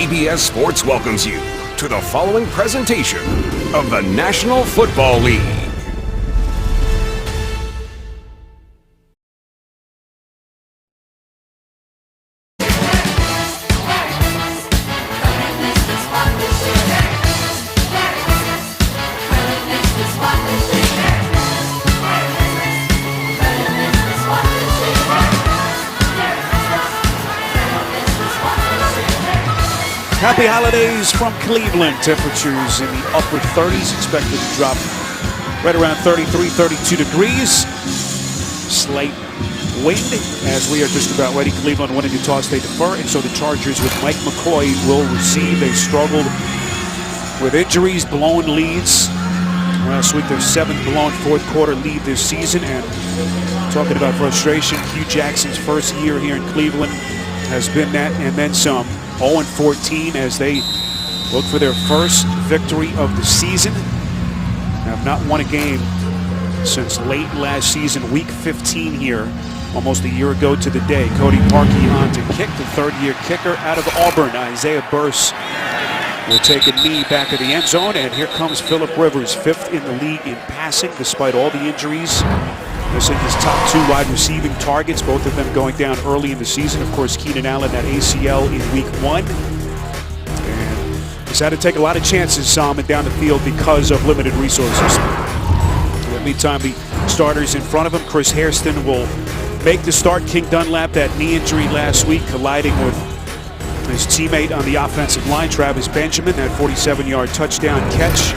CBS Sports welcomes you to the following presentation of the National Football League. Happy holidays from Cleveland. Temperatures in the upper 30s, expected to drop right around 33, 32 degrees. Slight wind as we are just about ready. Cleveland winning the toss, they defer, and so the Chargers with Mike McCoy will receive. They struggled with injuries, blown leads. Last week, their 7th blown fourth quarter lead this season, and talking about frustration, Hugh Jackson's first year here in Cleveland has been that and then some. 0-14 as they look for their first victory of the season. Have not won a game since late last season, week 15 here, almost a year ago to the day. Cody Parkey on to kick, the third-year kicker out of Auburn. Isaiah Burse will take a knee back of the end zone, and here comes Phillip Rivers, 5th in the league in passing despite all the injuries. Missing his top 2 wide receiving targets, both of them going down early in the season. Of course, Keenan Allen, that ACL in week 1. And he's had to take a lot of chances, Salmon, down the field because of limited resources. In the meantime, the starters in front of him, Chris Hairston will make the start. King Dunlap, that knee injury last week, colliding with his teammate on the offensive line, Travis Benjamin, that 47-yard touchdown catch,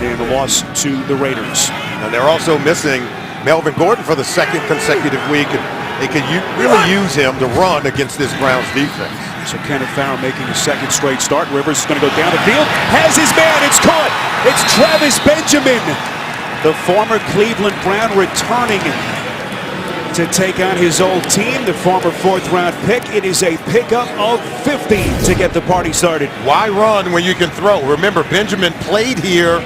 and a loss to the Raiders. And they're also missing Melvin Gordon for the 2nd consecutive week, and they could really use him to run against this Browns defense. So Kenneth Farrell making a 2nd straight start. Rivers is going to go down the field, has his man, it's caught! It's Travis Benjamin, the former Cleveland Brown, returning to take on his old team, the former 4th-round pick. It is a pickup of 50 to get the party started. Why run when you can throw? Remember, Benjamin played here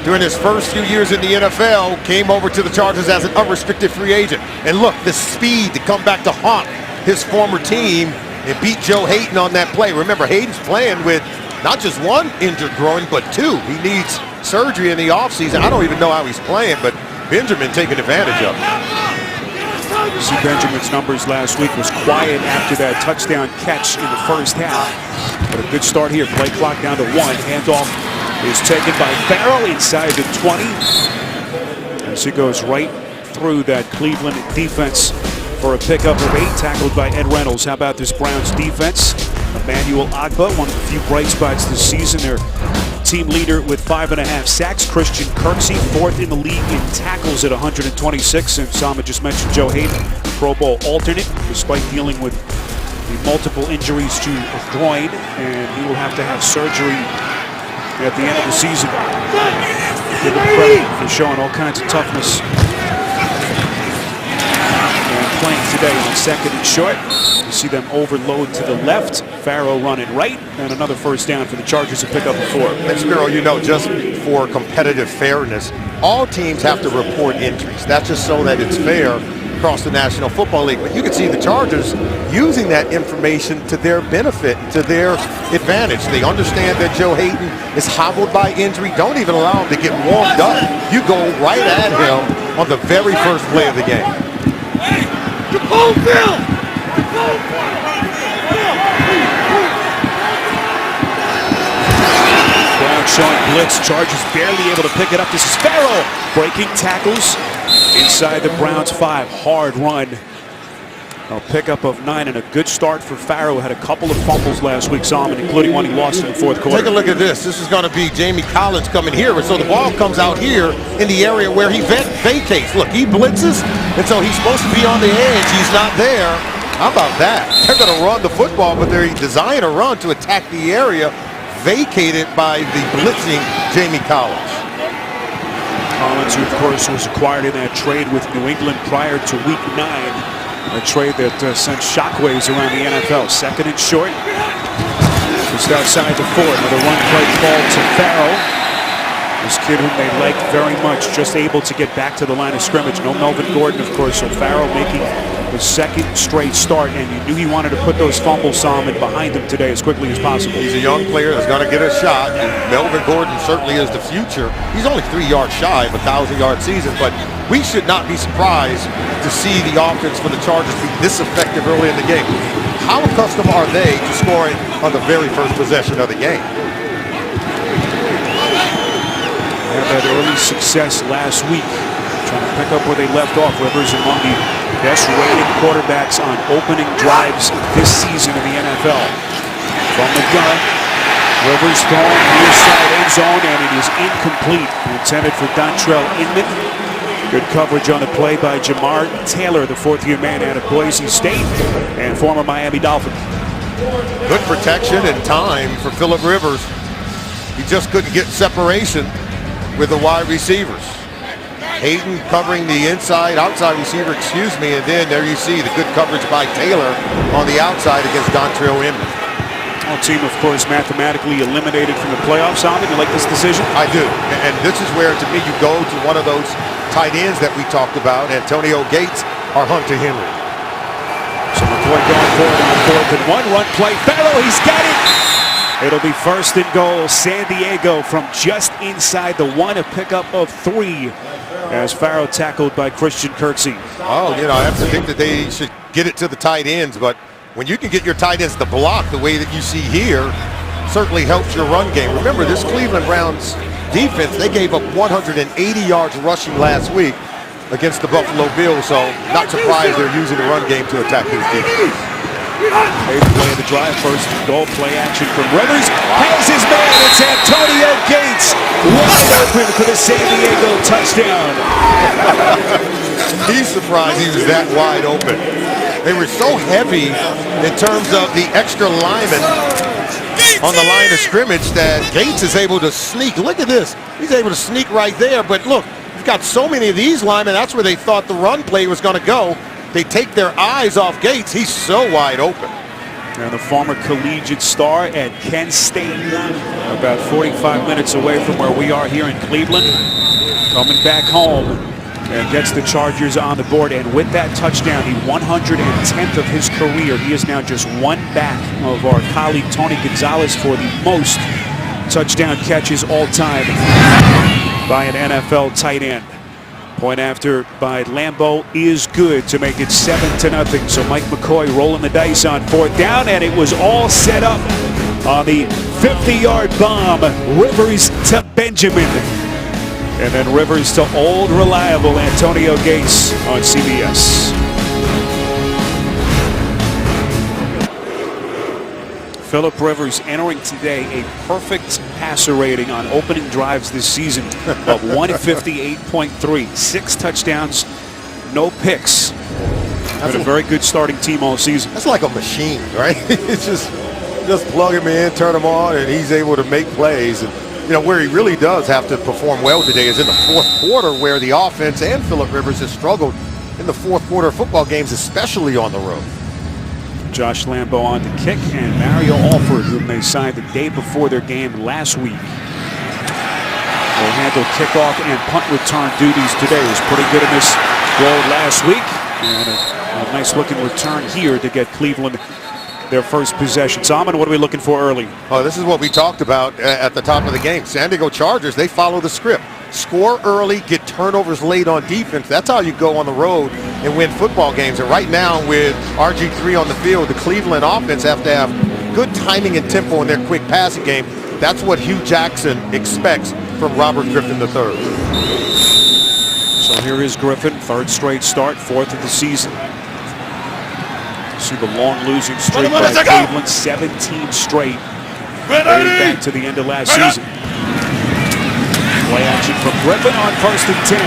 during his first few years in the NFL, came over to the Chargers as an unrestricted free agent. And look, the speed to come back to haunt his former team and beat Joe Hayden on that play. Remember, Hayden's playing with not just 1 injured groin, but 2. He needs surgery in the offseason. I don't even know how he's playing, but Benjamin taking advantage of it. You see Benjamin's numbers last week was quiet after that touchdown catch in the first half. But a good start here. Play clock down to 1. Handoff is taken by Farrell inside the 20. As he goes right through that Cleveland defense for a pickup of 8, tackled by Ed Reynolds. How about this Browns defense? Emmanuel Ogbah, one of the few bright spots this season. Their team leader with 5.5 sacks. Christian Kirksey, 4th in the league in tackles at 126. And Sama just mentioned Joe Hayden, Pro Bowl alternate, despite dealing with the multiple injuries to a groin, and he will have to have surgery at the end of the season. Give him credit for showing all kinds of toughness. And playing today on 2nd and short. You see them overload to the left. Farrell running right, and another first down for the Chargers to pick up a 4. And Spiro, you know, just for competitive fairness, all teams have to report injuries. That's just so that it's fair across the National Football League. But you can see the Chargers using that information to their benefit, to their advantage. They understand that Joe Hayden is hobbled by injury. Don't even allow him to get warmed up. You go right at him on the very first play of the game. Brown showing blitz. Chargers barely able to pick it up. This is Farrell breaking tackles inside the Browns 5. Hard run. A pickup of 9 and a good start for Farrell. Had a couple of fumbles last week, Salmon, including one he lost in the 4th quarter. Take a look at this. This is going to be Jamie Collins coming here. And so the ball comes out here in the area where he vacates. Look, he blitzes, and so he's supposed to be on the edge. He's not there. How about that? They're going to run the football, but they're designing a run to attack the area vacated by the blitzing Jamie Collins. Collins, who of course was acquired in that trade with New England prior to week 9. A trade that sent shockwaves around the NFL. 2nd and short. Just outside the 4. Another run play called to Farrell. This kid whom they liked very much, just able to get back to the line of scrimmage. No Melvin Gordon, of course, so Farrell making the second straight start, and you knew he wanted to put those fumbles, Solomon, behind him today as quickly as possible. He's a young player that's going to get a shot, and Melvin Gordon certainly is the future. He's only 3 yards shy of a 1,000-yard season, but we should not be surprised to see the offense for the Chargers be this effective early in the game. How accustomed are they to scoring on the very first possession of the game? They had that early success last week, trying to pick up where they left off. Rivers among the best rated quarterbacks on opening drives this season in the NFL. From the gun, Rivers throwing near side end zone, and it is incomplete. Intended for Dontrell Inman. Good coverage on the play by Jamar Taylor, the fourth-year man out of Boise State and former Miami Dolphin. Good protection and time for Phillip Rivers. He just couldn't get separation with the wide receivers. Hayden covering the outside receiver, and then there you see the good coverage by Taylor on the outside against Dontrell Inman. Our team, of course, mathematically eliminated from the playoffs. Solomon, you like this decision? I do, and this is where, to me, you go to one of those tight ends that we talked about, Antonio Gates or Hunter Henry. So McCoy going for it on 4th and 1. Run play. Farrell, he's got it. It'll be 1st and goal. San Diego from just inside the 1, a pickup of 3 as Farrell tackled by Christian Kirksey. Oh, I have to think that they should get it to the tight ends, but when you can get your tight ends to block the way that you see here, certainly helps your run game. Remember, this Cleveland Browns defense, they gave up 180 yards rushing last week against the Buffalo Bills, so not surprised they're using the run game to attack this defense. They play the drive, 1st and goal, play action from Rivers. Has his man, it's Antonio Gates, wide open for the San Diego touchdown. He's surprised he was that wide open. They were so heavy in terms of the extra linemen on the line of scrimmage that Gates is able to sneak. Look at this. He's able to sneak right there. But look, you've got so many of these linemen. That's where they thought the run play was going to go. They take their eyes off Gates. He's so wide open. And the former collegiate star at Kent State, about 45 minutes away from where we are here in Cleveland, coming back home and gets the Chargers on the board. And with that touchdown, the 110th of his career, he is now just 1 back of our colleague Tony Gonzalez for the most touchdown catches all time by an NFL tight end. Point after by Lambeau is good to make it 7-0. So Mike McCoy rolling the dice on 4th down, and it was all set up on the 50-yard bomb. Rivers to Benjamin. And then Rivers to old reliable Antonio Gates on CBS. Phillip Rivers entering today a perfect passer rating on opening drives this season of 158.3. 6 touchdowns, no picks. Been a very good starting team all season. That's like a machine, right? It's just plug him in, turn him on, and he's able to make plays. And where he really does have to perform well today is in the 4th quarter, where the offense and Phillip Rivers has struggled in the 4th quarter of football games, especially on the road. Josh Lambeau on to kick, and Mario Alford, whom they signed the day before their game last week, will handle kickoff and punt return duties today. He was pretty good in this role last week, and a nice looking return here to get Cleveland their first possession. Solomon, what are we looking for early? Oh, this is what we talked about at the top of the game. San Diego Chargers, they follow the script. Score early, get turnovers late on defense. That's how you go on the road and win football games. And right now, with RG3 on the field, the Cleveland offense have to have good timing and tempo in their quick passing game. That's what Hugh Jackson expects from Robert Griffin III. So here is Griffin, 3rd straight start, 4th of the season. See the long losing streak by Cleveland, 17 straight, dating back to the end of last season. Play action from Griffin on 1st and 10.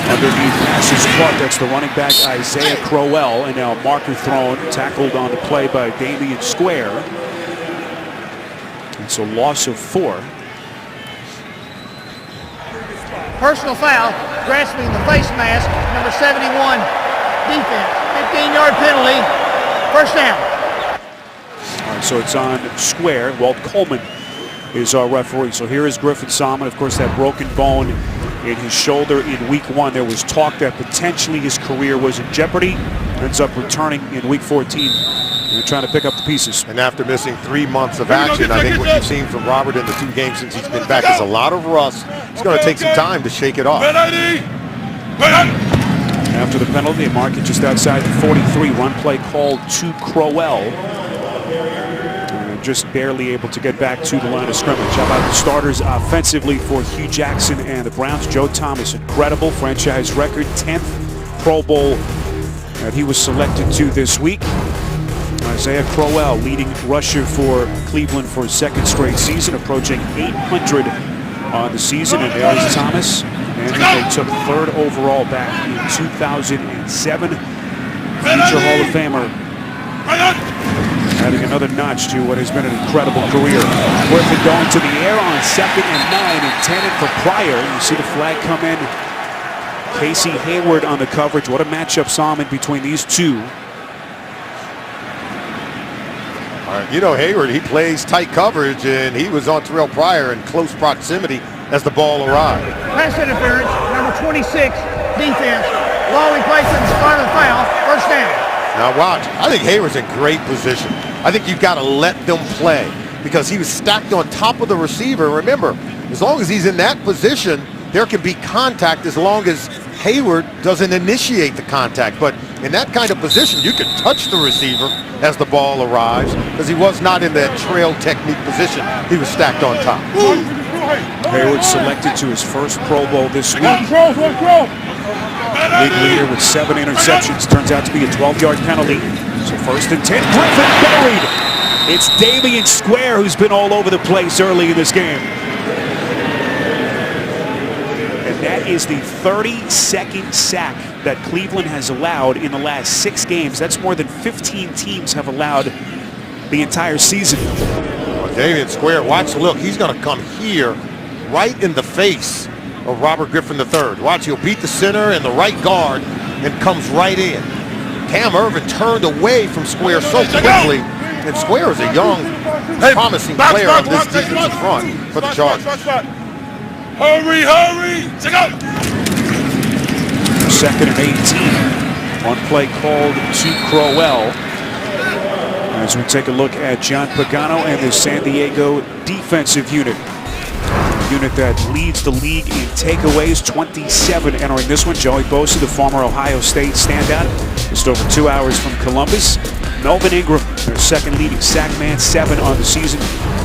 Underneath passes caught. That's the running back Isaiah Crowell, and now marker thrown, tackled on the play by Damian Square. It's a loss of 4. Personal foul, grasping the face mask, number 71, defense, 15-yard penalty, 1st down. All right, so it's on Square. Walt Coleman is our referee. So here is Griffin Solomon. Of course, that broken bone in his shoulder in week 1. There was talk that potentially his career was in jeopardy. ends up returning in Week 14 and trying to pick up the pieces. And after missing 3 months of action, I think what you've seen from Robert in the 2 games since he's been back is a lot of rust. It's going to take some time to shake it off. After the penalty, a mark just outside the 43, run play called to Crowell. Just barely able to get back to the line of scrimmage. How about the starters offensively for Hugh Jackson and the Browns? Joe Thomas, incredible franchise record, 10th Pro Bowl that he was selected to this week. Isaiah Crowell, leading rusher for Cleveland for his 2nd straight season, approaching 800 on the season. And there's Thomas, and they took 3rd overall back in 2007. Future Hall of Famer, adding another notch to what has been an incredible career. Griffin going to the air on 2nd and 9, intended for Pryor. You see the flag come in. Casey Hayward on the coverage. What a matchup, Solomon, between these two. You know, Hayward, he plays tight coverage, and he was on Terrell Pryor in close proximity as the ball arrived. Pass interference, number 26, defense. Law replacement, start of the foul, first down. Now watch, I think Hayward's in great position. I think you've got to let them play because he was stacked on top of the receiver. Remember, as long as he's in that position, there can be contact as long as Hayward doesn't initiate the contact. But in that kind of position, you can touch the receiver as the ball arrives because he was not in that trail technique position. He was stacked on top. Hayward selected to his first Pro Bowl this week. League leader with 7 interceptions. Turns out to be a 12-yard penalty. So 1st and 10. Griffin buried. It's Damian Square who's been all over the place early in this game. And that is the 32nd sack that Cleveland has allowed in the last 6 games. That's more than 15 teams have allowed the entire season. Well, Damian Square, watch, look, he's going to come here right in the face of Robert Griffin III. Watch, he'll beat the center and the right guard and comes right in. Cam Irvin turned away from Square so quickly, and Square is a young, promising player on this defensive front for the Chargers. Hurry, hurry! Check out! 2nd and 18. One play called to Crowell. As we take a look at John Pagano and the San Diego defensive unit. A unit that leads the league in takeaways, 27 entering this one. Joey Bosa, the former Ohio State standout, just over 2 hours from Columbus. Melvin Ingram, their 2nd leading sack man, 7 on the season,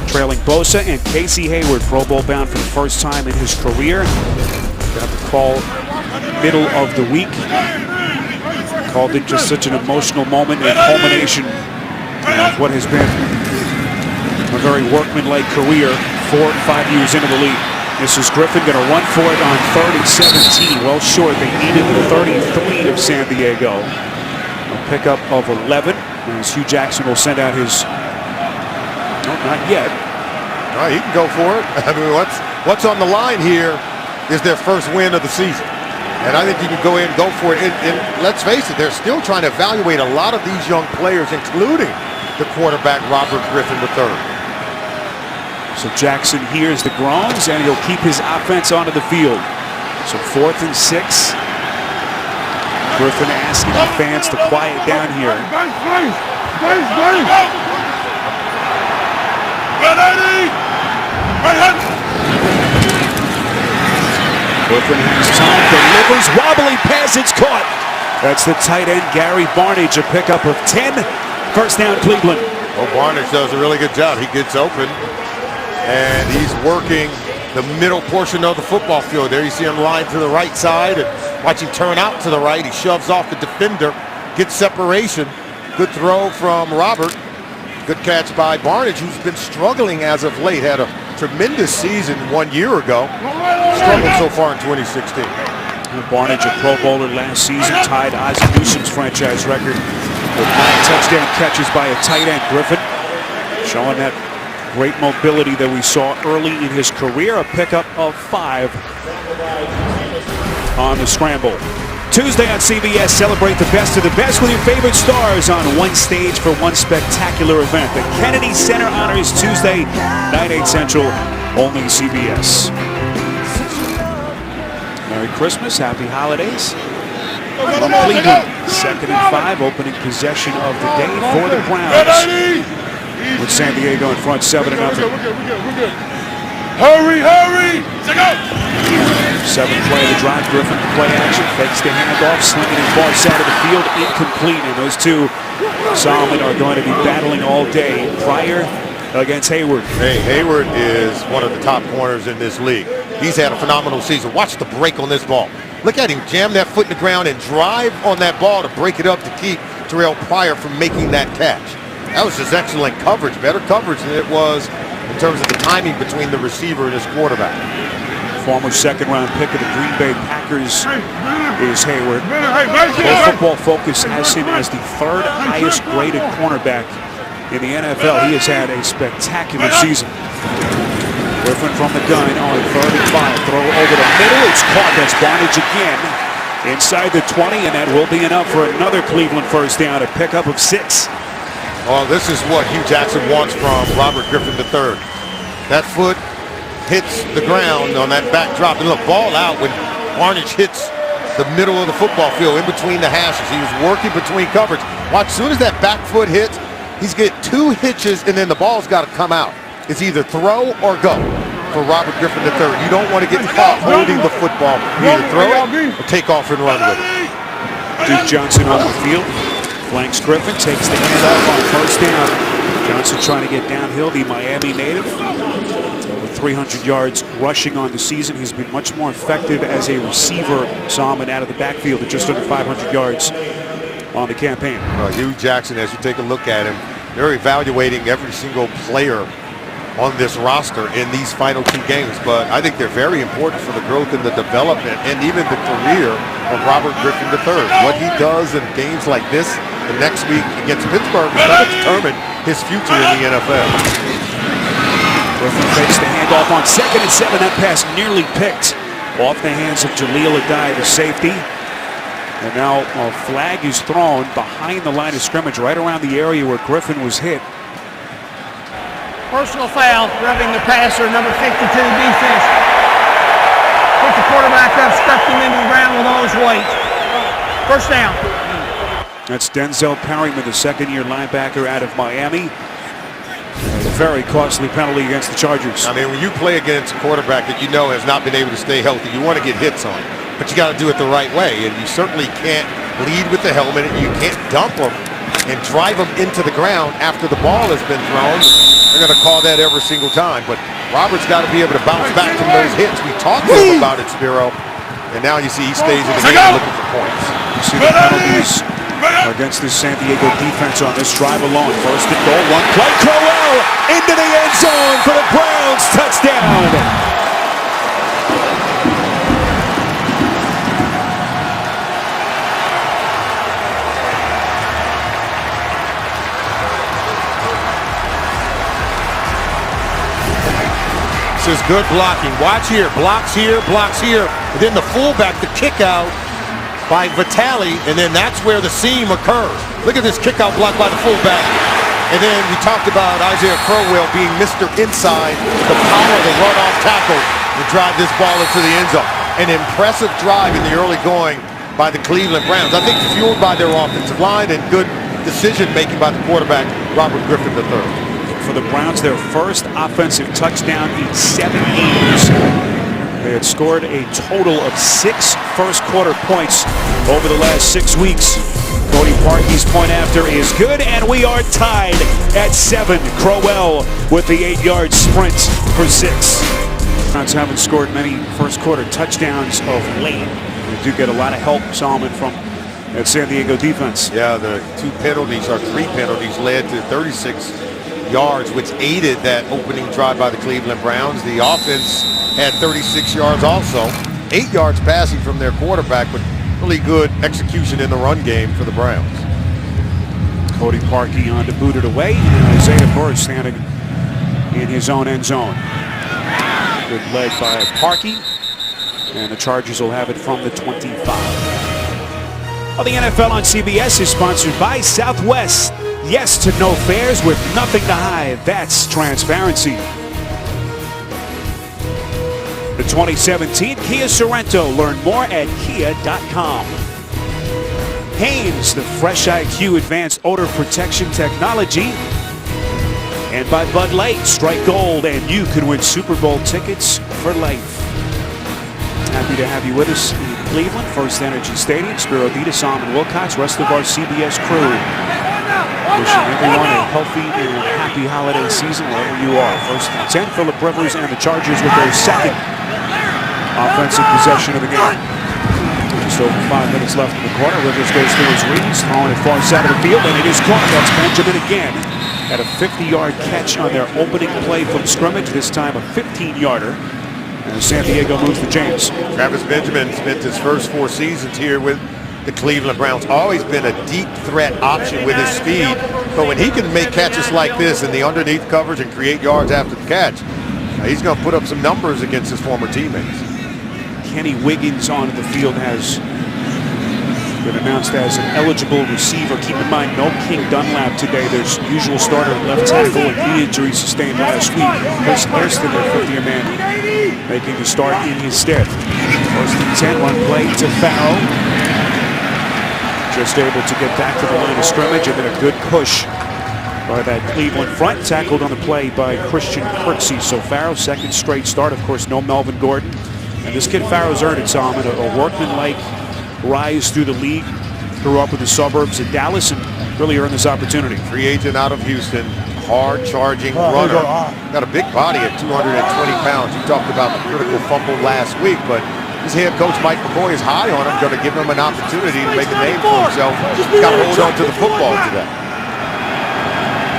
trailing Bosa. And Casey Hayward, Pro Bowl bound for the first time in his career. Got the call middle of the week. Called it just such an emotional moment and culmination of what has been a very workmanlike career 4 or 5 years into the league. This is Griffin going to run for it on 3rd and 17. Well short. They needed the 33 of San Diego. A pickup of 11. As Hugh Jackson will send out his... No, not yet. All right, he can go for it. I mean, what's on the line here is their first win of the season. And I think you can go in and go for it. And let's face it, they're still trying to evaluate a lot of these young players, including the quarterback, Robert Griffin III. So Jackson hears the groans, and he'll keep his offense onto the field. So 4th and 6. Griffin asking the fans to quiet down here. Griffin has time, delivers, wobbly pass, it's caught. That's the tight end, Gary Barnidge, a pickup of 10. First down, Cleveland. Well, Barnidge does a really good job. He gets open, and he's working the middle portion of the football field. There you see him line to the right side, and watch him turn out to the right. He shoves off the defender, gets separation. Good throw from Robert. Good catch by Barnidge, who's been struggling as of late. Had a tremendous season 1 year ago. Struggled so far in 2016. Barnidge, a Pro Bowler last season, tied Ozzie Newsome's franchise record with 9 touchdown catches by a tight end. Griffin showing that great mobility that we saw early in his career. A pickup of 5 on the scramble. Tuesday on CBS, celebrate the best of the best with your favorite stars on one stage for one spectacular event. The Kennedy Center Honors Tuesday, 9/8 Central, only CBS. Merry Christmas, happy holidays. from Cleveland. 2nd and 5, opening possession of the day for the Browns. With San Diego in front, 7-0. We're good. Hurry! Check out! 7th play of the drive. Griffin play action, fakes the handoff, slinging it far side of the field, incomplete. And those two, Solomon, are going to be battling all day. Pryor against Hayward. Hey, Hayward is one of the top corners in this league. He's had a phenomenal season. Watch the break on this ball. Look at him jam that foot in the ground and drive on that ball to break it up to keep Terrell Pryor from making that catch. That was just excellent coverage, better coverage than it was in terms of the timing between the receiver and his quarterback. Former 2nd-round pick of the Green Bay Packers is Hayward. Pro Football Focus has him as the 3rd highest graded cornerback in the NFL. He has had a spectacular season. Griffin from the gun on 3rd and 5. Throw over the middle. It's caught. That's Barnidge again. Inside the 20, and that will be enough for another Cleveland first down, a pickup of 6. Well, this is what Hugh Jackson wants from Robert Griffin III. That foot hits the ground on that back drop. And look, ball out when Barnidge hits the middle of the football field in between the hashes. He was working between coverage. Watch, as soon as that back foot hits, he's getting 2 hitches, and then the ball's got to come out. It's either throw or go for Robert Griffin III. You don't want to get caught holding the football. You either throw it or take off and run with it. Duke Johnson on the field. Flanks Griffin, takes the handoff on 1st down. Johnson trying to get downhill, the Miami native. Over 300 yards rushing on the season. He's been much more effective as a receiver, Solomon, out of the backfield at just under 500 yards on the campaign. Hugh Jackson, as you take a look at him, they're evaluating every single player on this roster in these final 2 games, but I think they're very important for the growth and the development and even the career of Robert Griffin III. What he does in games like this the next week against Pittsburgh is going to determine his future in the NFL. Griffin fakes the handoff on 2nd and 7. That pass nearly picked off the hands of Jaleel Addae, the safety. And now a flag is thrown behind the line of scrimmage, right around the area where Griffin was hit. Personal foul, rubbing the passer, number 52, defense. Put the quarterback up, stuffed him into the ground with all his weight. First down. That's Denzel Perryman, the 2nd-year linebacker out of Miami. A very costly penalty against the Chargers. I mean, when you play against a quarterback that you know has not been able to stay healthy, you want to get hits on, but you got to do it the right way. And you certainly can't lead with the helmet, and you can't dump them and drive them into the ground after the ball has been thrown. They're going to call that every single time. But Robert's got to be able to bounce back from those hits. We talked to him about it, Spiro. And now you see he stays in the game looking for points. You see the penalties against this San Diego defense on this drive alone. 1st and goal, 1 play. Crowell into the end zone for the Browns. Touchdown. This is good blocking. Watch here, blocks here, blocks here. And then the fullback, the kick out by Vitale, and then that's where the seam occurs. Look at this kick out block by the fullback. And then we talked about Isaiah Crowell being Mr. Inside, the power of the run-off tackle to drive this ball into the end zone. An impressive drive in the early going by the Cleveland Browns. I think fueled by their offensive line and good decision-making by the quarterback, Robert Griffin III. For the Browns, their first offensive touchdown in 7 games. They had scored a total of 6 first-quarter points over the last 6 weeks. Cody Parkey's point after is good, and we are tied at 7. Crowell with the 8-yard sprint for 6. Browns haven't scored many first-quarter touchdowns of late. They do get a lot of help, Solomon, from that San Diego defense. Yeah, the 2 penalties or 3 penalties led to 36 yards, which aided that opening drive by the Cleveland Browns. The offense had 36 yards also. 8 yards passing from their quarterback, but really good execution in the run game for the Browns. Cody Parkey on to boot it away, and Isaiah Burr standing in his own end zone. Good leg by Parkey, and the Chargers will have it from the 25. Well, the NFL on CBS is sponsored by Southwest. Yes to no fares with nothing to hide. That's transparency. The 2017 Kia Sorento. Learn more at kia.com. Hanes, the Fresh IQ Advanced Odor Protection Technology. And by Bud Light, strike gold and you can win Super Bowl tickets for life. Happy to have you with us in Cleveland, First Energy Stadium. Spiro Dedes, Almond Wilcox, rest of our CBS crew. Wishing everyone a healthy and happy holiday season wherever you are. First and 10, Philip Rivers and the Chargers with their second offensive possession of the game. Just over 5 minutes left in the quarter. Rivers goes through his reads, throwing it far side of the field, and it is caught. That's Benjamin again. Had a 50-yard catch on their opening play from scrimmage, this time a 15-yarder. And San Diego moves to James. Travis Benjamin spent his first 4 seasons here with the Cleveland Browns. Always been a deep threat option with his speed. But when he can make catches like this in the underneath coverage and create yards after the catch, he's going to put up some numbers against his former teammates. Kenny Wiggins onto the field has been announced as an eligible receiver. Keep in mind, no King Dunlap today. There's usual starter at left tackle and knee injury sustained last week. Chris Hairston, their 50th man, making the start in his stead. First and 10, run play to Farrell. Just able to get back to the line of scrimmage, and then a good push by that Cleveland front, tackled on the play by Christian Kirksey. So Farrell's second straight start. Of course, no Melvin Gordon. And this kid Farrell's earned it, Solomon, a workman-like rise through the league. Grew up in the suburbs of Dallas and really earned this opportunity. Free agent out of Houston, hard-charging runner. Got a big body at 220 pounds. You talked about the critical fumble last week, but his head coach, Mike McCoy, is high on him, going to give him an opportunity to make a name for himself. He's got to hold on to the football today.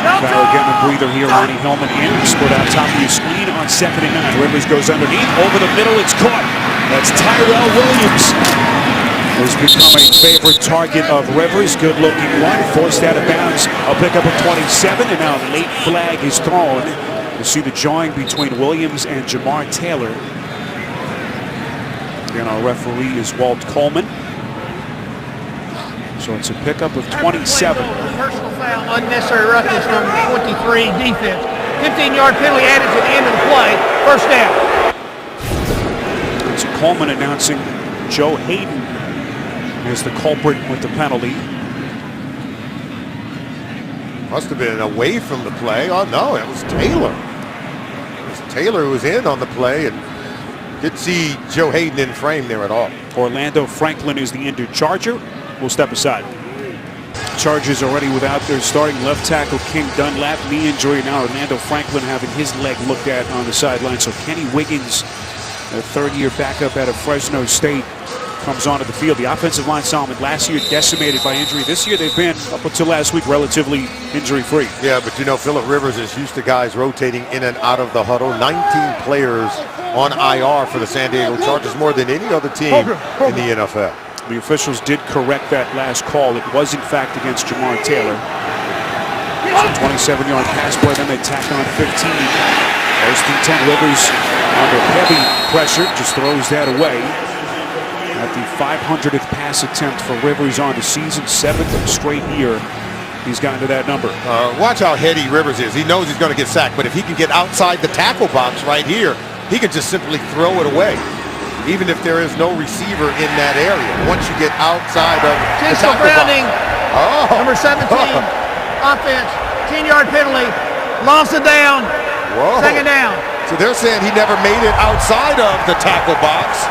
Farrell getting a breather here. Ronnie Hillman in, split out top of your screen on 2nd and 9. Rivers goes underneath, over the middle, it's caught. That's Tyrell Williams. Has become a favorite target of Rivers. Good looking one, forced out of bounds. A pickup of 27, and now late flag is thrown. You see the join between Williams and Jamar Taylor. Again, our referee is Walt Coleman. So it's a pickup of 27. Personal foul, unnecessary roughness, number 23, defense. 15-yard penalty added to the end of the play. First down. It's Coleman announcing Joe Hayden is the culprit with the penalty. Must have been away from the play. Oh, no, it was Taylor. It was Taylor who was in on the play and didn't see Joe Hayden in frame there at all. Orlando Franklin is the injured Charger. We'll step aside. Chargers already without their starting left tackle, King Dunlap. Knee injury. Now Orlando Franklin having his leg looked at on the sideline. So Kenny Wiggins, a third-year backup out of Fresno State, comes onto the field. The offensive line, Solomon, last year decimated by injury. This year they've been, up until last week, relatively injury-free. Yeah, but you know, Philip Rivers is used to guys rotating in and out of the huddle. 19 players on IR for the San Diego Chargers, more than any other team in the NFL. The officials did correct that last call. It was, in fact, against Jamar Taylor. So 27-yard pass play, then they tack on 15. First and 10, Rivers under heavy pressure, just throws that away. At the 500th pass attempt for Rivers on the season, 7th straight year he's gotten to that number. Watch how heady Rivers is. He knows he's going to get sacked, but if he can get outside the tackle box right here, he can just simply throw it away, even if there is no receiver in that area. Once you get outside of the tackle Browning, box. number 17, offense, 10-yard penalty, lost it down, second down. So they're saying he never made it outside of the tackle box.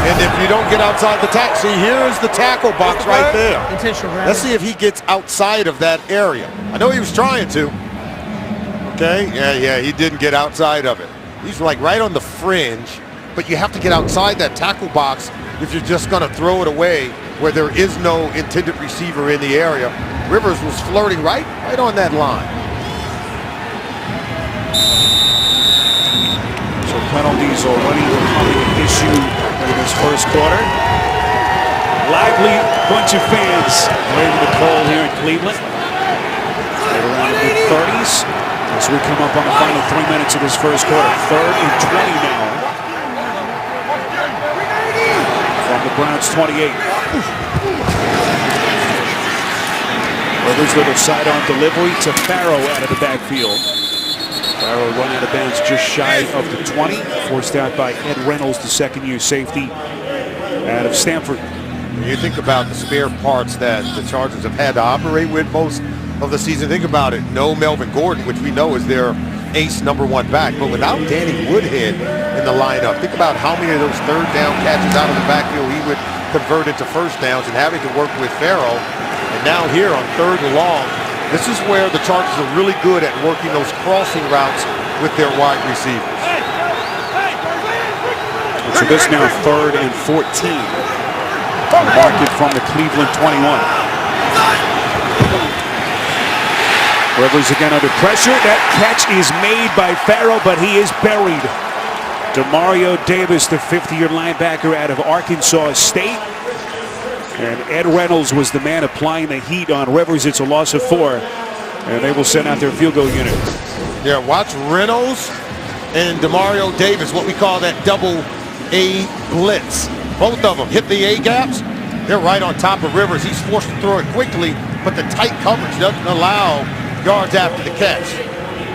And if you don't get outside the tackle, see, here's the tackle box right there. Intentional grounding. Let's see if he gets outside of that area. I know he was trying to. Okay, yeah, he didn't get outside of it. He's like right on the fringe, but you have to get outside that tackle box if you're just going to throw it away where there is no intended receiver in the area. Rivers was flirting right on that line. So penalties already becoming an issue in this first quarter. Lively bunch of fans waiting the call here in Cleveland. Right around the mid-30s as we come up on the final 3 minutes of this first quarter. 3rd and 20 now. From the Browns 28. Rivers with a sidearm delivery to Farrow out of the backfield. Farrow run out of bounds just shy of the 20. Forced out by Ed Reynolds, the second-year safety out of Stanford. When you think about the spare parts that the Chargers have had to operate with most of the season, think about it. No Melvin Gordon, which we know is their ace #1 back, but without Danny Woodhead in the lineup, think about how many of those third down catches out of the backfield he would convert into first downs, and having to work with Farrell. And now here on 3rd and long, this is where the Chargers are really good at working those crossing routes with their wide receivers. So this now 3rd and 14. Mark it from the Cleveland 21. Rivers again under pressure. That catch is made by Farrell, but he is buried. Demario Davis, the 50-year linebacker out of Arkansas State. And Ed Reynolds was the man applying the heat on Rivers. It's a loss of 4. And they will send out their field goal unit. Yeah, watch Reynolds and Demario Davis, what we call that double A blitz. Both of them hit the A gaps. They're right on top of Rivers. He's forced to throw it quickly, but the tight coverage doesn't allow yards after the catch.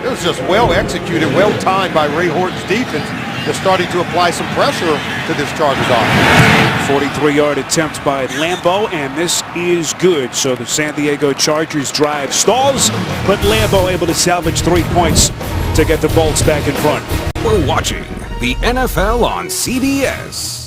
It was just well executed, well timed by Ray Horton's defense. They're starting to apply some pressure to this Chargers offense. 43-yard attempt by Lambo, and this is good. So the San Diego Chargers drive stalls, but Lambo able to salvage 3 points to get the Bolts back in front. We're watching the NFL on CBS.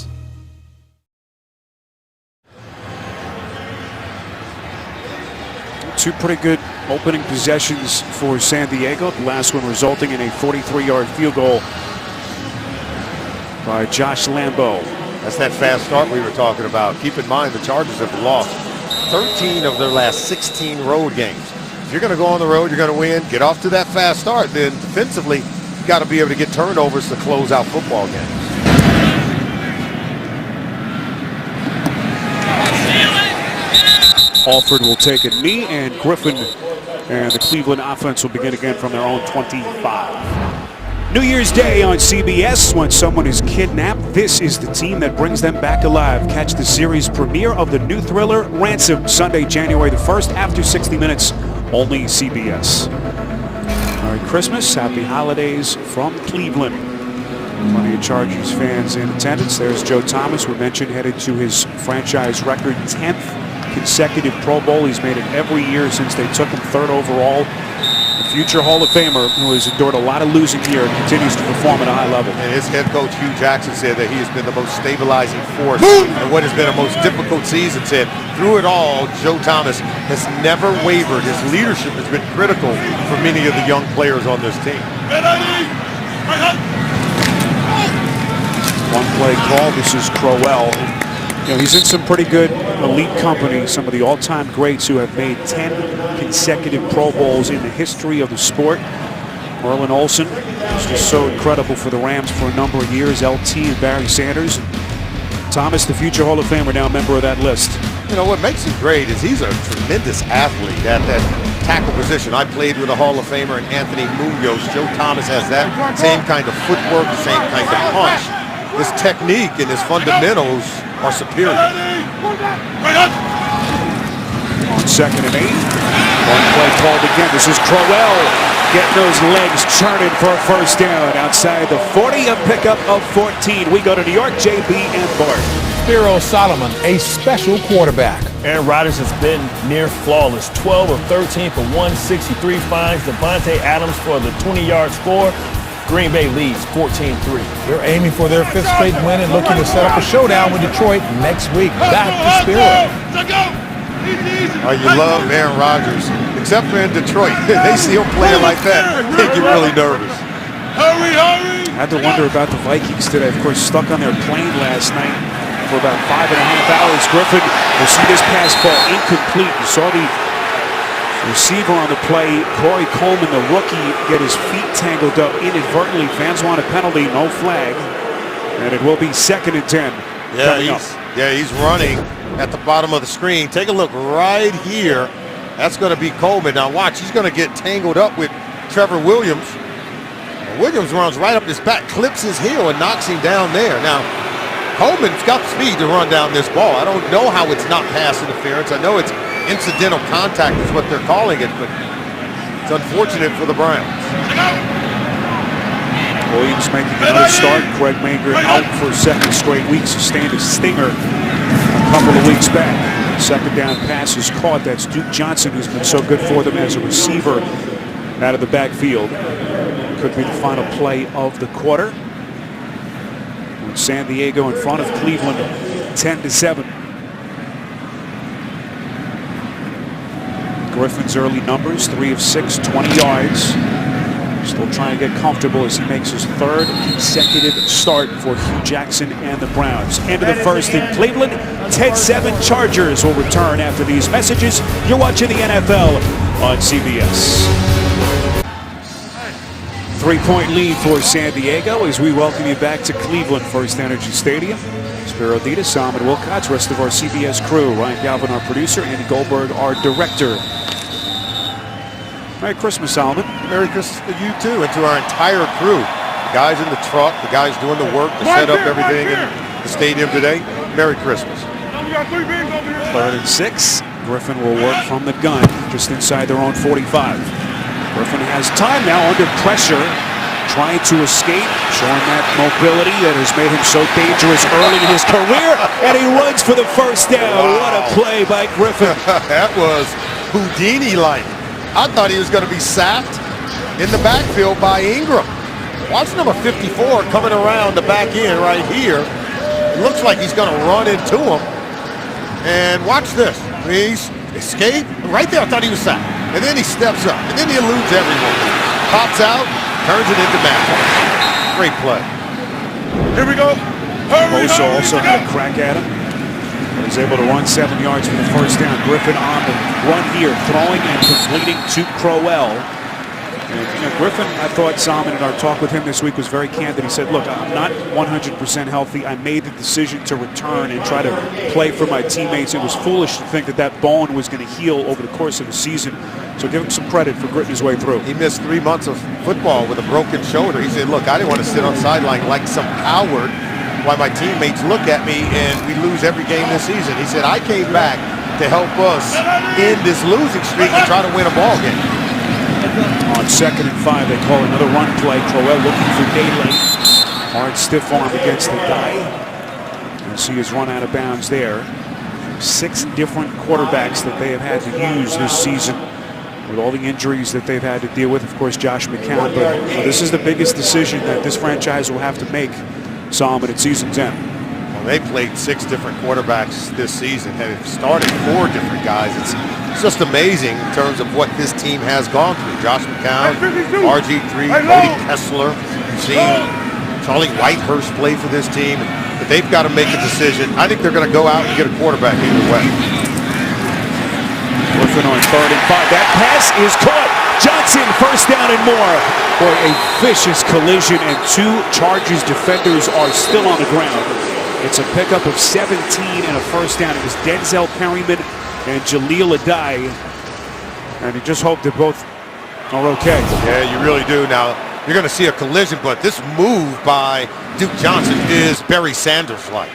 Two pretty good opening possessions for San Diego. The last one resulting in a 43-yard field goal by Josh Lambo. That's that fast start we were talking about. Keep in mind the Chargers have lost 13 of their last 16 road games. If you're going to go on the road, you're going to win, get off to that fast start, then defensively, you've got to be able to get turnovers to close out football games. Alford will take a knee, and Griffin and the Cleveland offense will begin again from their own 25. New Year's Day on CBS. When someone is kidnapped, this is the team that brings them back alive. Catch the series premiere of the new thriller Ransom, Sunday, January the 1st, after 60 minutes, only CBS. Merry Christmas, happy holidays from Cleveland. Plenty of Chargers fans in attendance. There's Joe Thomas, we mentioned, headed to his franchise record 10th consecutive Pro Bowl. He's made it every year since they took him 3rd overall. The future Hall of Famer, who has endured a lot of losing here, continues to perform at a high level. And his head coach, Hugh Jackson, said that he has been the most stabilizing force in what has been a most difficult season. Said through it all, Joe Thomas has never wavered. His leadership has been critical for many of the young players on this team. One play call. This is Crowell. You know, he's in some pretty good elite company, some of the all-time greats who have made 10 consecutive Pro Bowls in the history of the sport. Merlin Olsen was just so incredible for the Rams for a number of years. LT and Barry Sanders. Thomas, the future Hall of Famer, now a member of that list. You know, what makes him great is he's a tremendous athlete at that tackle position. I played with a Hall of Famer in Anthony Munoz. Joe Thomas has that same kind of footwork, the same kind of punch. His technique and his fundamentals are superior. On 2nd and 8. One play called again. This is Crowell getting those legs churning for a first down outside the 40, a pickup of 14. We go to New York, JB and Bart. Spiro Solomon, a special quarterback. Aaron Rodgers has been near flawless. 12 of 13 for 163, finds Devontae Adams for the 20-yard score. Green Bay leads 14-3. They're aiming for their 5th straight win and looking to set up a showdown with Detroit next week. Back to Spiro. You love Aaron Rodgers, except for in Detroit. They see him playing like that, they get really nervous. Hurry, hurry! I had to wonder about the Vikings today. Of course, stuck on their plane last night for about 5.5 hours. Griffin will see this pass fall incomplete. You saw the receiver on the play, Corey Coleman, the rookie, get his feet tangled up inadvertently. Fans want a penalty, no flag. And it will be 2nd and 10. He's running at the bottom of the screen. Take a look right here. That's going to be Coleman. Now watch, he's going to get tangled up with Trevor Williams. Williams runs right up his back, clips his heel, and knocks him down there. Now, Coleman's got speed to run down this ball. I don't know how it's not pass interference. I know it's incidental contact is what they're calling it, but it's unfortunate for the Browns. Williams making another start. Craig Manger out for 2nd straight week, sustained a stinger a couple of weeks back. Second down pass is caught. That's Duke Johnson, who's been so good for them as a receiver out of the backfield. Could be the final play of the quarter. With San Diego in front of Cleveland, 10-7. Griffin's early numbers, 3 of 6, 20 yards. Still trying to get comfortable as he makes his third consecutive start for Hugh Jackson and the Browns. End of the first in Cleveland. 10-7 Chargers will return after these messages. You're watching the NFL on CBS. 3-point lead for San Diego as we welcome you back to Cleveland First Energy Stadium. Spiro Dedes, Salman Wilcox, rest of our CBS crew. Ryan Galvin, our producer. Andy Goldberg, our director. Merry Christmas, Salman. Merry Christmas to you too, and to our entire crew. The guys in the truck, the guys doing the work to set up everything in the stadium today. Merry Christmas. 3rd and 6. Griffin will work from the gun just inside their own 45. Griffin has time now under pressure, trying to escape, showing that mobility that has made him so dangerous early in his career, and he runs for the first down. Wow. What a play by Griffin. That was Houdini-like. I thought he was going to be sacked in the backfield by Ingram. Watch number 54 coming around the back end right here. It looks like he's going to run into him. And watch this. He's escaped. Right there, I thought he was sacked. And then he steps up. And then he eludes everyone. Pops out, turns it into matchup. Great play. Here we go. Hurry, Bosa hurry, also had a crack at him. He's able to run 7 yards for the first down. Griffin on the run here, throwing and completing to Crowell. And Griffin, I thought Salman in our talk with him this week was very candid. He said, look, I'm not 100% healthy. I made the decision to return and try to play for my teammates. It was foolish to think that that bone was going to heal over the course of the season. So give him some credit for gritting his way through. He missed 3 months of football with a broken shoulder. He said, look, I didn't want to sit on the sideline like some coward while my teammates look at me and we lose every game this season. He said, I came back to help us end this losing streak and try to win a ball game. On 2nd and 5, they call another run play. Crowell looking for Daly. Hard stiff arm against the guy. You see his run out of bounds there. 6 different quarterbacks that they have had to use this season with all the injuries that they've had to deal with. Of course, Josh McCown. But this is the biggest decision that this franchise will have to make, Salman, at season's end. Well, they played 6 different quarterbacks this season. They've started 4 different guys. It's just amazing in terms of what this team has gone through. Josh McCown, RG3, Cody Kessler. You've seen Charlie Whitehurst play for this team. But they've got to make a decision. I think they're going to go out and get a quarterback either way. Griffin on 3rd and 5. That pass is caught. Johnson, first down and more. Boy, a vicious collision, and 2 Chargers defenders are still on the ground. It's a pickup of 17 and a first down. It was Denzel Perryman and Jaleel Adai. And you just hope that both are okay. Yeah, you really do. Now, you're going to see a collision, but this move by Duke Johnson is Barry Sanders-like.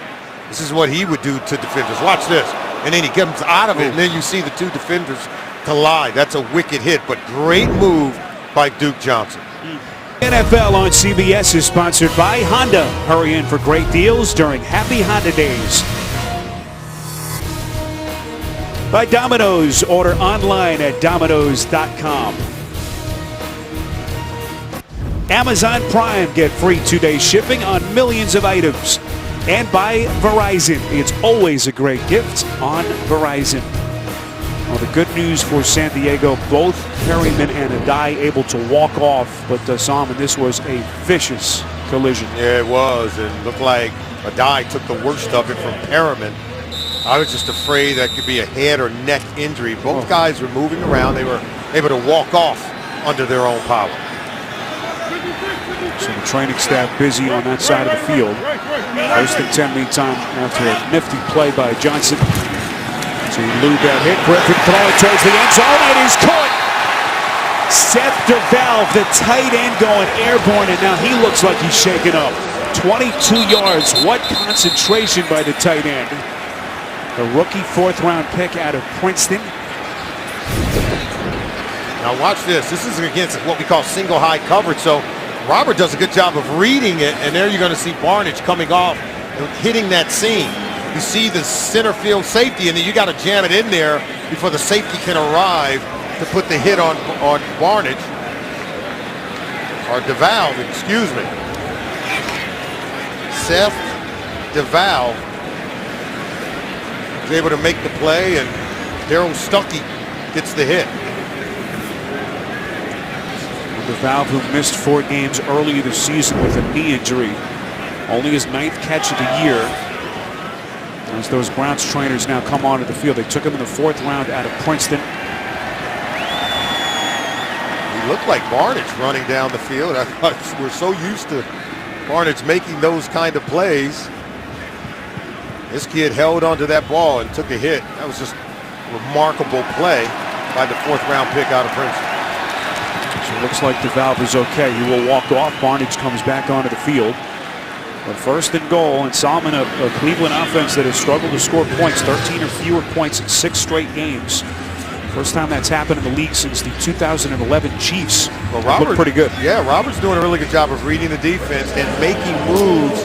This is what he would do to defenders. Watch this. And then he comes out of it, and then you see the 2 defenders collide. That's a wicked hit, but great move by Duke Johnson. NFL on CBS is sponsored by Honda. Hurry in for great deals during Happy Honda Days. By Domino's. Order online at Domino's.com. Amazon Prime. Get free 2-day shipping on millions of items. And by Verizon. It's always a great gift on Verizon. Well, the good news for San Diego, both Perryman and Adai able to walk off, but Salman, this was a vicious collision. Yeah, it was. It looked like Adai took the worst of it from Perryman. I was just afraid that could be a head or neck injury. Both guys were moving around. They were able to walk off under their own power. So the training staff busy on that side of the field. 1st and 10 meantime after a nifty play by Johnson. To elude that hit. Griffin throwing towards the end zone. It is caught. Seth DeValve, the tight end, going airborne, and now he looks like he's shaken up. 22 yards. What concentration by the tight end. The rookie 4th-round pick out of Princeton. Now watch this. This is against what we call single high coverage. So Robert does a good job of reading it, and there you're going to see Barnidge coming off and hitting that seam. You see the center field safety, and then you got to jam it in there before the safety can arrive to put the hit on Barnidge. Or DeValve, excuse me. Seth DeValve is able to make the play, and Darryl Stuckey gets the hit. DeValve, who missed 4 games early this season with a knee injury. Only his 9th catch of the year. As those Browns trainers now come onto the field. They took him in the 4th round out of Princeton. He looked like Barnidge running down the field. I thought we're so used to Barnidge making those kind of plays. This kid held onto that ball and took a hit. That was just a remarkable play by the 4th round pick out of Princeton. So it looks like DeValve is okay. He will walk off. Barnidge comes back onto the field. But 1st and goal, and Solomon, a Cleveland offense that has struggled to score points, 13 or fewer points in 6 straight games. First time that's happened in the league since the 2011 Chiefs. Well, Robert, looked pretty good. Yeah, Robert's doing a really good job of reading the defense and making moves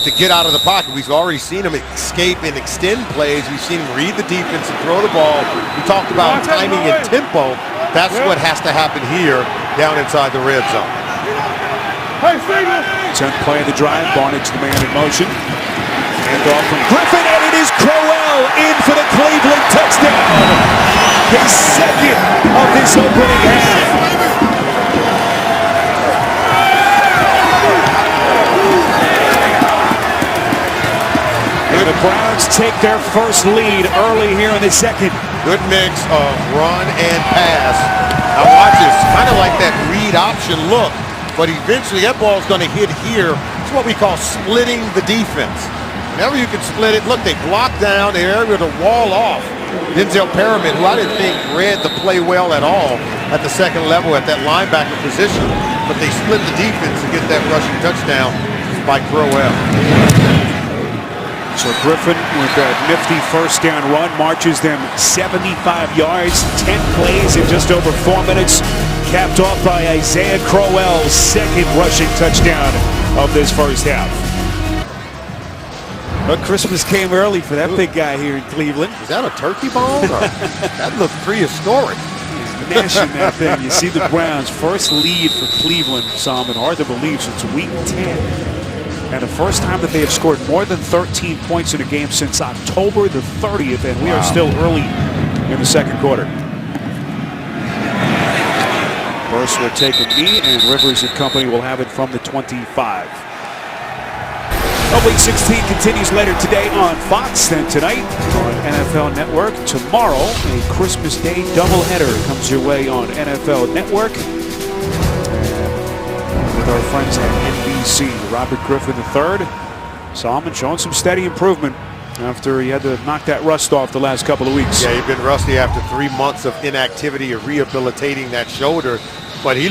to get out of the pocket. We've already seen him escape and extend plays. We've seen him read the defense and throw the ball. We talked about timing and tempo. That's what has to happen here down inside the red zone. 10th play of the drive. Barnidge, the man in motion. Hand off from Griffin, and it is Crowell in for the Cleveland touchdown. His 2nd of this opening half. And the Browns take their first lead early here in the 2nd. Good mix of run and pass. Now watch this, kind of like that read option look, but eventually that ball's going to hit here. It's what we call splitting the defense. Whenever you can split it, look, they block down, they're able to wall off Denzel Perriman, who I didn't think read the play well at all at the 2nd level at that linebacker position, but they split the defense to get that rushing touchdown by Crowell. So Griffin, with that nifty 1st down run, marches them 75 yards, 10 plays in just over 4 minutes, capped off by Isaiah Crowell's 2nd rushing touchdown of this 1st half. But Christmas came early for that big guy here in Cleveland. Is that a turkey bone? That looked prehistoric. He's gnashing that thing. You see the Browns' first lead for Cleveland, Solomon. Hard to believe since week 10. And the first time that they have scored more than 13 points in a game since October the 30th, and we are still early in the 2nd quarter. Burst will take a knee, and Rivers and company will have it from the 25. Week 16 continues later today on Fox, then tonight on NFL Network. Tomorrow, a Christmas Day doubleheader comes your way on NFL Network. With our friends at NBC, Robert Griffin III. Solomon showing some steady improvement after he had to knock that rust off the last couple of weeks. Yeah, he's been rusty after 3 months of inactivity of rehabilitating that shoulder, but he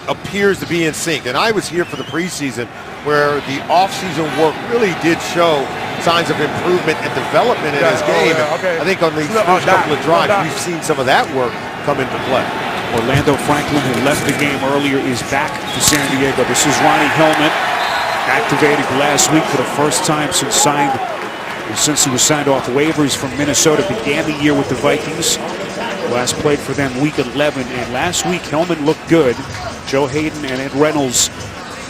appears to be in sync. And I was here for the preseason where the offseason work really did show signs of improvement and development in his game. I think on these first couple of drives, we've seen some of that work come into play. Orlando Franklin, who left the game earlier, is back for San Diego. This is Ronnie Hillman, activated last week for the first time since he was signed off waivers from Minnesota. Began the year with the Vikings. Last played for them week 11, and last week Hillman looked good. Joe Hayden and Ed Reynolds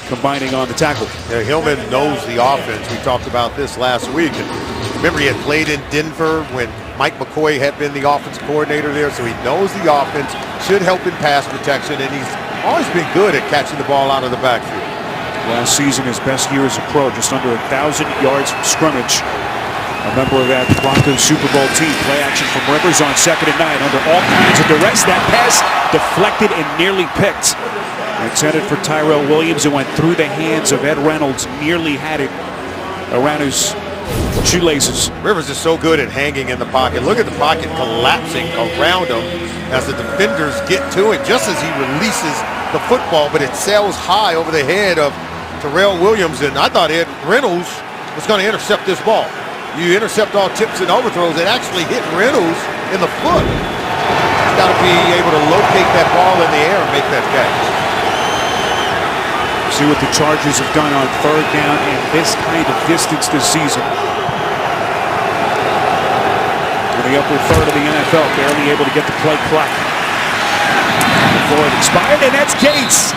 combining on the tackle. Yeah, Hillman knows the offense. We talked about this last week. And remember, he had played in Denver when Mike McCoy had been the offensive coordinator there, so he knows the offense, should help in pass protection, and he's always been good at catching the ball out of the backfield. Last season, his best year as a pro, just under 1,000 yards from scrimmage. A member of that Broncos Super Bowl team. Play action from Rivers on 2nd and 9 under all kinds of duress. That pass deflected and nearly picked. Intended for Tyrell Williams, and went through the hands of Ed Reynolds. Nearly had it around his shoelaces. Rivers is so good at hanging in the pocket. Look at the pocket collapsing around him as the defenders get to it just as he releases the football, but it sails high over the head of Tyrell Williams, and I thought Ed Reynolds was going to intercept this ball. You intercept all tips and overthrows. It actually hit Reynolds in the foot. He's got to be able to locate that ball in the air and make that catch. See what the Chargers have done on 3rd down in this kind of distance this season. the upper third of the NFL, barely able to get the play clock before it expired, and that's Gates.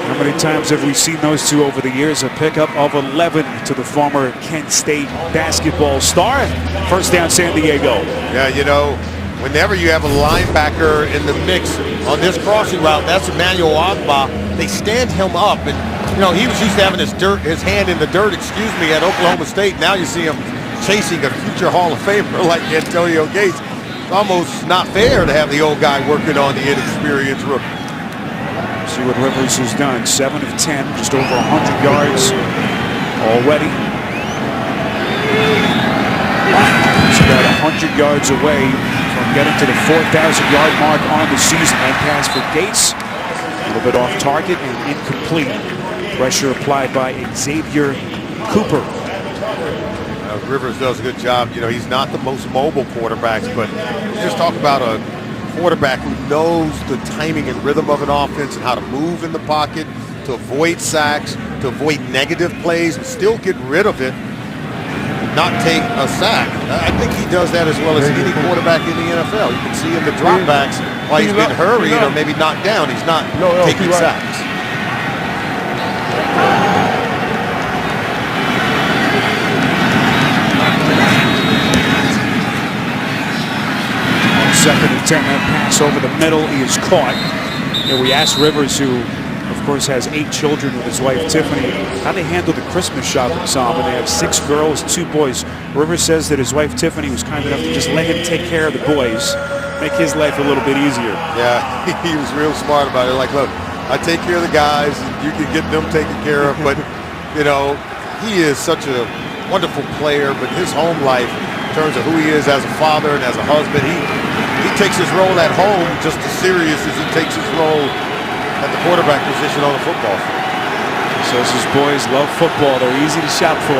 How many times have we seen those two over the years? A pickup of 11 to the former Kent State basketball star. First down, San Diego. Yeah, you know, whenever you have a linebacker in the mix on this crossing route, that's Emmanuel Ogbah. They stand him up, and you know he was used to having his hand in the dirt, at Oklahoma State. Now you see him chasing a future Hall of Famer like Antonio Gates. It's almost not fair to have the old guy working on the inexperienced rookie. See what Rivers has done. 7 of 10, just over 100 yards already. He's about 100 yards away from getting to the 4,000-yard mark on the season. That pass for Gates, a little bit off target and incomplete. Pressure applied by Xavier Cooper. Rivers does a good job. You know, he's not the most mobile quarterback, but just talk about a quarterback who knows the timing and rhythm of an offense and how to move in the pocket, to avoid sacks, to avoid negative plays, but still get rid of it, not take a sack. I think he does that as well as any quarterback in the NFL. You can see in the dropbacks while he's been hurried or maybe knocked down, he's not taking sacks. Second and 10, that pass over the middle is caught. And we asked Rivers, who of course has 8 children with his wife Tiffany, how they handle the Christmas shopping, Sam. And they have 6 girls, 2 boys. Rivers says that his wife Tiffany was kind enough to just let him take care of the boys, make his life a little bit easier. Yeah, he was real smart about it. Like, look, I take care of the guys, you can get them taken care of, but you know, he is such a wonderful player, but his home life in terms of who he is as a father and as a husband, he takes his role at home just as serious as he takes his role at the quarterback position on the football field. Says his boys love football. They're easy to shop for.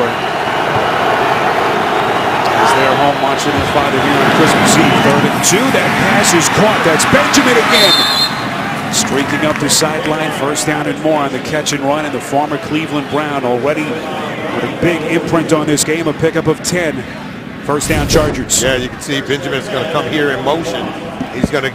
As they're home watching their father here on Christmas Eve. 3rd and 2. That pass is caught. That's Benjamin again. Streaking up the sideline. First down and more on the catch and run. And the former Cleveland Brown already with a big imprint on this game. A pickup of 10. First down, Chargers. Yeah, you can see Benjamin's going to come here in motion. He's going to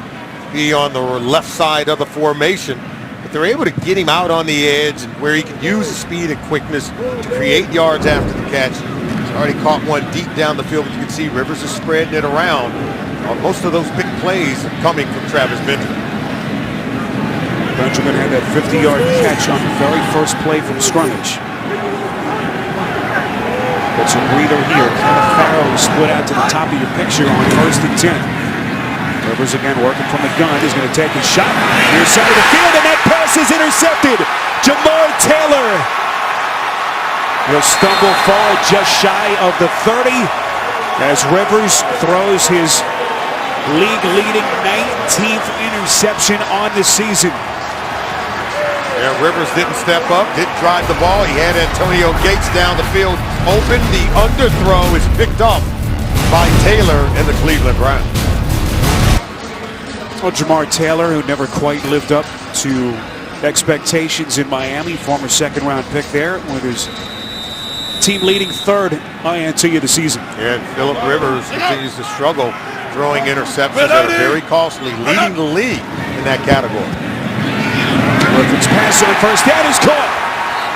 be on the left side of the formation. But they're able to get him out on the edge where he can use his speed and quickness to create yards after the catch. He's already caught one deep down the field, but you can see Rivers is spreading it around. Most of those big plays are coming from Travis Benjamin. Benjamin had that 50-yard catch on the very first play from scrimmage. Gets a breather here. Kenneth Farrow split out to the top of your picture on 1st and 10. Rivers again working from the gun. He's going to take a shot near side of the field, and that pass is intercepted. Jamar Taylor. He'll stumble forward just shy of the 30 as Rivers throws his league-leading 19th interception on the season. Yeah, Rivers didn't step up, didn't drive the ball. He had Antonio Gates down the field open. The underthrow is picked up by Taylor and the Cleveland Browns. Well, Jamar Taylor, who never quite lived up to expectations in Miami, former 2nd-round pick there, with his team-leading 3rd INT of the season. And Phillip Rivers continues to struggle throwing interceptions that are very costly, leading the league in that category. Rivers' pass on 1st down is caught.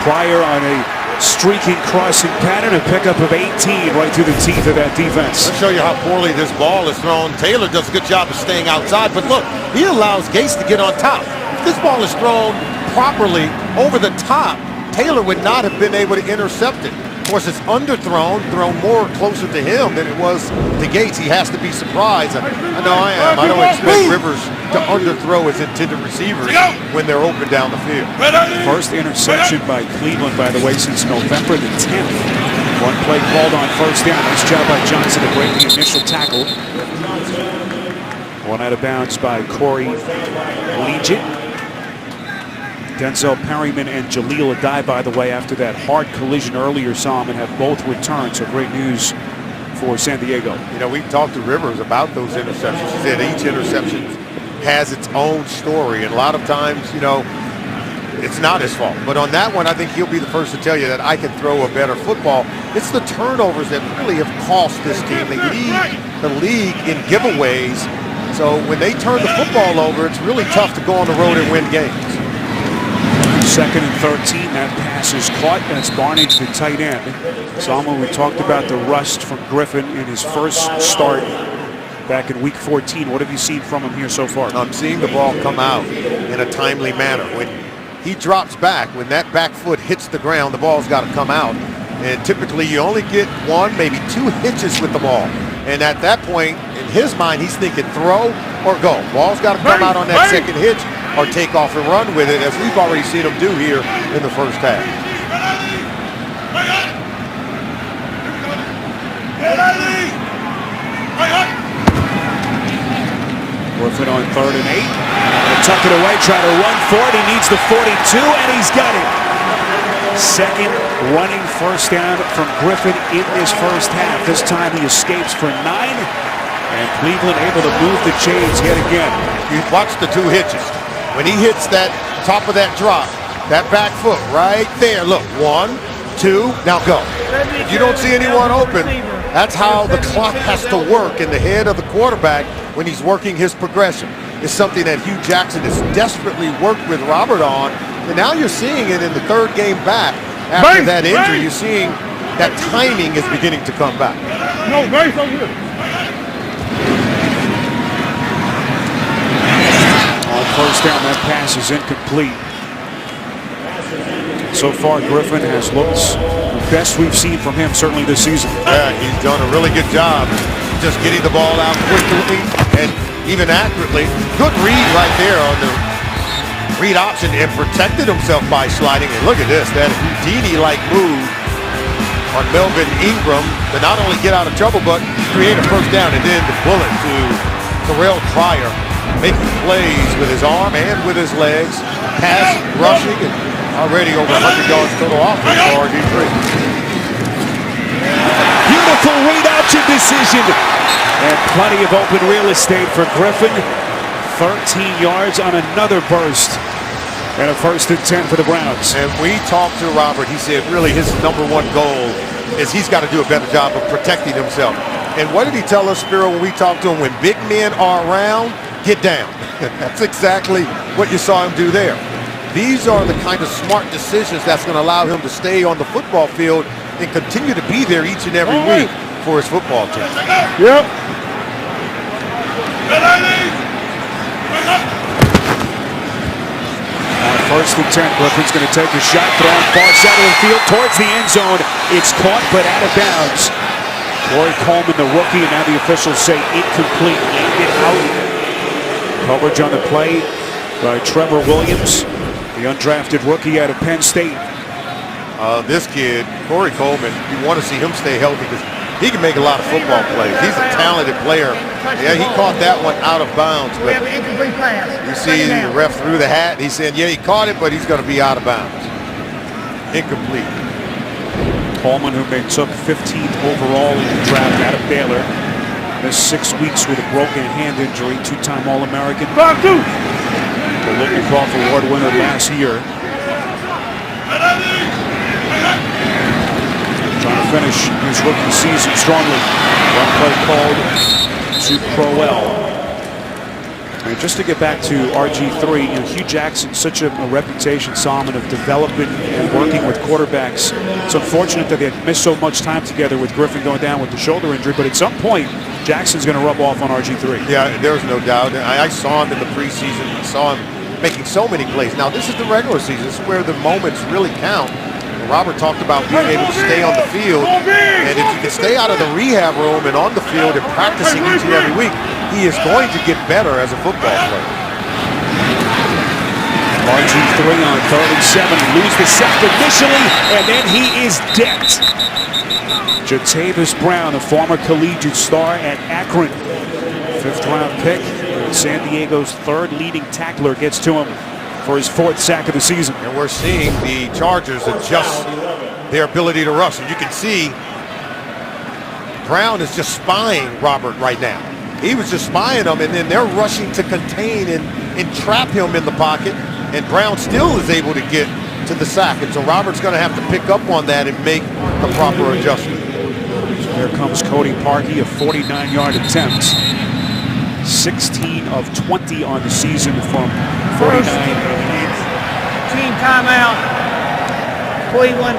Pryor on a streaking crossing pattern, a pickup of 18 right through the teeth of that defense. I'll show you how poorly this ball is thrown. Taylor does a good job of staying outside, but look, he allows Gates to get on top. If this ball is thrown properly over the top, Taylor would not have been able to intercept it. Of course, it's underthrown, thrown more closer to him than it was to Gates. He has to be surprised. I know I am. I don't expect Rivers to underthrow his intended receivers when they're open down the field. First interception by Cleveland, by the way, since November the 10th. One play called on 1st down. Nice job by Johnson to break the initial tackle. One out of bounds by Corey Legit. Denzel Perryman and Jaleel Adai, by the way, after that hard collision earlier, Sam, and have both returned. So great news for San Diego. You know, we've talked to Rivers about those interceptions. He said each interception has its own story. And a lot of times, you know, it's not his fault. But on that one, I think he'll be the first to tell you that I can throw a better football. It's the turnovers that really have cost this team. They lead the league in giveaways. So when they turn the football over, it's really tough to go on the road and win games. 2nd and 13. That pass is caught. That's Barnage, the tight end. Salma, we talked about the rust from Griffin in his first start back in week 14. What have you seen from him here so far? I'm seeing the ball come out in a timely manner. When he drops back, when that back foot hits the ground, the ball's got to come out. And typically you only get 1, maybe 2 hitches with the ball. And at that point, in his mind, he's thinking throw or go. Ball's got to come out on that second hitch or take off and run with it, as we've already seen him do here in the first half. Griffin on 3rd and 8. He'll tuck it away, try to run for it. He needs the 42, and he's got it. Second running first down from Griffin in this first half. This time he escapes for 9, and Cleveland able to move the chains yet again. You watch the 2 hitches. When he hits that top of that drop, that back foot right there, look, 1, 2, now go. If you don't see anyone open, that's how the clock has to work in the head of the quarterback when he's working his progression. It's something that Hugh Jackson has desperately worked with Robert on, and now you're seeing it in the 3rd game back. After that injury, you're seeing that timing is beginning to come back. No, Grace over here. On first down, that pass is incomplete. So far, Griffin has looked the best we've seen from him, certainly this season. Yeah, he's done a really good job just getting the ball out quickly and even accurately. Good read right there on the read option, and protected himself by sliding. And look at this, that Houdini-like move on Melvin Ingram to not only get out of trouble, but create a first down. And then the bullet to Terrell Pryor, making plays with his arm and with his legs, passing, rushing, and already over 100 yards total offense for RG3. Beautiful read option decision, and plenty of open real estate for Griffin. 13 yards on another burst, and a 1st and 10 for the Browns. And we talked to Robert. He said really his #1 goal is he's got to do a better job of protecting himself. And what did he tell us, Spiro, when we talked to him? When big men are around, get down. That's exactly what you saw him do there. These are the kind of smart decisions that's going to allow him to stay on the football field and continue to be there each and every week for his football team. Yep. On 1st and 10, Griffin's going to take a shot, throwing far side of the field towards the end zone. It's caught, but out of bounds. Corey Coleman, the rookie, and now the officials say incomplete. Landed out. Coverage on the play by Trevor Williams, the undrafted rookie out of Penn State. This kid, Corey Coleman, you want to see him stay healthy because he can make a lot of football plays. He's a talented player. Yeah, he caught that one out of bounds. We have an incomplete pass. You see the ref threw the hat. He said, yeah, he caught it, but he's going to be out of bounds. Incomplete. Coleman, who they took 15th overall in the draft out of Baylor, missed 6 weeks with a broken hand injury, 2-time All-American. The Little Award winner last year. Trying to finish his rookie season strongly. One play called to Crowell. And just to get back to RG3, Hugh Jackson, such a reputation, Solomon, of developing and working with quarterbacks. It's unfortunate that they had missed so much time together with Griffin going down with the shoulder injury, but at some point, Jackson's going to rub off on RG3. Yeah, there's no doubt. I saw him in the preseason. I saw him making so many plays. Now, this is the regular season. This is where the moments really count. Robert talked about being able to stay on the field, and if you can stay out of the rehab room and on the field and practicing each and every week, he is going to get better as a football player. RG3 on 3rd and 7. Lose the sack initially, and then he is decked. Jatavis Brown, the former collegiate star at Akron, 5th round pick. San Diego's 3rd leading tackler, gets to him for his 4th sack of the season. And we're seeing the Chargers adjust their ability to rush. And you can see Brown is just spying Robert right now. He was just spying him, and then they're rushing to contain and trap him in the pocket. and Brown still is able to get to the sack. And so Robert's going to have to pick up on that and make the proper adjustment. So here comes Cody Parkey, a 49-yard attempt. 16 of 20 on the season from 49. Team timeout. Cleveland.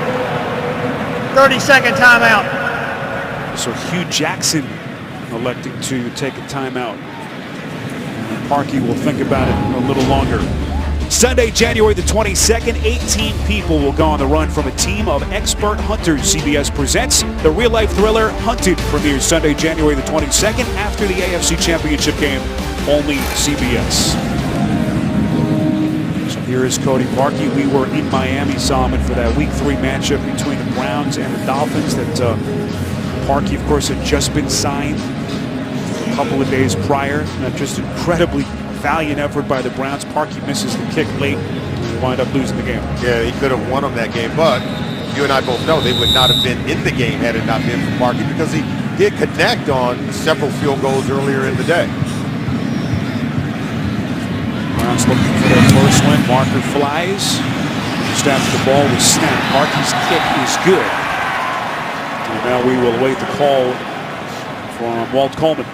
30-second timeout. So Hugh Jackson electing to take a timeout. And Parkey will think about it a little longer. Sunday, January the 22nd, 18 people will go on the run from a team of expert hunters. CBS presents the real-life thriller Hunted. Premieres Sunday, January the 22nd after the AFC Championship game. Only CBS. So here is Cody Parkey. We were in Miami, Solomon, for that Week 3 matchup between the Browns and the Dolphins. That Parkey, of course, had just been signed a couple of days prior. Just incredibly valiant effort by the Browns. Parkey misses the kick late and wind up losing the game. Yeah, he could have won them that game, but you and I both know they would not have been in the game had it not been for Parkey, because he did connect on several field goals earlier in the day. Browns looking for their first win. Marker flies just after the ball was snapped. Parkey's kick is good. And now we will await the call from Walt Coleman.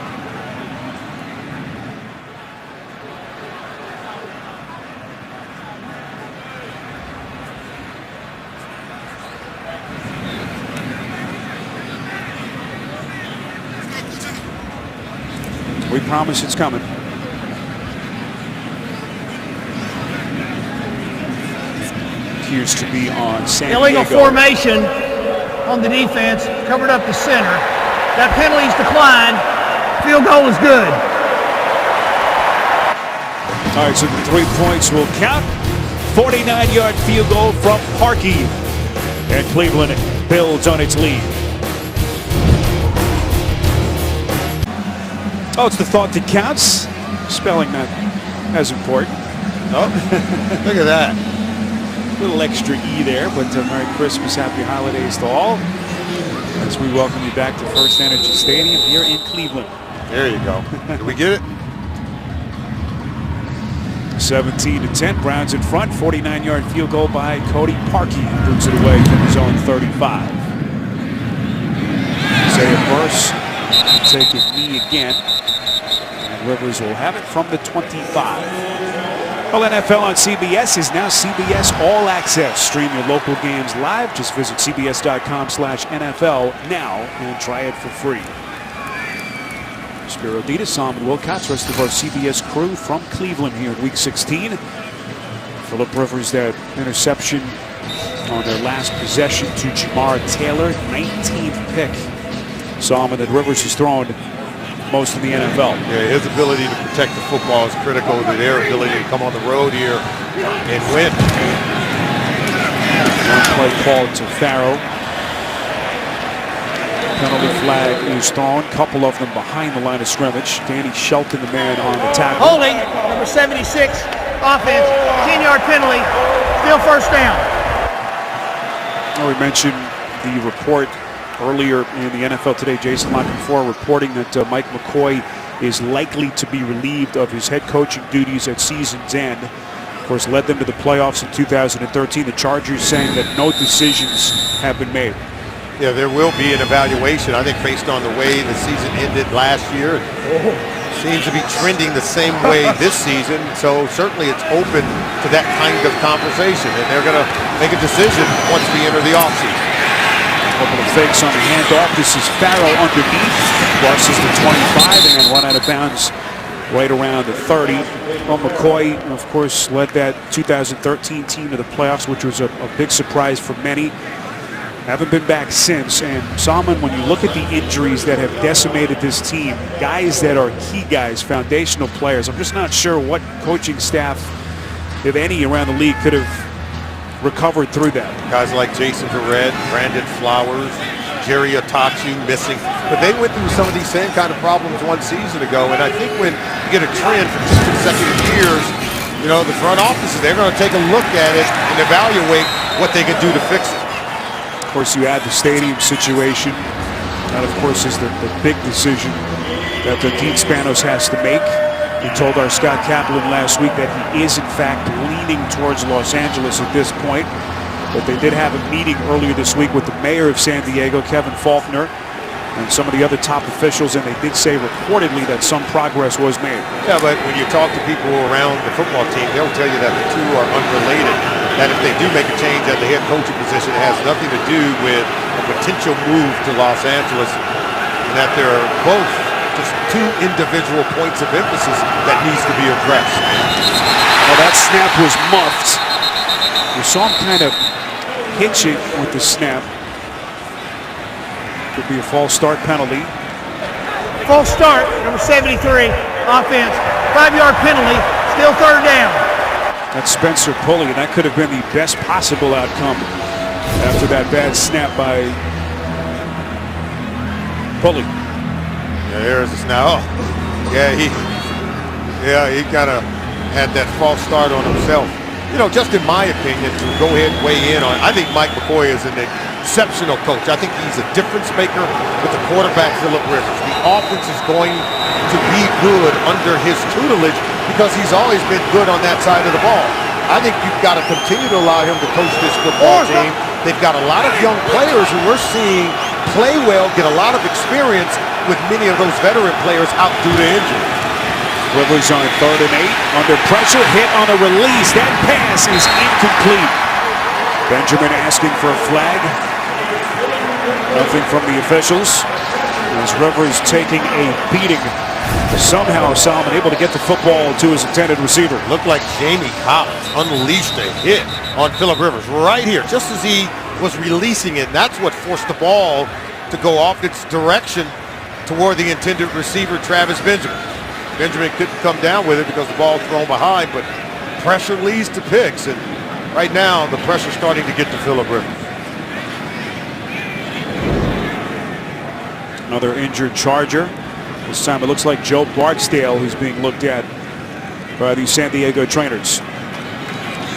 We promise it's coming. Appears to be on San Illegal Diego. formation on the defense. Covered up the center. That penalty's declined. Field goal is good. All right, so the 3 points will count. 49-yard field goal from Parkey. And Cleveland builds on its lead. Oh, it's the thought that counts. Spelling not as important. Oh, look at that. A little extra E there, but Merry Christmas, Happy Holidays to all. As we welcome you back to First Energy Stadium here in Cleveland. There you go. Did we get it? 17-10, Browns in front. 49-yard field goal by Cody Parkey, who boots it away from his own 35. Isaiah Burse will take a knee again. And Rivers will have it from the 25. Well, NFL on CBS is now CBS All Access. Stream your local games live. Just visit cbs.com/NFL now and try it for free. Spiro Dedes, Solomon Wilcots, rest of our CBS crew from Cleveland here in Week 16. Phillip Rivers, that interception on their last possession to Jamar Taylor, 19th pick. Solomon, that Rivers has thrown most of the NFL. Yeah, his ability to protect the football is critical to their ability to come on the road here and win. One play called to Farrow. Penalty flag is thrown. Couple of them behind the line of scrimmage. Danny Shelton, the man on the tackle. Holding, number 76, offense, 10-yard penalty, still first down. Well, we mentioned the report earlier in the NFL Today. Jason La Canfora reporting that Mike McCoy is likely to be relieved of his head coaching duties at season's end. Of course, led them to the playoffs in 2013. The Chargers saying that no decisions have been made. Yeah, there will be an evaluation, I think, based on the way the season ended last year. It seems to be trending the same way this season, so certainly it's open to that kind of conversation, and they're going to make a decision once we enter the offseason. Couple of fakes on the handoff. This is Farrow underneath. Crosses the 25 and run out of bounds right around the 30. Well, McCoy, of course, led that 2013 team to the playoffs, which was a big surprise for many. Haven't been back since. And Solomon, when you look at the injuries that have decimated this team, guys that are key guys, foundational players, I'm just not sure what coaching staff, if any, around the league could have recovered through that. Guys like Jason Verrett, Brandon Flowers, Jerry Itachi missing. But they went through some of these same kind of problems one season ago. And I think when you get a trend for 2 consecutive years, you know, the front offices, they're going to take a look at it and evaluate what they can do to fix it. Of course, you add the stadium situation. That, of course, is the big decision that Dean Spanos has to make. We told our Scott Kaplan last week that he is, in fact, leaning towards Los Angeles at this point. But they did have a meeting earlier this week with the mayor of San Diego, Kevin Faulconer, and some of the other top officials, and they did say reportedly that some progress was made. Yeah, but when you talk to people around the football team, they'll tell you that the two are unrelated. That if they do make a change at the head coaching position, it has nothing to do with a potential move to Los Angeles, and that there are both just two individual points of emphasis that needs to be addressed. Well, that snap was muffed. We saw him kind of hitching with the snap. Could be a false start penalty. False start, number 73, offense. 5-yard penalty, still third down. That's Spencer Pulley, and that could have been the best possible outcome after that bad snap by Pulley. Yeah, here's the snap. Oh, yeah, he kind of had that false start on himself. You know, just in my opinion, to go ahead and weigh in on, I think Mike McCoy is an exceptional coach. I think he's a difference maker with the quarterback, Phillip Rivers. The offense is going to be good under his tutelage because he's always been good on that side of the ball. I think you've got to continue to allow him to coach this football team. They've got a lot of young players who we're seeing play well, get a lot of experience with many of those veteran players out due to injury. Rivers on 3rd and 8, under pressure, hit on the release. That pass is incomplete. Benjamin asking for a flag. Nothing from the officials. As Rivers taking a beating. Somehow Solomon able to get the football to his intended receiver. Looked like Jamie Collins unleashed a hit on Phillip Rivers right here, just as he was releasing it. That's what forced the ball to go off its direction toward the intended receiver, Travis Benjamin. Benjamin couldn't come down with it because the ball thrown behind, but pressure leads to picks, and right now the pressure's starting to get to Phillip Rivers. Another injured Charger. This time it looks like Joe Barksdale who's being looked at by the San Diego trainers.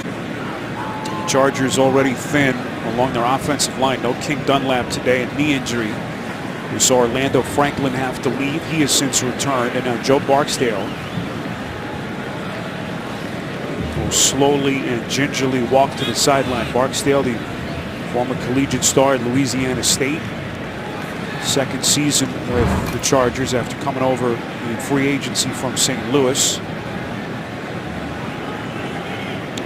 The Chargers already thin along their offensive line. No King Dunlap today, a knee injury. We saw Orlando Franklin have to leave. He has since returned, and now Joe Barksdale will slowly and gingerly walk to the sideline. Barksdale, the former collegiate star at Louisiana State. Second season with the Chargers after coming over in free agency from St. Louis.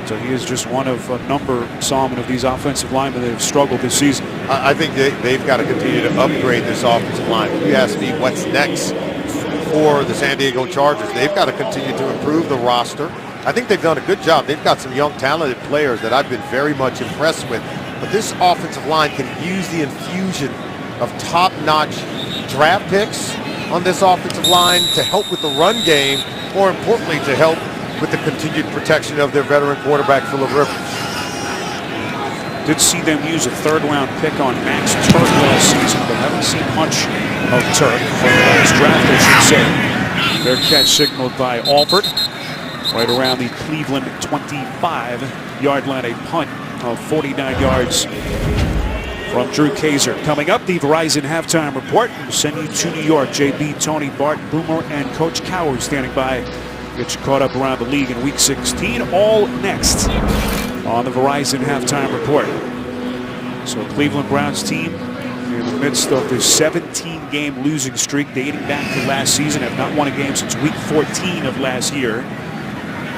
So he is just one of a number, Solomon, of these offensive linemen that have struggled this season. I think they've got to continue to upgrade this offensive line. If you ask me what's next for the San Diego Chargers, they've got to continue to improve the roster. I think they've done a good job. They've got some young, talented players that I've been very much impressed with. But this offensive line can use the infusion of top-notch draft picks on this offensive line to help with the run game, more importantly, to help with the continued protection of their veteran quarterback, Phillip Rivers. Did see them use a 3rd-round pick on Max Turk last season, but haven't seen much of Turk from the last draft, I should say. Their catch signaled by Alford, right around the Cleveland 25-yard line, a punt of 49 yards from Drew Kaiser. Coming up, the Verizon halftime report. We'll send you to New York. JB, Tony, Bart, Boomer, and Coach Cowher standing by. Get you caught up around the league in Week 16. All next on the Verizon halftime report. So Cleveland Browns team in the midst of this 17-game losing streak dating back to last season. Have not won a game since Week 14 of last year.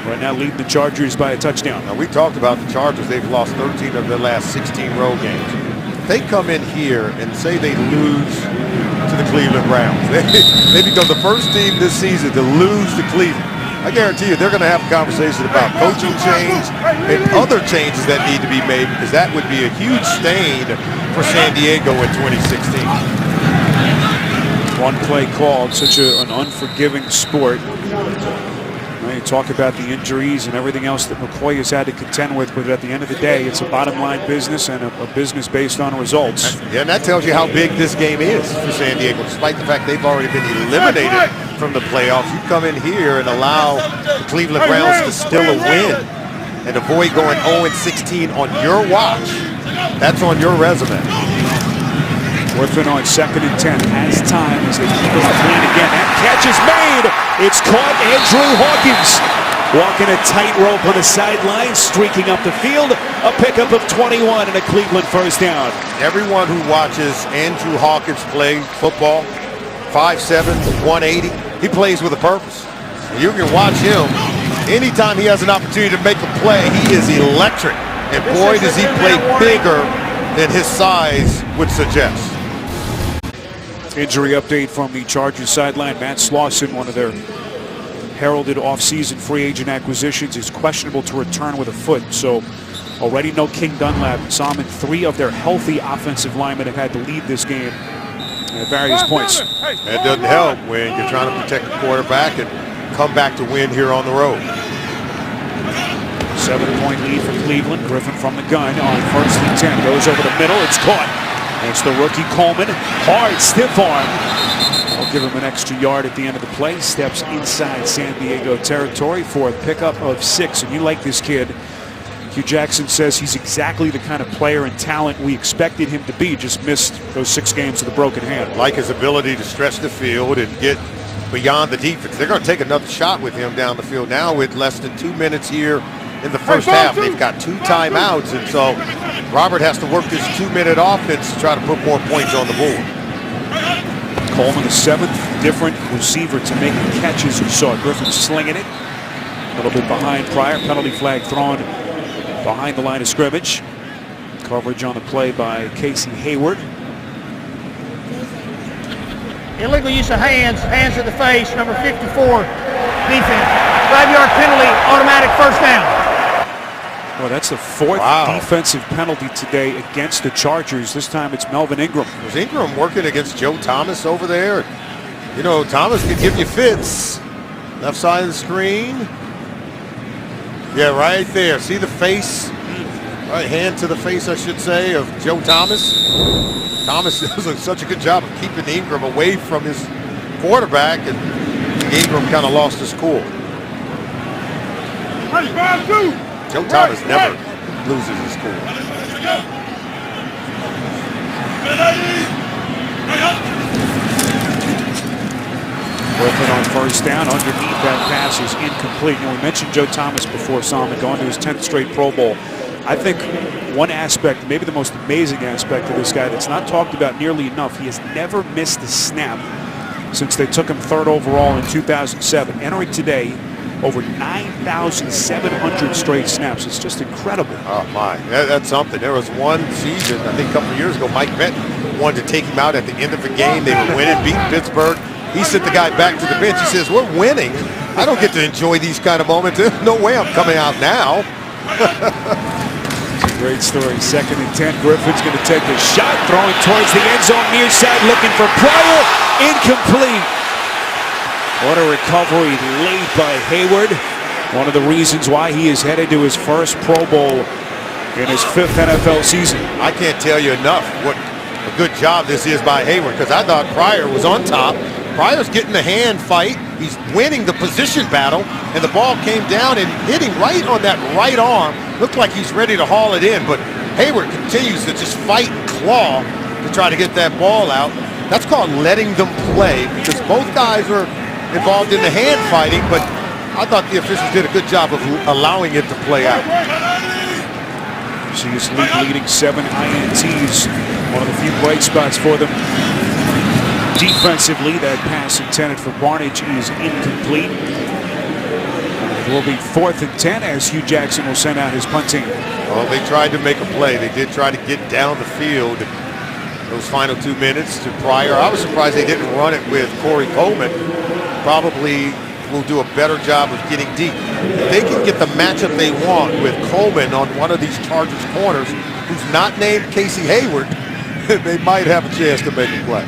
Right now leading the Chargers by a touchdown. Now, we talked about the Chargers. They've lost 13 of their last 16 road games. They come in here and say they lose to the Cleveland Browns. They become the first team this season to lose to Cleveland. I guarantee you they're going to have a conversation about coaching change and other changes that need to be made, because that would be a huge stain for San Diego in 2016. One play called, such an unforgiving sport. You talk about the injuries and everything else that McCoy has had to contend with, but at the end of the day, it's a bottom-line business and a business based on results. Yeah, and that tells you how big this game is for San Diego. Despite the fact they've already been eliminated from the playoffs, you come in here and allow the Cleveland Browns to steal a win and avoid going 0-16 on your watch. That's on your resume. Worthman on 2nd and 10 has time as they keep it clean again. That catch is made It's caught. Andrew Hawkins walking a tightrope on the sideline, streaking up the field. A pickup of 21 and a Cleveland first down. Everyone who watches Andrew Hawkins play football, 5'7", 180, he plays with a purpose. You can watch him. Anytime he has an opportunity to make a play, he is electric. And boy, does he play bigger than his size would suggest. Injury update from the Chargers sideline. Matt Slauson, one of their heralded offseason free agent acquisitions, is questionable to return with a foot. So already no King Dunlap. Salmon, 3 of their healthy offensive linemen have had to lead this game at various points. That doesn't help when you're trying to protect the quarterback and come back to win here on the road. 7-point lead for Cleveland. Griffin from the gun on 1st and 10. Goes over the middle. It's caught. It's the rookie Coleman. Hard, stiff arm. I'll give him an extra yard at the end of the play. Steps inside San Diego territory for a pickup of 6. And you like this kid. Hugh Jackson says he's exactly the kind of player and talent we expected him to be. Just missed those 6 games with a broken hand. Like his ability to stretch the field and get beyond the defense. They're going to take another shot with him down the field now with less than 2 minutes here in the first half. They've got 2 timeouts, and so Robert has to work this 2-minute offense to try to put more points on the board. Coleman, the 7th different receiver to make the catches. You saw Griffin slinging it. A little bit behind Pryor. Penalty flag thrown behind the line of scrimmage. Coverage on the play by Casey Hayward. Illegal use of hands to the face, number 54, defense. 5-yard penalty, automatic first down. Well, that's the 4th defensive penalty today against the Chargers. This time it's Melvin Ingram. Was Ingram working against Joe Thomas over there? You know, Thomas could give you fits. Left side of the screen. Yeah, right there. See the face? Right hand to the face, I should say, of Joe Thomas. Thomas does such a good job of keeping Ingram away from his quarterback, and Ingram kind of lost his cool. Joe Thomas never loses his cool. Griffin on first down. Underneath that pass is incomplete. You know, we mentioned Joe Thomas before, Salmon, going to his 10th straight Pro Bowl. I think one aspect, maybe the most amazing aspect of this guy that's not talked about nearly enough, he has never missed a snap since they took him 3rd overall in 2007. Entering today, over 9,700 straight snaps. It's just incredible. Oh, my. That's something. There was one season, I think a couple of years ago, Mike Benton wanted to take him out at the end of the game. They were winning, beating Pittsburgh. He sent the guy back to the bench. He says, we're winning. I don't get to enjoy these kind of moments. There's no way I'm coming out now. It's a great story. 2nd and 10. Griffin's going to take a shot, throwing towards the end zone near side, looking for Pryor. Incomplete. What a recovery late by Hayward. One of the reasons why he is headed to his first Pro Bowl in his 5th NFL season. I can't tell you enough what a good job this is by Hayward, because I thought Pryor was on top. Pryor's getting the hand fight. He's winning the position battle, and the ball came down and hitting right on that right arm. Looked like he's ready to haul it in, but Hayward continues to just fight and claw to try to get that ball out. That's called letting them play, because both guys are involved in the hand fighting, but I thought the officials did a good job of allowing it to play out. See his leading 7 INTs. One of the few bright spots for them. Defensively, that pass intended for Barnidge is incomplete. It will be 4th and 10 as Hugh Jackson will send out his punt team. Well, they tried to make a play. They did try to get down the field those final 2 minutes to Pryor. I was surprised they didn't run it with Corey Coleman. Probably will do a better job of getting deep. If they can get the matchup they want with Coleman on one of these Chargers corners, who's not named Casey Hayward, they might have a chance to make a play.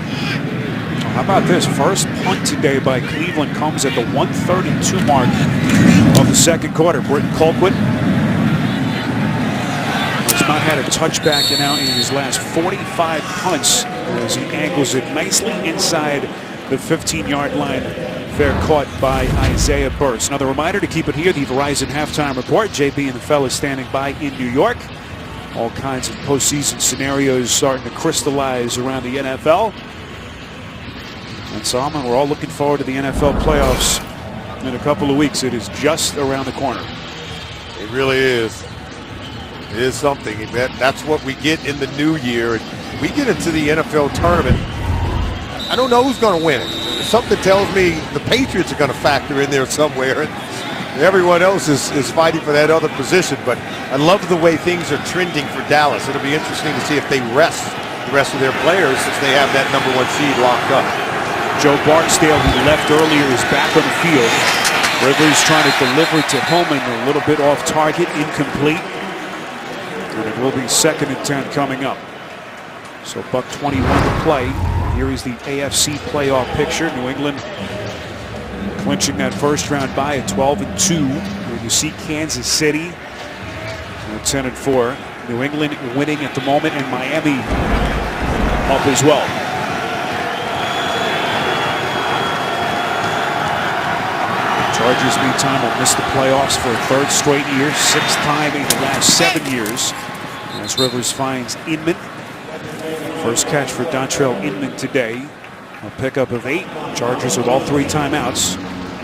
How about this? First punt today by Cleveland comes at the 1:32 mark of the 2nd quarter. Britton Colquitt has not had a touchback in his last 45 punts as he angles it nicely inside the 15-yard line. Fair caught by Isaiah Burst. Another reminder to keep it here, the Verizon Halftime Report. JB and the fellas standing by in New York. All kinds of postseason scenarios starting to crystallize around the NFL. And Salmon, we're all looking forward to the NFL playoffs in a couple of weeks. It is just around the corner. It really is. It is something. That's what we get in the new year. We get into the NFL tournament. I don't know who's going to win it. Something tells me the Patriots are going to factor in there somewhere. And everyone else is fighting for that other position. But I love the way things are trending for Dallas. It'll be interesting to see if they rest the rest of their players since they have that #1 seed locked up. Joe Barksdale, who left earlier, is back on the field. Rivers trying to deliver to Hillman, a little bit off target, incomplete. And it will be 2nd and 10 coming up. So buck 21 to play. Here is the AFC playoff picture. New England clinching that first round bye at 12-2. Where you see Kansas City at 10-4. New England winning at the moment, and Miami up as well. Chargers, meantime, will miss the playoffs for a 3rd straight year, 6th time in the last 7 years. As Rivers finds Inman. First catch for Dontrell Inman today. A pickup of 8. Chargers with all 3 timeouts.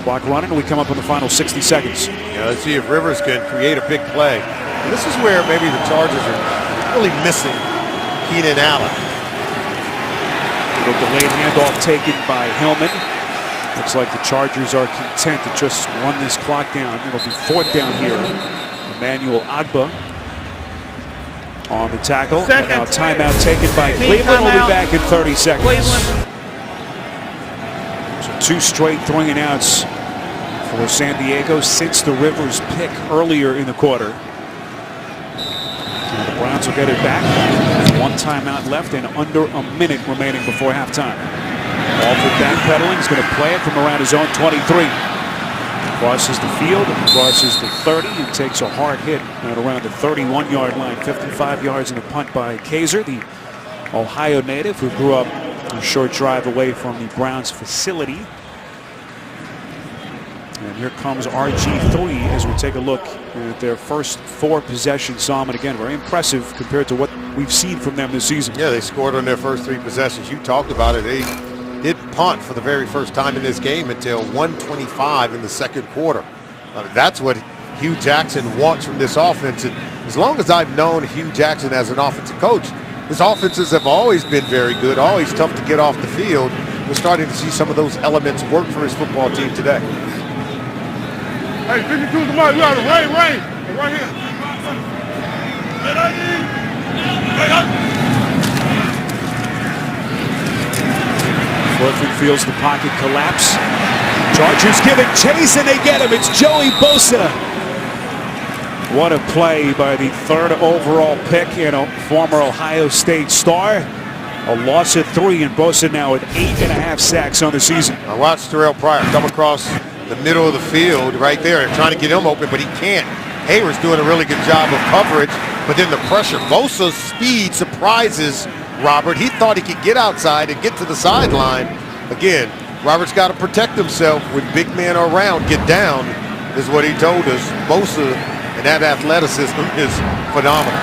Clock running, and we come up in the final 60 seconds. Yeah, let's see if Rivers can create a big play. And this is where maybe the Chargers are really missing Keenan Allen. Little delayed handoff taken by Hillman. Looks like the Chargers are content to just run this clock down. It'll be 4th down here. Emmanuel Agba on the tackle. And now timeout taken by Cleveland. We'll be back in 30 seconds. So 2 straight 3 and outs for San Diego since the Rivers pick earlier in the quarter. And the Browns will get it back. 1 timeout left and under a minute remaining before halftime. Ball for backpedaling. He's going to play it from around his own 23. Crosses the field, crosses the 30, and takes a hard hit at around the 31-yard line. 55 yards in a punt by Kaiser, the Ohio native who grew up a short drive away from the Browns facility. And here comes RG3 as we take a look at their first 4 possessions. Salmon, again, very impressive compared to what we've seen from them this season. Yeah, they scored on their first 3 possessions. You talked about it. They did punt for the very first time in this game until 1:25 in the 2nd quarter. That's what Hugh Jackson wants from this offense. And as long as I've known Hugh Jackson as an offensive coach, his offenses have always been very good, always tough to get off the field. We're starting to see some of those elements work for his football team today. Hey, 52 to the mic. We got rain. Right here. Fourthman feels the pocket collapse. Chargers giving chase, and they get him. It's Joey Bosa. What a play by the 3rd overall pick and a former Ohio State star. A loss of 3, and Bosa now with 8.5 sacks on the season. I watched Terrell Pryor come across the middle of the field right there and trying to get him open, but he can't. Hayward's doing a really good job of coverage, but then the pressure. Bosa's speed surprises Robert. He thought he could get outside and get to the sideline. Again, Robert's got to protect himself when big men are around. Get down is what he told us. Bosa and that athleticism is phenomenal.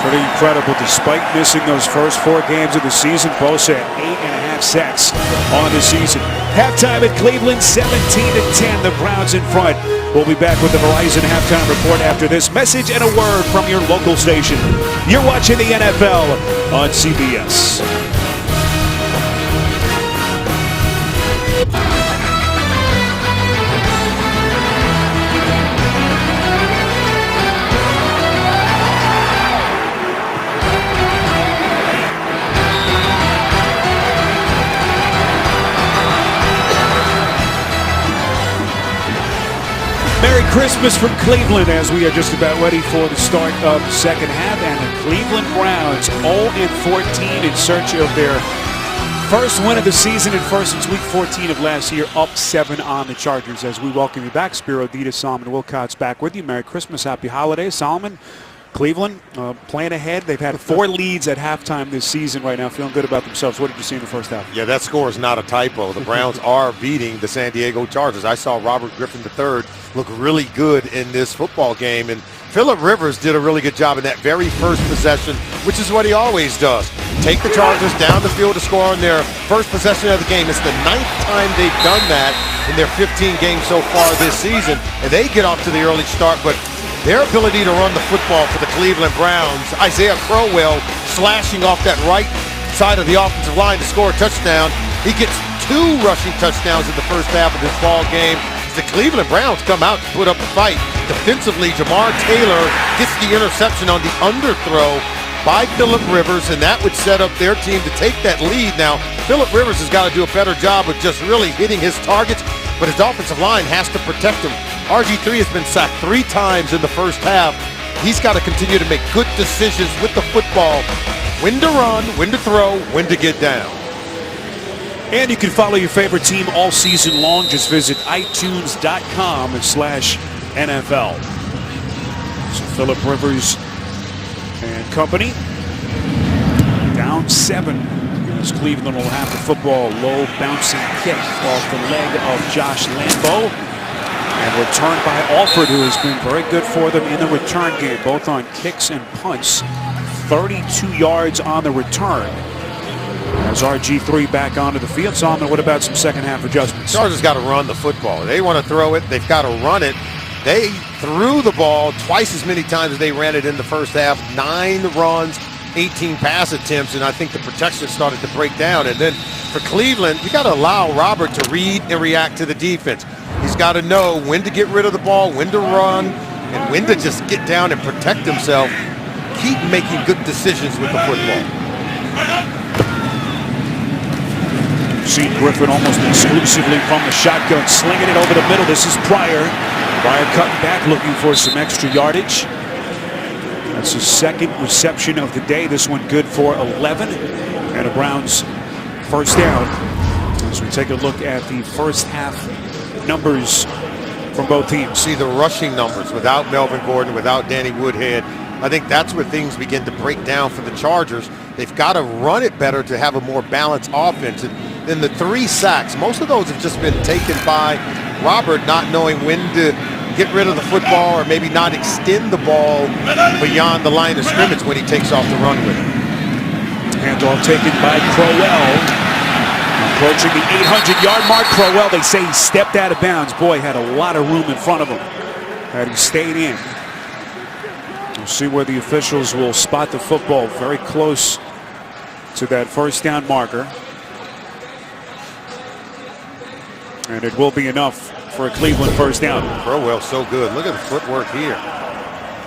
Pretty incredible. Despite missing those first 4 games of the season, Bosa at 8.5 sacks on the season. Halftime at Cleveland, 17-10. The Browns in front. We'll be back with the Verizon halftime report after this message and a word from your local station. You're watching the NFL on CBS. Merry Christmas from Cleveland as we are just about ready for the start of the 2nd half, and the Cleveland Browns 0-14 in search of their first win of the season and first since week 14 of last year, up 7 on the Chargers. As we welcome you back, Spiro Dedes, Solomon Wilcots back with you. Merry Christmas, Happy Holidays. Solomon, Cleveland playing ahead. They've had 4 leads at halftime this season right now, feeling good about themselves. What did you see in the first half? Yeah, that score is not a typo. The Browns are beating the San Diego Chargers. I saw Robert Griffin III look really good in this football game, and Phillip Rivers did a really good job in that very first possession, which is what he always does. take the Chargers down the field to score on their first possession of the game. It's the 9th time they've done that in their 15 games so far this season, and they get off to the early start, but their ability to run the football for the Cleveland Browns, Isaiah Crowell slashing off that right side of the offensive line to score a touchdown. He gets 2 rushing touchdowns in the first half of this ball game. The Cleveland Browns come out to put up a fight. Defensively, Jamar Taylor gets the interception on the underthrow by Phillip Rivers, and that would set up their team to take that lead. Now, Phillip Rivers has got to do a better job of just really hitting his targets, but his offensive line has to protect him. RG3 has been sacked 3 times in the first half. He's got to continue to make good decisions with the football. When to run, when to throw, when to get down. And you can follow your favorite team all season long. Just visit itunes.com/NFL. So Phillip Rivers and company down 7 as Cleveland will have the football. Low bouncing kick off the leg of Josh Lambo. And returned by Alford, who has been very good for them in the return game, both on kicks and punts. 32 yards on the return. As RG3 back onto the field. Solomon, what about some second half adjustments? Chargers got to run the football. They want to throw it. They've got to run it. They threw the ball twice as many times as they ran it in the first half. 9 runs, 18 pass attempts, and I think the protection started to break down. And then for Cleveland, you got to allow Robert to read and react to the defense. He's got to know when to get rid of the ball, when to run, and when to just get down and protect himself. Keep making good decisions with the football. See Griffin almost exclusively from the shotgun, slinging it over the middle. This is Pryor. Pryor cutting back, looking for some extra yardage. That's his 2nd reception of the day. This one good for 11. And a Browns first down. As we take a look at the first half numbers from both teams. See the rushing numbers without Melvin Gordon, without Danny Woodhead. I think that's where things begin to break down for the Chargers. They've got to run it better to have a more balanced offense. And then the 3 sacks, most of those have just been taken by Robert not knowing when to get rid of the football or maybe not extend the ball beyond the line of scrimmage when he takes off the run with it. Handoff taken by Crowell. Approaching the 800-yard mark. Crowell, they say he stepped out of bounds. Boy, had a lot of room in front of him. Had he stayed in. We'll see where the officials will spot the football very close to that first down marker. And it will be enough for a Cleveland first down. Crowell's so good. Look at the footwork here.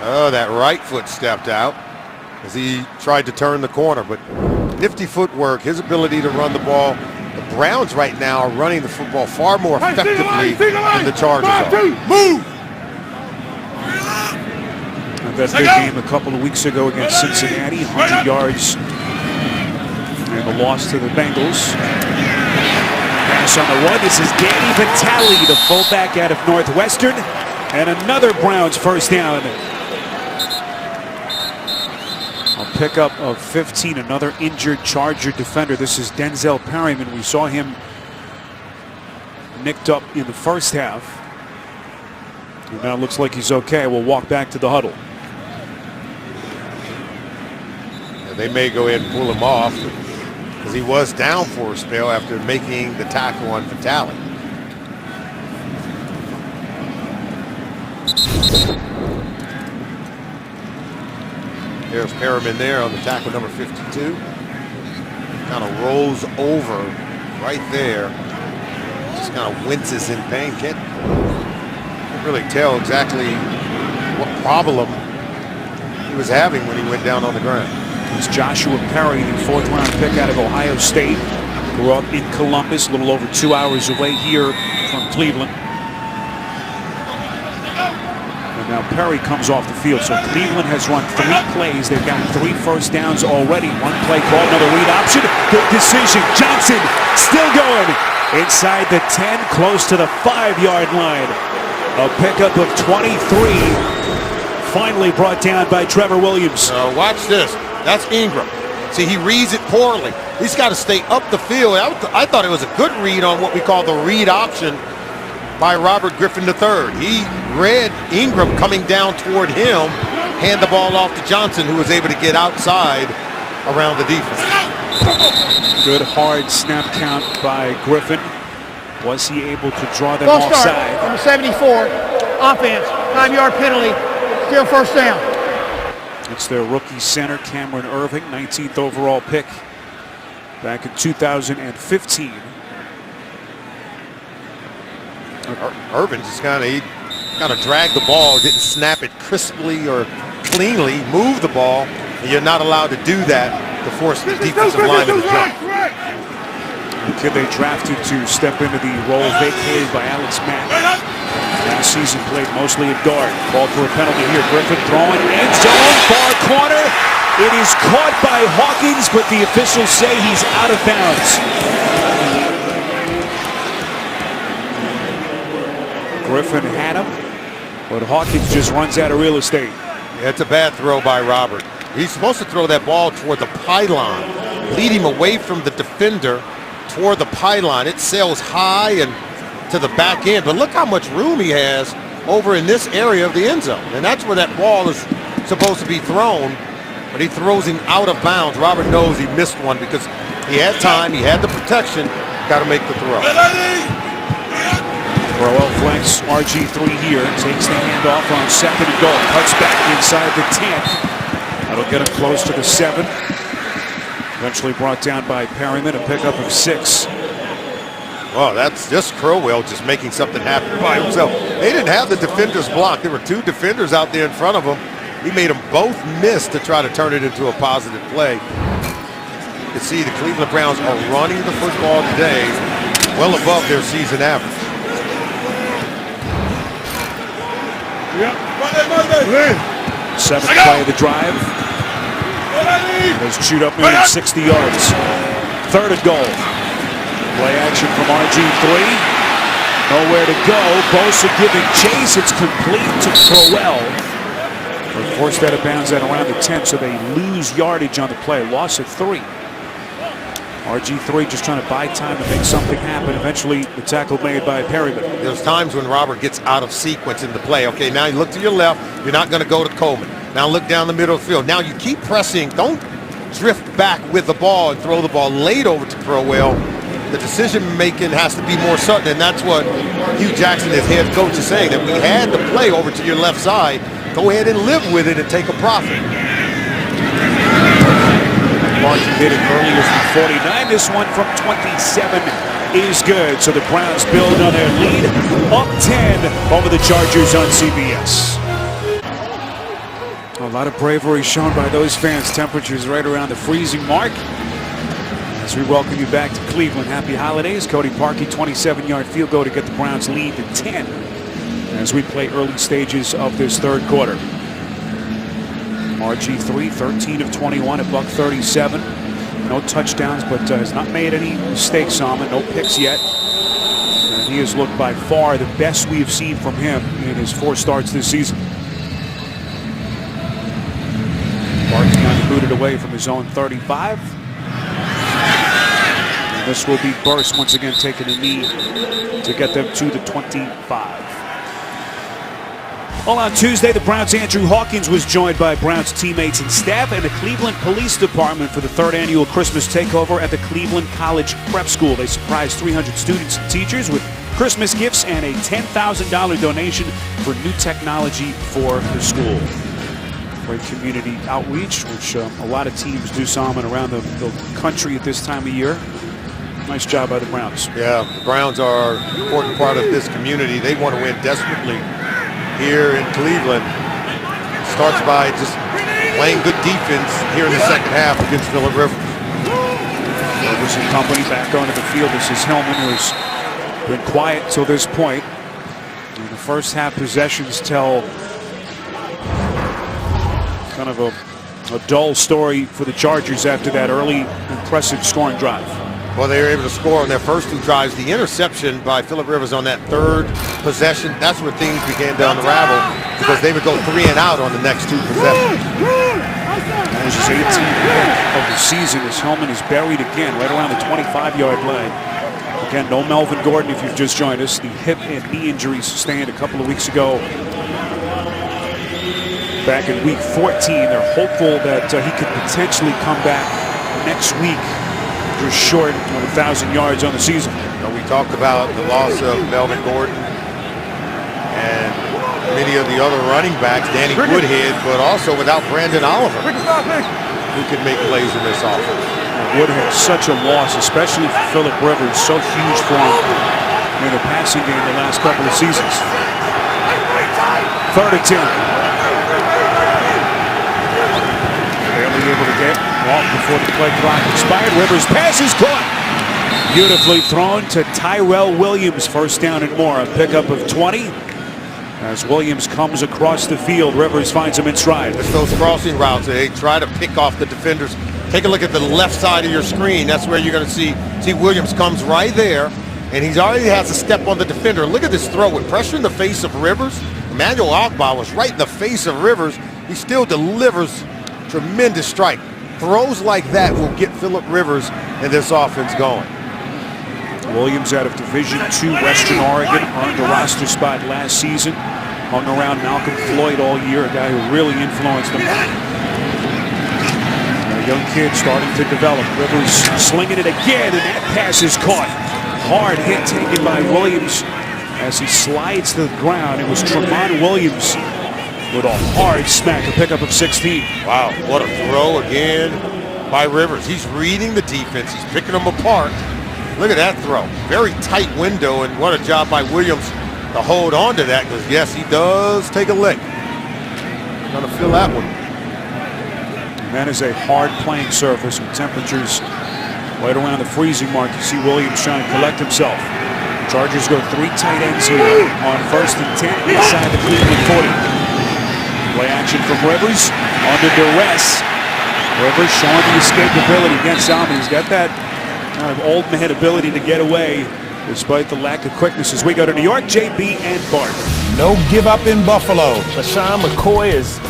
Oh, that right foot stepped out as he tried to turn the corner. But nifty footwork, his ability to run the ball. The Browns right now are running the football far more effectively than the Chargers are. Move! That big game a couple of weeks ago against Cincinnati, 100 yards, and the loss to the Bengals. Pass on the run. This is Danny Vitale, the fullback out of Northwestern, and another Browns first down. A pickup of 15, another injured Charger defender. This is Denzel Perryman. We saw him nicked up in the first half. And now it looks like he's okay. We'll walk back to the huddle. They may go ahead and pull him off because he was down for a spell after making the tackle on Vitale. There's Perriman there on the tackle, number 52. Kind of rolls over right there. Just kind of winces in pain. Can't really tell exactly what problem he was having when he went down on the ground. It's Joshua Perry, the 4th-round pick out of Ohio State. Grew up in Columbus, a little over 2 hours away here from Cleveland. And now Perry comes off the field. So Cleveland has run 3 plays. They've got 3 first downs already. 1 play call, another read option. Good decision. Johnson still going inside the 10, close to the 5-yard line. A pickup of 23. Finally brought down by Trevor Williams. Watch this. That's Ingram. See, he reads it poorly. He's got to stay up the field. I thought it was a good read on what we call the read option by Robert Griffin III. He read Ingram coming down toward him, hand the ball off to Johnson, who was able to get outside around the defense. Good hard snap count by Griffin. Was he able to draw them False start. offside? Number 74. Offense. 5-yard penalty. Still first down. It's their rookie center, Cameron Irving, 19th overall pick back in 2015. Irvin just kind of dragged the ball, didn't snap it crisply or cleanly, moved the ball, and you're not allowed to do that to force the defensive lineman to jump. The kid they drafted to step into the role vacated by Alex Mack. Last season played mostly at guard. Called for a penalty here. Griffin throwing end zone, far corner. It is caught by Hawkins, but the officials say he's out of bounds. Griffin had him, but Hawkins just runs out of real estate. Yeah, it's a bad throw by Robert. He's supposed to throw that ball toward the pylon, lead him away from the defender toward the pylon. It sails high and to the back end, but look how much room he has over in this area of the end zone. And that's where that ball is supposed to be thrown, but he throws him out of bounds. Robert knows he missed one because he had time, he had the protection, got to make the throw. Crowell flanks RG3 here, takes the handoff on second and goal, cuts back inside the 10. That'll get him close to the 7. Eventually brought down by Perryman, a pickup of 6. Well, that's just Crowell just making something happen by himself. They didn't have the defenders blocked. There were 2 defenders out there in front of him. He made them both miss to try to turn it into a positive play. You can see the Cleveland Browns are running the football today well above their season average. Seventh play of the drive. Has chewed up nearly 60 yards. Third and goal. Play action from RG3. Nowhere to go. Bosa giving chase. It's complete to Crowell. They're forced out of bounds at around the 10, so they lose yardage on the play. Loss of 3. RG3 just trying to buy time to make something happen. Eventually, the tackle made by Perryman. There's times when Robert gets out of sequence in the play. Okay, now you look to your left. You're not going to go to Coleman. Now look down the middle of the field. Now you keep pressing. Don't drift back with the ball and throw the ball late over to Crowell. The decision making has to be more certain, and that's what Hugh Jackson, his head coach, is saying, that we had the play over to your left side. Go ahead and live with it and take a profit. Martin did it earlier from 49. This one from 27 is good. So the Browns build on their lead, up 10 over the Chargers on CBS. A lot of bravery shown by those fans. Temperatures right around the freezing mark. As we welcome you back to Cleveland, happy holidays. Cody Parkey, 27-yard field goal to get the Browns lead to 10 as we play early stages of this third quarter. RG3, 13 of 21 at $137. No touchdowns, but has not made any mistakes on it. No picks yet. And he has looked by far the best we've seen from him in his 4 starts this season. Parkey got booted away from his own 35. And this will be Burst once again taking a knee to get them to the 25. Well, on Tuesday, the Browns' Andrew Hawkins was joined by Browns teammates and staff and the Cleveland Police Department for the 3rd annual Christmas takeover at the Cleveland College Prep School. They surprised 300 students and teachers with Christmas gifts and a $10,000 donation for new technology for the school. Great community outreach, which a lot of teams do some around the country at this time of year. Nice job by the Browns. Yeah, the Browns are an important part of this community. They want to win desperately here in Cleveland. Starts by just playing good defense here in the second half against Phillip Rivers. Rivers and company back onto the field. This is Hillman, who's been quiet till this point. And the first half possessions tell kind of a dull story for the Chargers after that early impressive scoring drive. Well, they were able to score on their first 2 drives. The interception by Phillip Rivers on that 3rd possession, that's where things began to unravel because they would go 3 and out on the next 2 possessions. This is 18th of the season as Hillman is buried again right around the 25-yard line. Again, no Melvin Gordon if you've just joined us. The hip and knee injury sustained a couple of weeks ago back in week 14. They're hopeful that he could potentially come back next week, just short of 1,000 yards on the season. We talked about the loss of Melvin Gordon and many of the other running backs, Danny Woodhead, but also without Brandon Oliver, who could make plays in this offense. Woodhead, such a loss, especially for Philip Rivers, so huge for him in the passing game the last couple of seasons. 3rd and 10. Barely able to get off before the play clock expired. Rivers pass is caught. Beautifully thrown to Tyrell Williams. 1st down and more. A pickup of 20. As Williams comes across the field, Rivers finds him in stride. It's those crossing routes. They try to pick off the defenders. Take a look at the left side of your screen. That's where you're going to see Williams comes right there, and he's already has a step on the defender. Look at this throw with pressure in the face of Rivers. Emmanuel Ogbah was right in the face of Rivers. He still delivers tremendous strike. Throws like that will get Philip Rivers and this offense going. Williams out of Division II Western Oregon, earned a roster spot last season. Hung around Malcolm Floyd all year, a guy who really influenced him. A young kid starting to develop. Rivers slinging it again, and that pass is caught. Hard hit taken by Williams as he slides to the ground. It was Tramon Williams with a hard smack, a pickup of 16. Wow, what a throw again by Rivers. He's reading the defense. He's picking them apart. Look at that throw. Very tight window, and what a job by Williams to hold on to that, because yes, he does take a lick. Gonna feel that one. And that is a hard playing surface with temperatures right around the freezing mark. You see Williams trying to collect himself. Chargers go 3 tight ends here on 1st and 10 inside the Cleveland 40. Play action from Rivers under duress. Rivers showing the escapability against Alvin. He's got that kind of old man ability to get away despite the lack of quickness. As we go to New York, JB and Bart. No give up in Buffalo. LaShawn McCoy is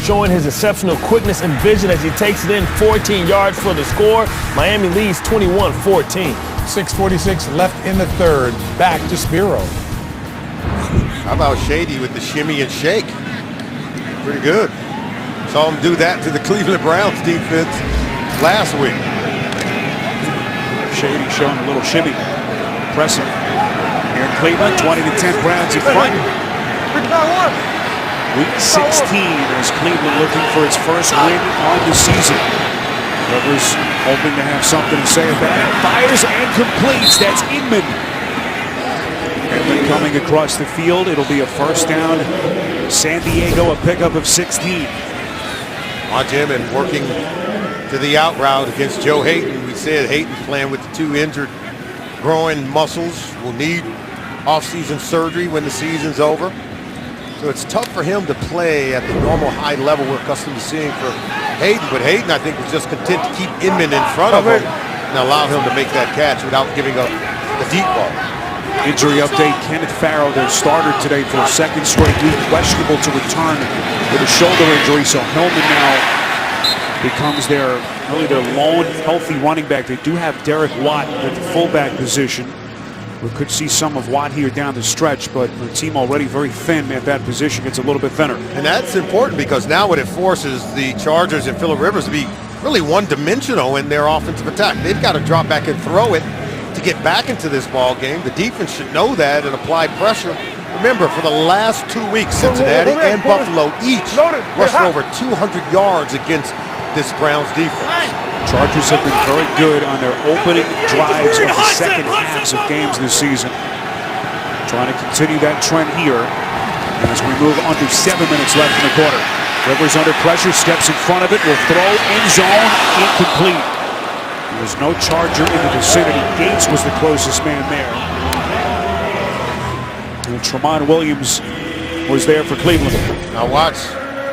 showing his exceptional quickness and vision as he takes it in 14 yards for the score. Miami leads 21-14. 6:46 left in the 3rd. Back to Spiro. How about Shady with the shimmy and shake? Pretty good. Saw him do that to the Cleveland Browns defense last week. Shady showing a little shimmy. Impressive. Here in Cleveland, 20-10 Browns in front. Week 16 as Cleveland looking for its first win on the season. Rivers hoping to have something to say about it. Fires and completes. That's Inman. Inman coming across the field. It'll be a 1st down. San Diego, a pickup of 16. Watch him and working to the out route against Joe Hayden. We said Hayden playing with the 2 injured groin muscles, will need off-season surgery when the season's over. So it's tough for him to play at the normal high level we're accustomed to seeing for Hayden. But Hayden, I think, was just content to keep Inman in front of him and allow him to make that catch without giving up the deep ball. Injury update, Kenneth Farrow, their starter today for a 2nd straight week, questionable to return with a shoulder injury. So Hillman now becomes their lone healthy running back. They do have Derek Watt at the fullback position. We could see some of Watt here down the stretch, but the team already very thin at that position gets a little bit thinner. And that's important because now it forces the Chargers and Philip Rivers to be really one-dimensional in their offensive attack. They've got to drop back and throw it to get back into this ball game. The defense should know that and apply pressure. Remember, for the last 2 weeks, Cincinnati and Buffalo each rushed over 200 yards against this Browns defense. Chargers have been very good on their opening drives of the second halves of games this season. Trying to continue that trend here as we move under 7 minutes left in the quarter. Rivers under pressure, steps in front of it, will throw end zone, incomplete. There's no Charger in the vicinity. Gates was the closest man there. And Tramon Williams was there for Cleveland. Now watch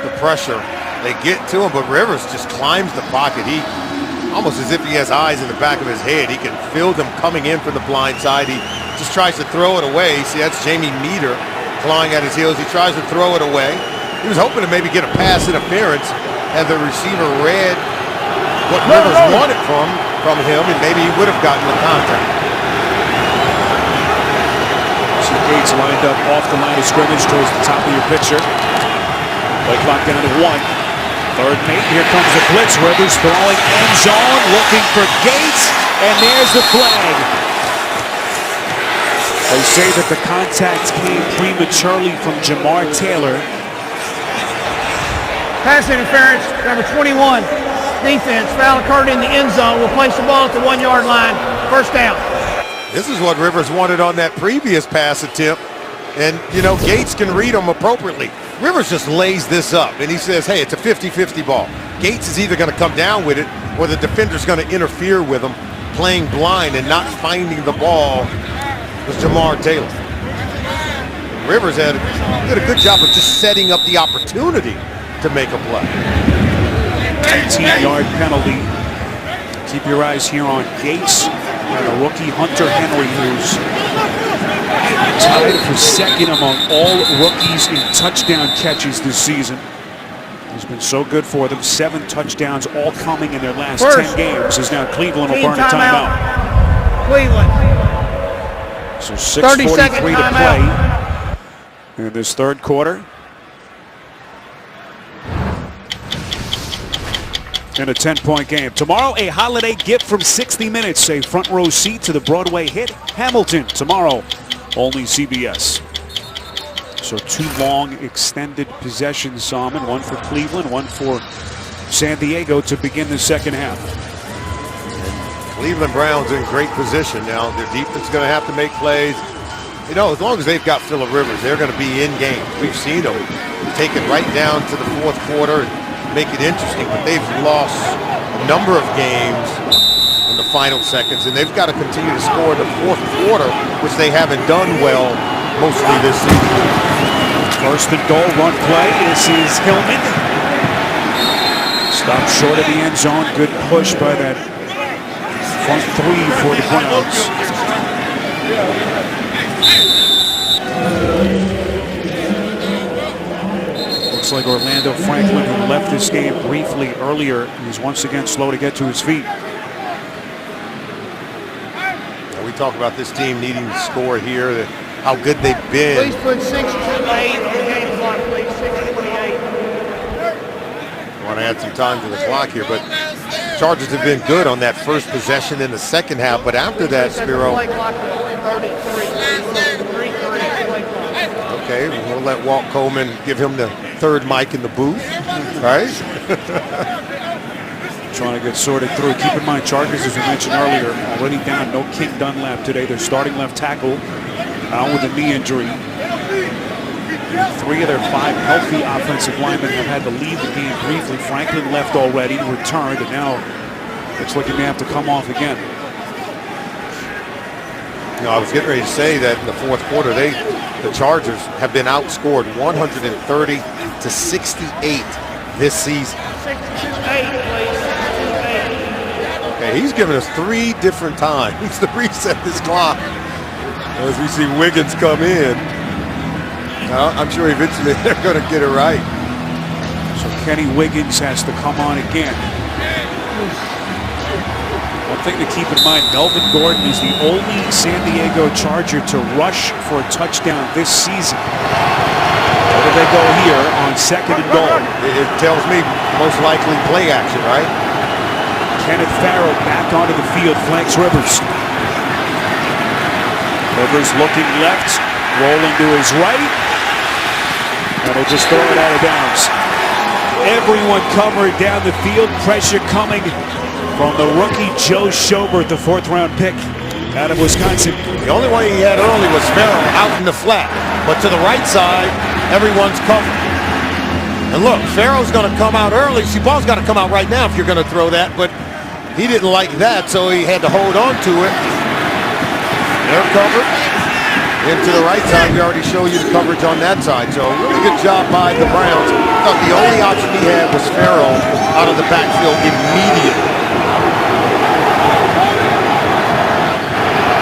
the pressure. They get to him, but Rivers just climbs the pocket. He almost as if he has eyes in the back of his head. He can feel them coming in from the blind side. He just tries to throw it away. See, that's Jamie Meter clawing at his heels. He tries to throw it away. He was hoping to maybe get a pass interference, and the receiver read what Rivers wanted from him, and maybe he would have gotten the contact. See Gates lined up off the line of scrimmage towards the top of your picture. Play clock down to 1. Third and 8. Here comes the blitz. Rivers throwing end zone, looking for Gates, and there's the flag. They say that the contact came prematurely from Jamar Taylor. Pass interference, number 21. Defense, foul occurred in the end zone. Will place the ball at the 1 yard line. First down. This is what Rivers wanted on that previous pass attempt. And, you know, Gates can read them appropriately. Rivers just lays this up, and he says, hey, it's a 50-50 ball. Gates is either going to come down with it, or the defender's going to interfere with him, playing blind and not finding the ball was Jamar Taylor. Rivers did a good job of just setting up the opportunity to make a play. 19-yard penalty. Keep your eyes here on Gates and the rookie Hunter Henry, who's tied for second among all rookies in touchdown catches this season. He's been so good for them. 7 touchdowns, all coming in their last 10 games. As now Cleveland will burn a timeout. Cleveland. So 6:43 to play in this third quarter. In a 10-point game. Tomorrow, a holiday gift from 60 Minutes. A front row seat to the Broadway hit Hamilton. Tomorrow, only CBS. So 2 long extended possessions, Salmon. 1 for Cleveland, 1 for San Diego to begin the second half. Cleveland Browns in great position now. Their defense is going to have to make plays. You know, as long as they've got Phillip Rivers, they're going to be in game. We've seen them take it right down to the fourth quarter and make it interesting, but they've lost a number of games in the final seconds, and they've got to continue to score in the fourth quarter, which they haven't done well mostly this season. First and goal, run play. This is Hillman. Stopped short of the end zone. Good push by that front 3 for the Browns. Looks like Orlando Franklin, who left this game briefly earlier, is once again slow to get to his feet. We talk about this team needing to score here, how good they've been. Please put 6:28 on the game clock, please. 6:28. I want to add some time to the clock here, but Chargers have been good on that first possession in the second half, but after that, Spiro. Okay, we'll let Walt Coleman give him the third mic in the booth, right? Trying to get sorted through. Keep in mind, Chargers, as we mentioned earlier, already down. No King Dunlap today. Their starting left tackle out with a knee injury. 3 of their 5 healthy offensive linemen have had to leave the game briefly. Franklin left already, returned, and now looks like he may have to come off again. You know, I was getting ready to say that in the fourth quarter, the Chargers have been outscored 130 to 68 this season. 6:28, please. 6:28. Okay, he's given us 3 different times to reset this clock as we see Wiggins come in. I'm sure eventually they're going to get it right. So Kenny Wiggins has to come on again. One thing to keep in mind, Melvin Gordon is the only San Diego Charger to rush for a touchdown this season. Where do they go here on second and goal? It tells me most likely play action, right? Kenneth Farrell back onto the field, flanks Rivers. Rivers looking left, rolling to his right, and he'll just throw it out of bounds. Everyone covered down the field, pressure coming from the rookie Joe Schobert, the 4th-round pick out of Wisconsin. The only one he had early was Farrell out in the flat, but to the right side, everyone's covered. And look, Farrell's going to come out early. See, ball's got to come out right now if you're going to throw that, but he didn't like that, so he had to hold on to it. They're covered. Into the right side, we already show you the coverage on that side. So really good job by the Browns. Thought the only option he had was Farrell out of the backfield immediately.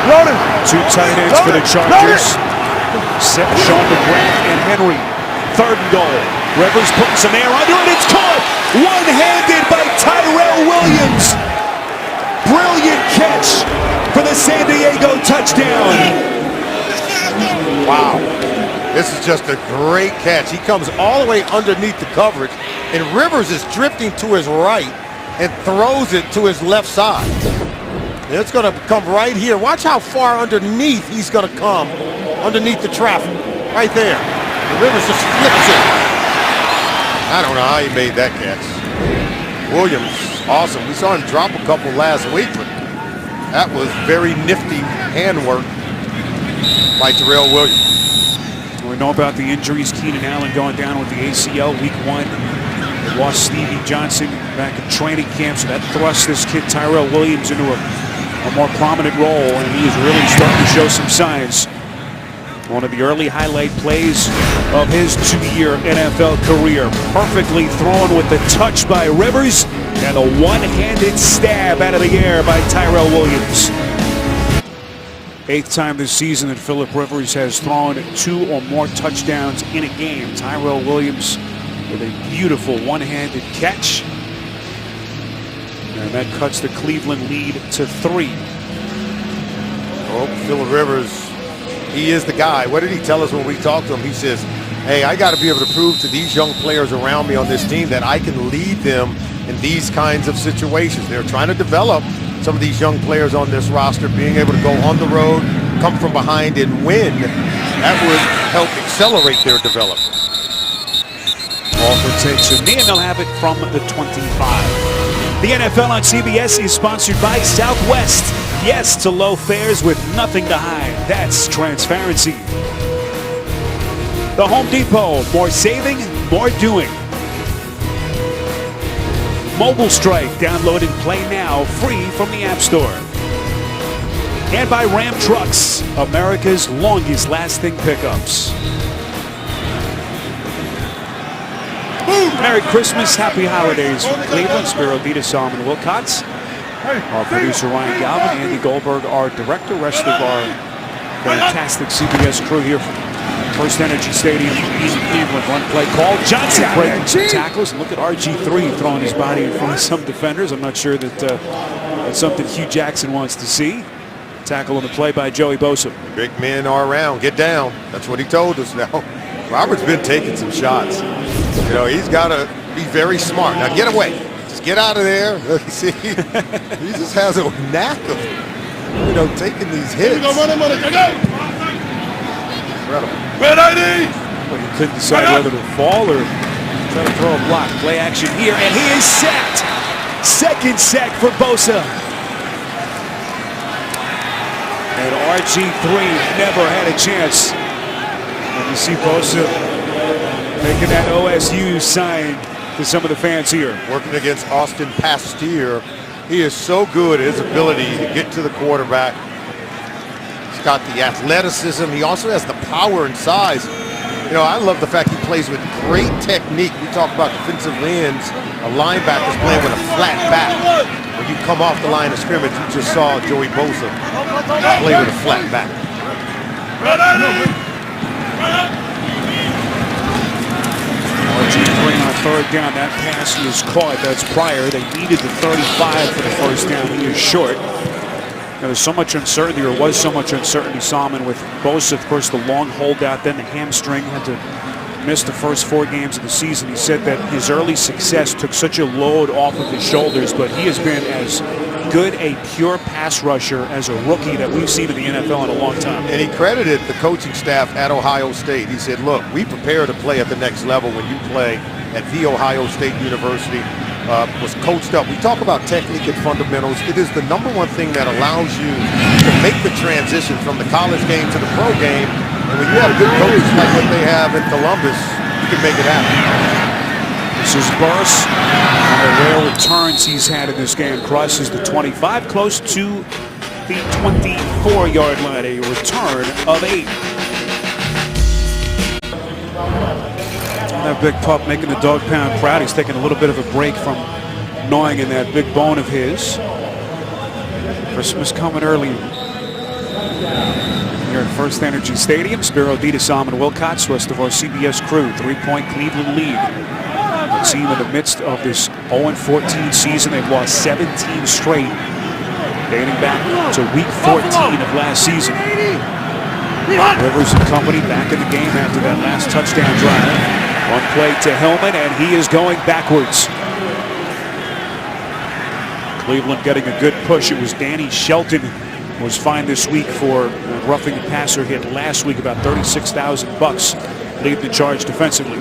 Rolling. 2 tight ends for the Chargers. Sean McGrath and Henry. 3rd and goal. Rivers putting some air under it. It's caught. One-handed by Tyrell Williams. Brilliant catch for the San Diego touchdown. Wow. This is just a great catch. He comes all the way underneath the coverage, and Rivers is drifting to his right and throws it to his left side. And it's going to come right here. Watch how far underneath he's going to come, underneath the traffic, right there. And Rivers just flips it. I don't know how he made that catch. Williams, awesome. We saw him drop a couple last week, but that was very nifty handwork by Terrell Williams. We know about the injuries. Keenan Allen going down with the ACL week 1. They lost Stevie Johnson back in training camp, so that thrust this kid Tyrell Williams into a more prominent role, and he is really starting to show some signs. One of the early highlight plays of his 2-year NFL career. Perfectly thrown with the touch by Rivers and a one-handed stab out of the air by Tyrell Williams. 8th time this season that Philip Rivers has thrown 2 or more touchdowns in a game. Tyrell Williams with a beautiful one-handed catch. And that cuts the Cleveland lead to 3. Oh, Philip Rivers, he is the guy. What did he tell us when we talked to him? He says, hey, I got to be able to prove to these young players around me on this team that I can lead them in these kinds of situations. They're trying to develop some of these young players on this roster, being able to go on the road, come from behind and win. That would help accelerate their development. Walker takes a knee, and they'll have it from the 25. The NFL on CBS is sponsored by Southwest. Yes to low fares with nothing to hide. That's transparency. The Home Depot, more saving, more doing. Mobile Strike, download and play now, free from the App Store. And by Ram Trucks, America's longest lasting pickups. Merry Christmas, happy holidays from Cleveland. Spiro Dita, Solomon Wilcots, our producer Ryan Galvin, Andy Goldberg, our director, rest of our fantastic CBS crew here from First Energy Stadium in Cleveland. One play call. Johnson breaking some tackles. And look at RG3 throwing his body in front of some defenders. I'm not sure that that's something Hugh Jackson wants to see. Tackle on the play by Joey Bosa. Big men are around. Get down. That's what he told us now. Robert's been taking some shots. You know, he's got to be very smart. Now get away. Just get out of there. See, he just has a knack of, you know, taking these hits. Incredible. Red ID! Well, he couldn't decide whether to fall or try to throw a block. Play action here, and he is sacked. Second sack for Bosa. And RG3 never had a chance. And you see Bosa making that OSU sign to some of the fans here. Working against Austin Pasteur. He is so good at his ability to get to the quarterback. He's got the athleticism. He also has the power and size. You know, I love the fact he plays with great technique. We talk about defensive ends, a linebacker's playing with a flat back. When you come off the line of scrimmage, you just saw Joey Bosa play with a flat back. RG3 on third down. That pass is caught. That's Pryor. They needed the 35 for the first down. He is short. Now, there's so much uncertainty, or was so much uncertainty, Solomon, with Bosa, of course, the long holdout, then the hamstring, had to miss the first 4 games of the season. He said that his early success took such a load off of his shoulders, but he has been as good a pure pass rusher as a rookie that we've seen in the NFL in a long time. And he credited the coaching staff at Ohio State. He said, look, we prepare to play at the next level when you play at The Ohio State University. Was coached up. We talk about technique and fundamentals. It is the #1 thing that allows you to make the transition from the college game to the pro game. And when you have good coaches like what they have in Columbus, you can make it happen. This is Burris. One of the rare returns he's had in this game. Crosses the 25, close to the 24-yard line. A return of 8. That big pup making the dog pound proud. He's taking a little bit of a break from gnawing in that big bone of his. Christmas coming early here at First Energy Stadium. Spiro Dita, Solomon Wilcots, rest of our CBS crew. 3-point Cleveland lead. The team in the midst of this 0-14 season. They've lost 17 straight, dating back to week 14 of last season. Rivers and company back in the game after that last touchdown drive. One play to Hillman, and he is going backwards. Cleveland getting a good push. It was Danny Shelton was fined this week for roughing the passer hit last week, about $36,000, leading the charge defensively.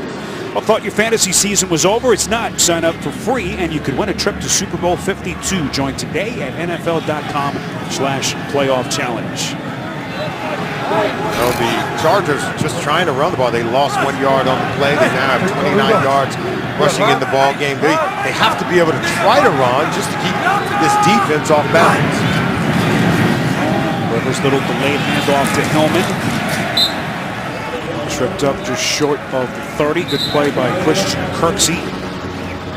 Well, thought your fantasy season was over? It's not. Sign up for free, and you could win a trip to Super Bowl 52. Join today at NFL.com/playoff challenge. Well, the Chargers just trying to run the ball. They lost 1 yard on the play. They now have 29 yards rushing in the ball game. They have to be able to try to run just to keep this defense off balance. Rivers little delayed handoff to Hillman. Tripped up just short of the 30. Good play by Christian Kirksey.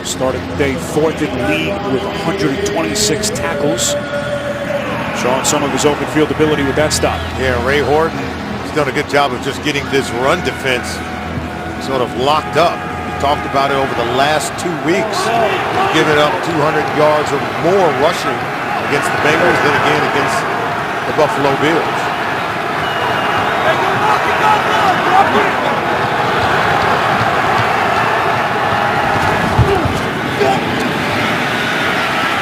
Started the day 4th in the league with 126 tackles. Showing some of his open field ability with that stop. Yeah, Ray Horton has done a good job of just getting this run defense sort of locked up. We talked about it over the last 2 weeks. Giving up 200 yards or more rushing against the Bengals, then again against the Buffalo Bills.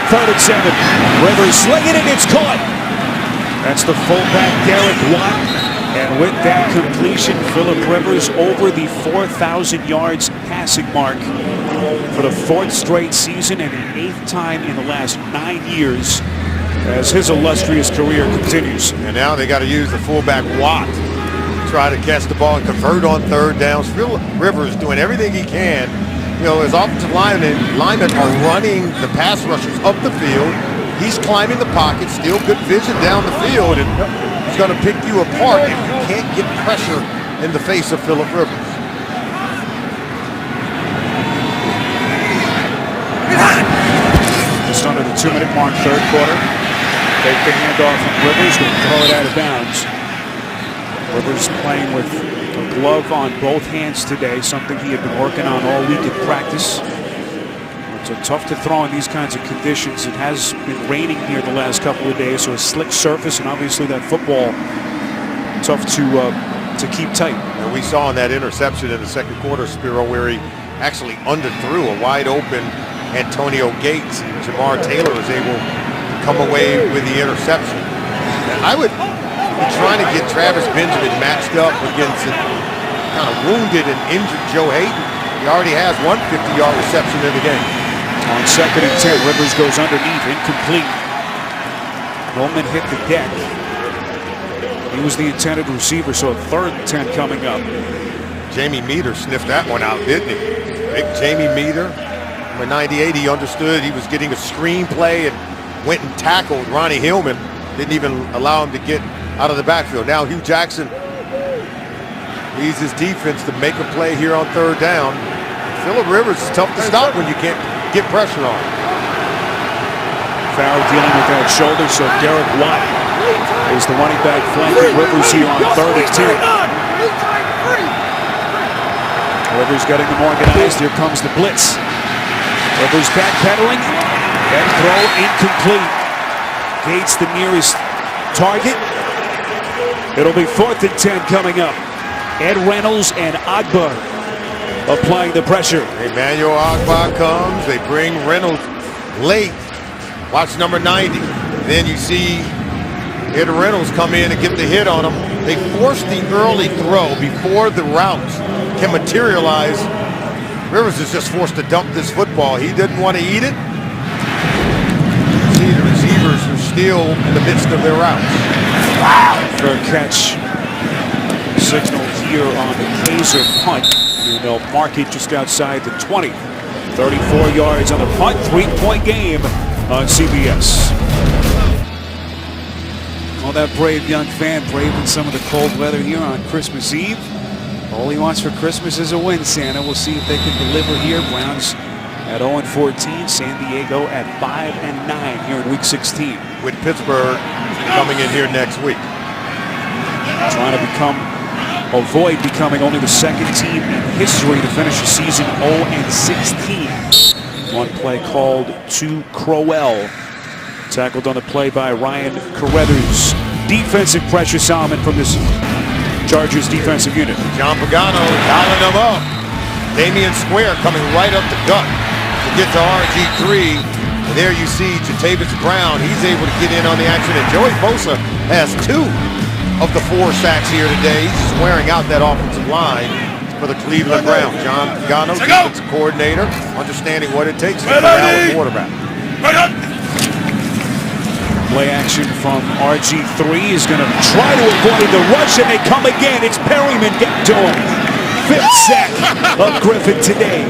Third and 7. Rivers slinging it, it's caught. That's the fullback Derek Watt. And with that completion, Philip Rivers over the 4,000 yards passing mark for the 4th straight season and the 8th time in the last 9 years as his illustrious career continues. And now they got to use the fullback Watt to try to catch the ball and convert on third downs. Philip Rivers doing everything he can. You know, his offensive linemen are running the pass rushers up the field. He's climbing the pocket, still good vision down the field, and he's going to pick you apart if you can't get pressure in the face of Philip Rivers. Just under the 2-minute mark, third quarter. Take the handoff from Rivers, going to throw it out of bounds. Rivers playing with a glove on both hands today, something he had been working on all week in practice. It's tough to throw in these kinds of conditions. It has been raining here the last couple of days, so a slick surface, and obviously that football tough to keep tight. And we saw in that interception in the second quarter, Spiro, where he actually underthrew a wide open Antonio Gates. Jamar Taylor was able to come away with the interception. And I would be trying to get Travis Benjamin matched up against a kind of wounded and injured Joe Hayden. He already has one 50-yard reception in the game. On 2nd and 10, Rivers goes underneath, incomplete. Roman hit the deck. He was the intended receiver, so a 3rd and 10 coming up. Jamie Meter sniffed that one out, didn't he? Big Jamie Meter. Number 98, he understood he was getting a screenplay and went and tackled Ronnie Hillman. Didn't even allow him to get out of the backfield. Now Hugh Jackson leads his defense to make a play here on 3rd down. Philip Rivers is tough to stop when you can't get pressure on. Farrell dealing with that shoulder, so Derek Watt is the running back flanking Rivers here on 3rd and 10. Rivers getting them organized. Here comes the blitz. Rivers backpedaling and throw incomplete. Gates the nearest target. It'll be 4th and 10 coming up. Ed Reynolds and Agba applying the pressure. Emmanuel Agba comes. They bring Reynolds late. Watch number 90. Then you see Ed Reynolds come in and get the hit on him. They force the early throw before the route can materialize. Rivers is just forced to dump this football. He didn't want to eat it. See, the receivers are still in the midst of their routes. For a catch. Signal here on the Kaiser punt. And they'll mark it just outside the 20. 34 yards on the punt. 3-point game on CBS. Well, that brave young fan braving some of the cold weather here on Christmas Eve. All he wants for Christmas is a win, Santa. We'll see if they can deliver here. Browns at 0-14. San Diego at 5-9 here in Week 16. With Pittsburgh coming in here next week. Trying to avoid becoming only the 2nd team in history to finish the season 0-16. One play called to Crowell. Tackled on the play by Ryan Carruthers. Defensive pressure, Solomon, from this Chargers defensive unit. John Pagano dialing them up. Damian Square coming right up the gut to get to RG3. And there you see Jatavis Brown. He's able to get in on the action. And Joey Bosa has 2 of the 4 sacks here today. He's wearing out that offensive line for the Cleveland Browns. John Pagano, defensive coordinator, understanding what it takes to be a quarterback. Play action from RG3 is going to try to avoid the rush, and they come again. It's Perryman getting to him. 5th sack of Griffin today.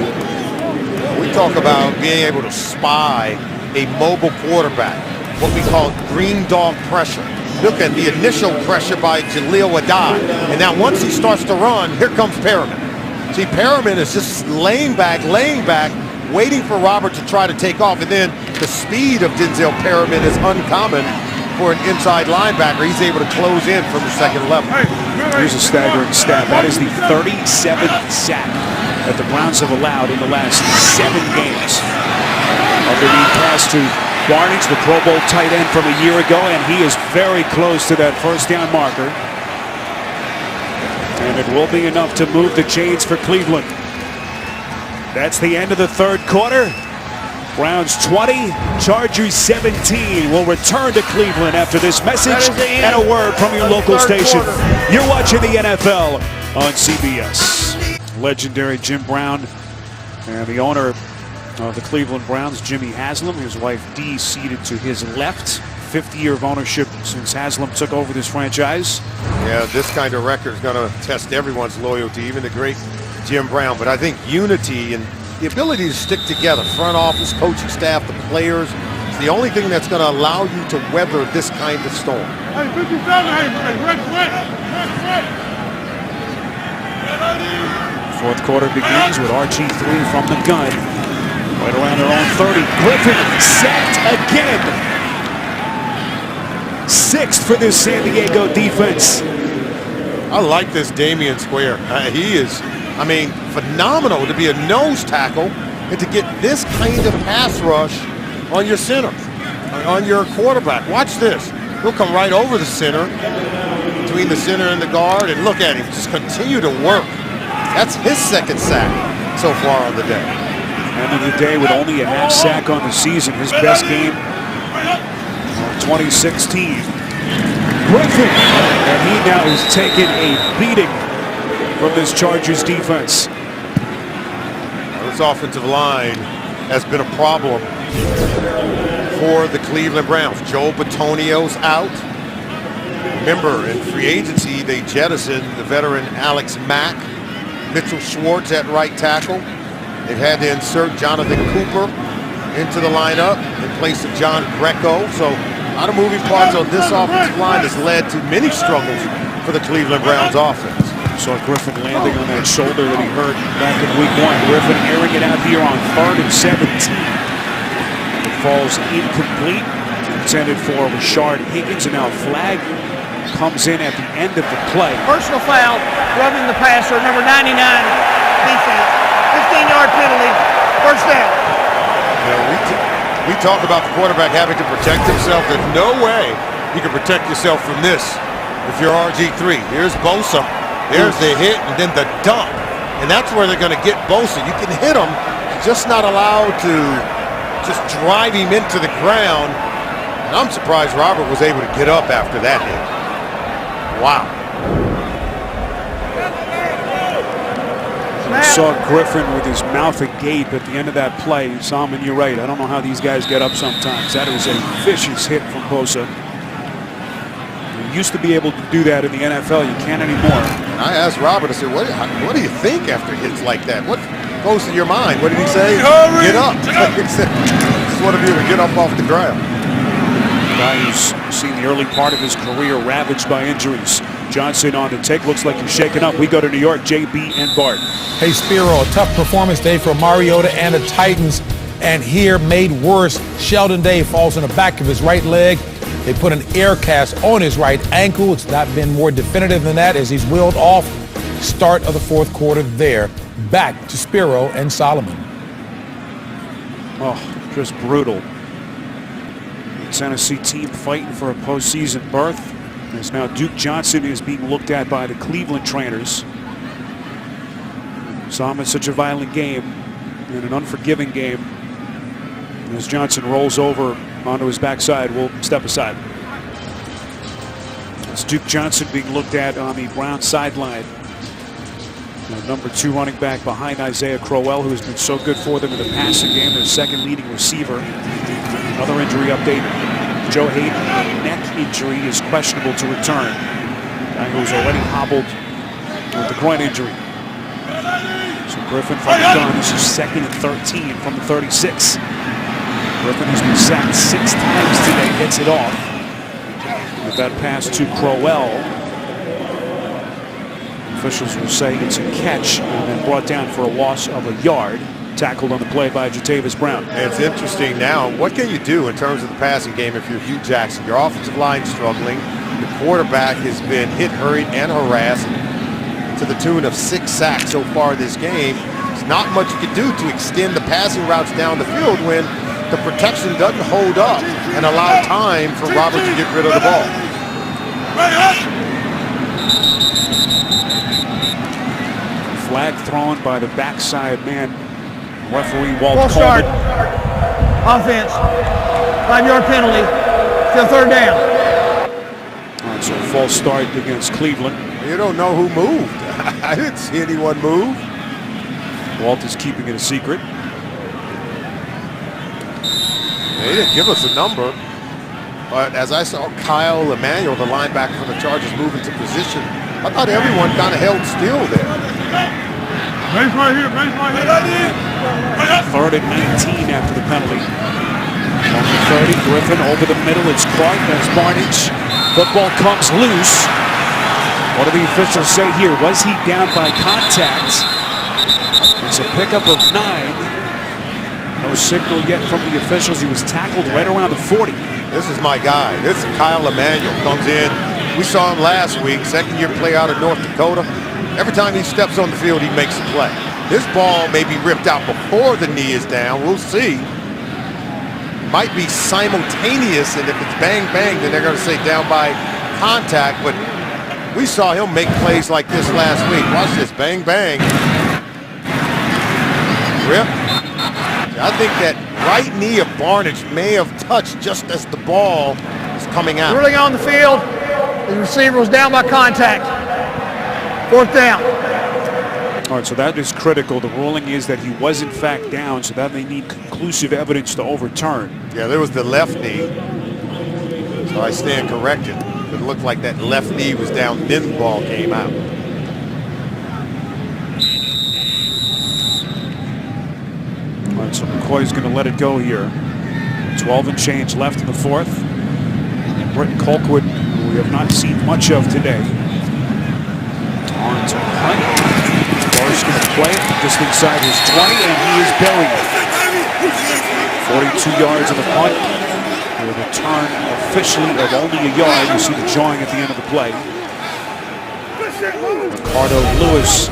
We talk about being able to spy a mobile quarterback, what we call green dog pressure. Look at the initial pressure by Jaleel Wadai, and now once he starts to run, here comes Perriman. See, Perriman is just laying back, waiting for Robert to try to take off, and then the speed of Denzel Perriman is uncommon for an inside linebacker. He's able to close in from the second level. Here's a staggering stat. That is the 37th sack that the Browns have allowed in the last 7 games. Underneath pass to Barnings, the Pro Bowl tight end from a year ago, and he is very close to that first down marker. And it will be enough to move the chains for Cleveland. That's the end of the 3rd quarter. Browns 20, Chargers 17. We'll return to Cleveland after this message and a word from your local station. You're watching the NFL on CBS. Legendary Jim Brown and the owner of the Cleveland Browns, Jimmy Haslam, his wife Dee, seated to his left. 50 year of ownership since Haslam took over this franchise. Yeah, this kind of record is going to test everyone's loyalty, even the great Jim Brown. But I think unity and the ability to stick together, front office, coaching staff, the players, is the only thing that's going to allow you to weather this kind of storm. Hey, 57, hey, 4th quarter begins with RG3 from the gun. Right around their own 30. Griffin sacked again. 6th for this San Diego defense. I like this Damian Square. He is, I mean, phenomenal to be a nose tackle and to get this kind of pass rush on your center, on your quarterback. Watch this. He'll come right over the center, between the center and the guard, and look at him just continue to work. That's his 2nd sack so far on the day. End of the day with only a half sack on the season. His best game, 2016. Griffin, and he now is taking a beating from this Chargers defense. This offensive line has been a problem for the Cleveland Browns. Joe Bitonio's out. Remember, in free agency, they jettisoned the veteran Alex Mack. Mitchell Schwartz at right tackle. They've had to insert Jonathan Cooper into the lineup in place of John Greco. So a lot of moving parts on this offensive line has led to many struggles for the Cleveland Browns offense. Saw Griffin landing on that shoulder that he hurt back in week 1. Griffin airing it out here on 3rd and 17. It falls incomplete. Intended for Rashard Higgins, and now flag comes in at the end of the play. Personal foul, rubbing the passer, number 99, defense. 15-yard penalty, 1st down. We talk about the quarterback having to protect himself. There's no way you can protect yourself from this if you're RG3. Here's Bosa. There's the hit and then the dump. And that's where they're going to get Bosa. You can hit him, just not allowed to just drive him into the ground. And I'm surprised Robert was able to get up after that hit. Wow. We saw Griffin with his mouth agape at the end of that play. Salman, you're right. I don't know how these guys get up sometimes. That was a vicious hit from Bosa. You used to be able to do that in the NFL. You can't anymore. I asked Robert, I said, what do you think after hits like that? What goes to your mind? What did he say? Get up. He said, just want to be able to get up off the ground. Guy who's seen the early part of his career ravaged by injuries. Johnson on the take. Looks like he's shaken up. We go to New York. JB and Bart. Hey, Spiro, a tough performance day for Mariota and the Titans. And here, made worse, Sheldon Day falls on the back of his right leg. They put an air cast on his right ankle. It's not been more definitive than that as he's wheeled off. Start of the 4th quarter there. Back to Spiro and Solomon. Oh, just brutal. Tennessee team fighting for a postseason berth. As now Duke Johnson is being looked at by the Cleveland trainers. Saw him in such a violent game, in an unforgiving game. As Johnson rolls over onto his backside, we'll step aside. It's Duke Johnson being looked at on the Brown sideline. Number 2 running back behind Isaiah Crowell, who has been so good for them in the passing game, their second leading receiver. Another injury update. Joe Hayden, a neck injury, is questionable to return. Guy who was already hobbled with the groin injury. So Griffin from the gun. This is 2nd and 13 from the 36. Griffin has been sacked 6 times today, gets it off. With that pass to Crowell, officials will say it's a catch and then brought down for a loss of a yard. Tackled on the play by Jatavis Brown. And it's interesting now, what can you do in terms of the passing game if you're Hugh Jackson? Your offensive line struggling. The quarterback has been hit, hurried, and harassed to the tune of 6 sacks so far this game. There's not much you can do to extend the passing routes down the field when the protection doesn't hold up and allow time for Robert to get rid of the ball. Flag thrown by the backside man. Referee Walt Full start. Coleman. Offense. 5-yard penalty. Still 3rd down. All right, so a false start against Cleveland. You don't know who moved. I didn't see anyone move. Walt is keeping it a secret. They didn't give us a number. But as I saw Kyle Emanuel, the linebacker for the Chargers, move into position, I thought everyone kind of held still there. Base right here, base right here. 3rd and 19 after the penalty. On the 30, Griffin over the middle. It's caught as Barnage. Football comes loose. What do the officials say here? Was he down by contact? It's a pickup of 9. No signal yet from the officials. He was tackled right around the 40. This is my guy. This is Kyle Emanuel. Comes in. We saw him last week, 2nd-year play out of North Dakota. Every time he steps on the field, he makes a play. This ball may be ripped out before the knee is down. We'll see. Might be simultaneous, and if it's bang-bang, then they're going to say down by contact. But we saw him make plays like this last week. Watch this. Bang-bang. Rip. I think that right knee of Barnage may have touched just as the ball is coming out. Ruling on the field. The receiver was down by contact. 4th down. All right, so that is critical. The ruling is that he was in fact down, so that they need conclusive evidence to overturn. Yeah, there was the left knee. So I stand corrected. It looked like that left knee was down, then the ball came out. All right, so McCoy's going to let it go here. 12 and change left in the 4th. And Britton Colquitt, who we have not seen much of today. On to Hunt. Barr's going to play it just inside his 20, and he is buried. 42 yards of the punt. With a return officially of only a yard. You see the jawing at the end of the play. Ricardo Lewis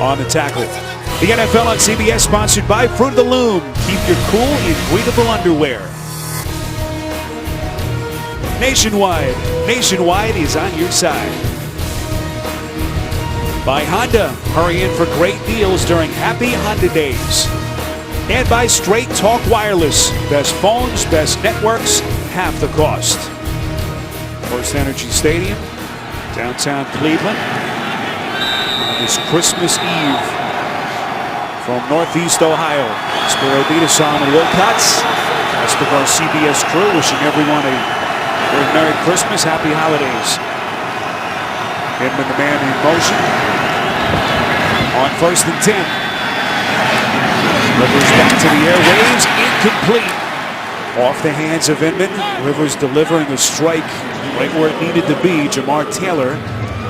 on the tackle. The NFL on CBS, sponsored by Fruit of the Loom. Keep your cool in breathable underwear. Nationwide is on your side. By Honda, hurry in for great deals during Happy Honda Days. And by Straight Talk Wireless, best phones, best networks, half the cost. First Energy Stadium, downtown Cleveland, on this Christmas Eve. From Northeast Ohio, Spiro Bedason and Wilcox. That's with our CBS crew, wishing everyone a very Merry Christmas, Happy Holidays. Inman, the man in motion. On 1st and 10. Rivers back to the airwaves, incomplete. Off the hands of Inman. Rivers delivering a strike right where it needed to be. Jamar Taylor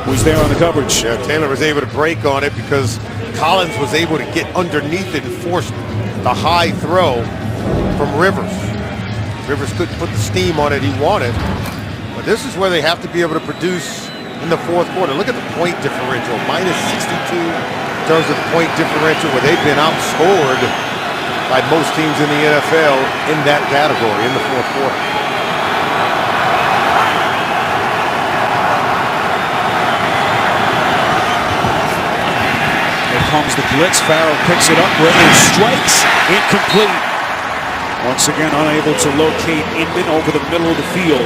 was there on the coverage. Yeah, Taylor was able to break on it because Collins was able to get underneath it and force the high throw from Rivers. Rivers couldn't put the steam on it he wanted. But this is where they have to be able to produce in the 4th quarter. Look at the point differential, minus 62 in terms of the point differential, where they've been outscored by most teams in the NFL in that category in the 4th quarter. comes the blitz. Farrell picks it up. Rivers strikes. Incomplete. Once again, unable to locate Inman over the middle of the field.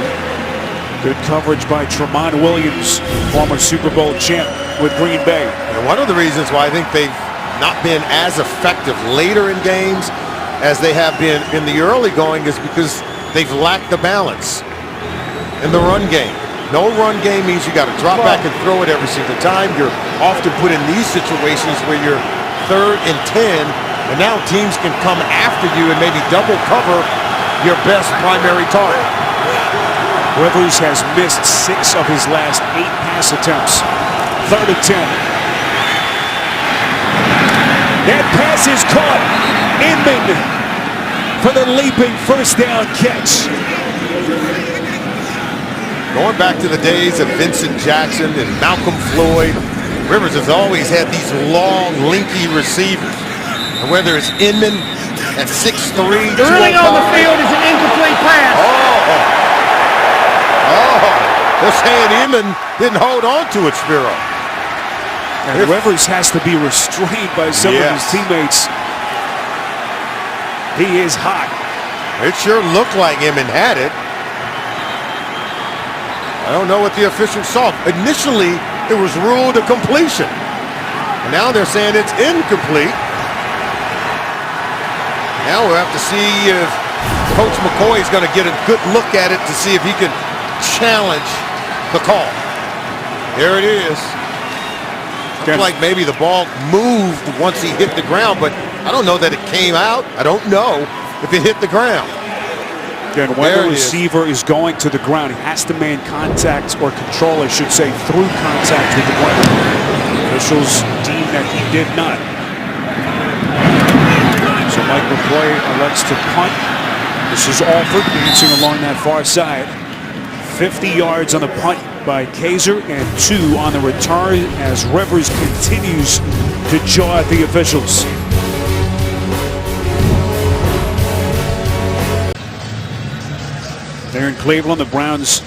Good coverage by Tramon Williams, former Super Bowl champ with Green Bay. And one of the reasons why I think they've not been as effective later in games as they have been in the early going is because they've lacked the balance in the run game. No run game means you got to drop back and throw it every single time. You're often put in these situations where you're 3rd and 10, and now teams can come after you and maybe double cover your best primary target. Rivers has missed 6 of his last 8 pass attempts. 3rd and 10. That pass is caught. Inman for the leaping first down catch. Going back to the days of Vincent Jackson and Malcolm Floyd, Rivers has always had these long, linky receivers. And whether it's Inman at 6'3", The ruling on the field is an incomplete pass. They're saying Inman didn't hold on to it, Spiro. And Rivers has to be restrained by some of his teammates. He is hot. It sure looked like Inman had it. I don't know what the officials saw. Initially, it was ruled a completion. And now they're saying it's incomplete. Now we'll have to see if Coach McCoy is going to get a good look at it to see if he can challenge the call. There it is. Looked like maybe the ball moved once he hit the ground, but I don't know that it came out. I don't know if it hit the ground. Again, when the receiver is going to the ground, he has to maintain contact, or control, I should say, through contact with the ground. Officials deem that he did not. So Mike McCoy elects to punt. This is Alford dancing along that far side. 50 yards on the punt by Kaiser and 2 on the return as Rivers continues to jaw at the officials. There in Cleveland, the Browns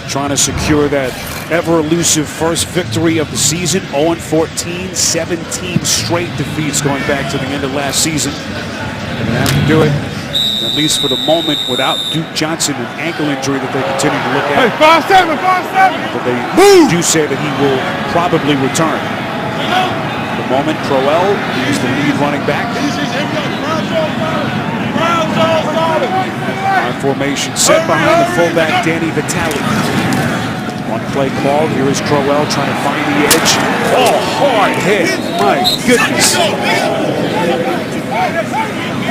trying to secure that ever-elusive first victory of the season. 0-14, 17 straight defeats going back to the end of last season. They're going to have to do it, at least for the moment, without Duke Johnson, an ankle injury that they continue to look at. Hey, 5-7, 5-7. But they do say that he will probably return. At the moment, Crowell is the lead running back. Formation set behind the fullback Danny Vitale. One play call. Here is Crowell trying to find the edge. Oh, hard hit. My goodness.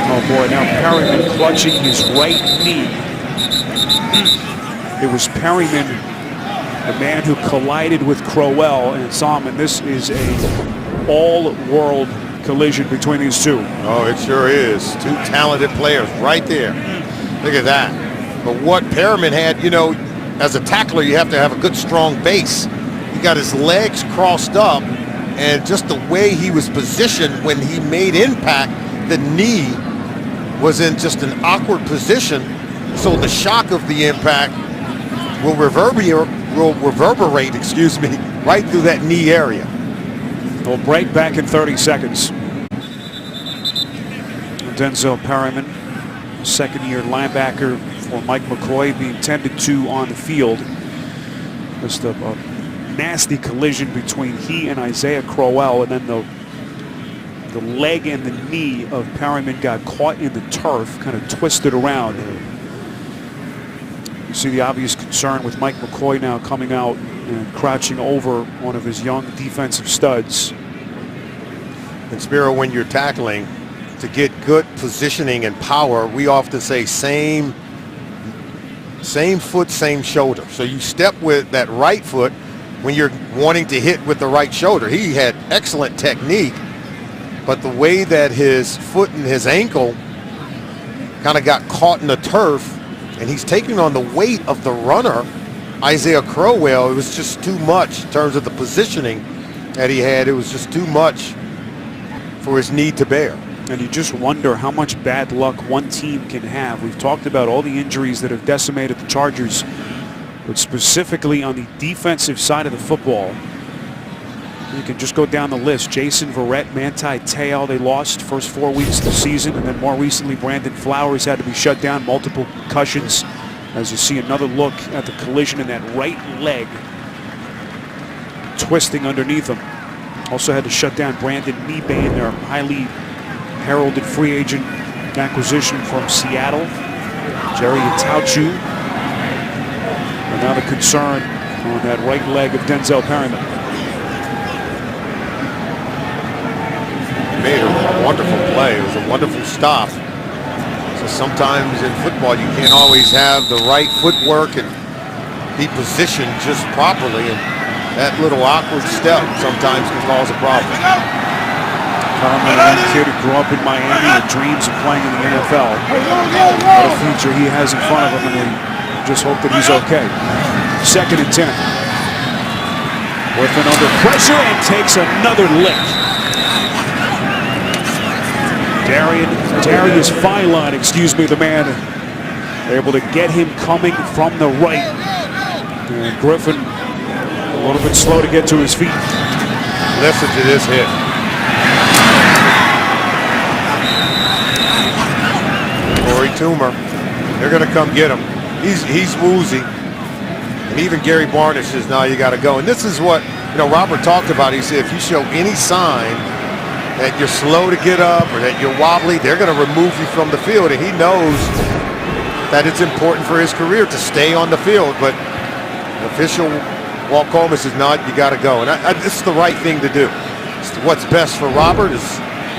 Oh boy, now Perryman clutching his right knee. It was Perryman, the man who collided with Crowell and Sam, and this is a all-world collision between these two. Oh, it sure is. 2 talented players right there. Look at that. But what Perryman had, you know, as a tackler, you have to have a good, strong base. He got his legs crossed up, and just the way he was positioned when he made impact, the knee was in just an awkward position. So the shock of the impact will reverberate, right through that knee area. We'll break back in 30 seconds. Denzel Perryman, second-year linebacker for Mike McCoy, being tended to on the field. Just a nasty collision between he and Isaiah Crowell, and then the leg and the knee of Perryman got caught in the turf, kind of twisted around. You see the obvious concern with Mike McCoy now coming out and crouching over one of his young defensive studs. And Spiro, when you're tackling, to get good positioning and power, we often say same foot, same shoulder. So you step with that right foot when you're wanting to hit with the right shoulder. He had excellent technique, but the way that his foot and his ankle kind of got caught in the turf, and he's taking on the weight of the runner, Isaiah Crowell, it was just too much in terms of the positioning that he had. It was just too much for his knee to bear. And you just wonder how much bad luck one team can have. We've talked about all the injuries that have decimated the Chargers, but specifically on the defensive side of the football, You can just go down the list. Jason Verrett, Manti Te'o, they lost first 4 weeks of the season. And then more recently, Brandon Flowers had to be shut down, multiple concussions. As you see another look at the collision in that right leg, twisting underneath him. Also had to shut down Brandon Mebane, their highly heralded free agent acquisition from Seattle. Jerry Itauchu. And now the concern on that right leg of Denzel Perryman. Made a wonderful play. It was a wonderful stop. So sometimes in football you can't always have the right footwork and be positioned just properly, and that little awkward step sometimes can cause a problem. Perryman, a kid who grew up in Miami with dreams of playing in the NFL. What a future he has in front of him, and we just hope that he's okay. 2nd and 10. Griffin under pressure and takes another lick. Darius Philon, the man, able to get him coming from the right. And Griffin a little bit slow to get to his feet. Listen to this hit. Corey Toomer, they're going to come get him. He's woozy. And even Gary Barnett says, "No, you got to go." And this is what, Robert talked about. He said, if you show any sign that you're slow to get up or that you're wobbly, they're going to remove you from the field. And he knows that it's important for his career to stay on the field. But the official, Walt Coleman, says, "No, you got to go." And this is the right thing to do. What's best for Robert is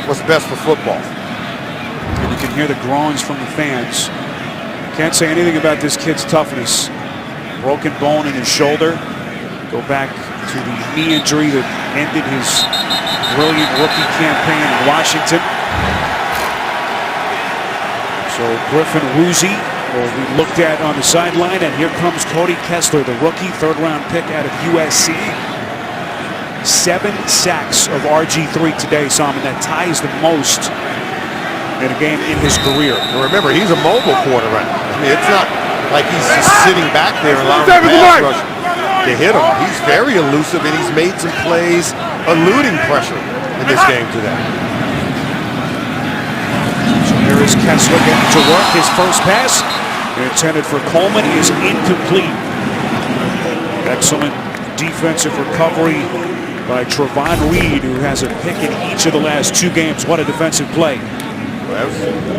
what's best for football. And you can hear the groans from the fans. Can't say anything about this kid's toughness. Broken bone in his shoulder. Go back to the knee injury that ended his brilliant rookie campaign in Washington. So Griffin woozy will be looked at on the sideline, and here comes Cody Kessler, the rookie, 3rd-round pick out of USC. 7 sacks of RG3 today, Simon. That ties the most in a game in his career. Well, remember, he's a mobile quarterback. I mean, it's not like he's just sitting back there and allowing the pass rush to hit him. He's very elusive, and he's made some plays eluding pressure in this game today. So here is Kessler getting to work. His first pass, intended for Coleman, is incomplete. Excellent defensive recovery by Travon Reed, who has a pick in each of the last 2 games. What a defensive play. Well,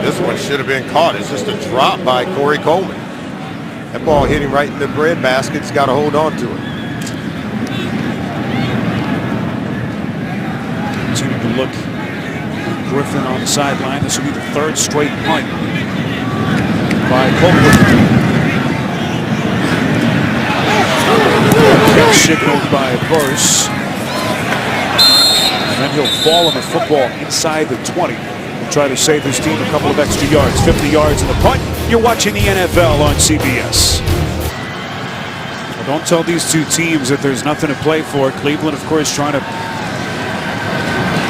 this one should have been caught. It's just a drop by Corey Coleman. That ball hit him right in the breadbasket. He's got to hold on to it. Continue to look at Griffin on the sideline. This will be the 3rd straight punt by Coleman. Catch signaled by Verse. And then he'll fall on the football inside the 20. Try to save his team a couple of extra yards. 50 yards in the punt. You're watching the NFL on CBS. Well, don't tell these 2 teams that there's nothing to play for. Cleveland, of course, trying to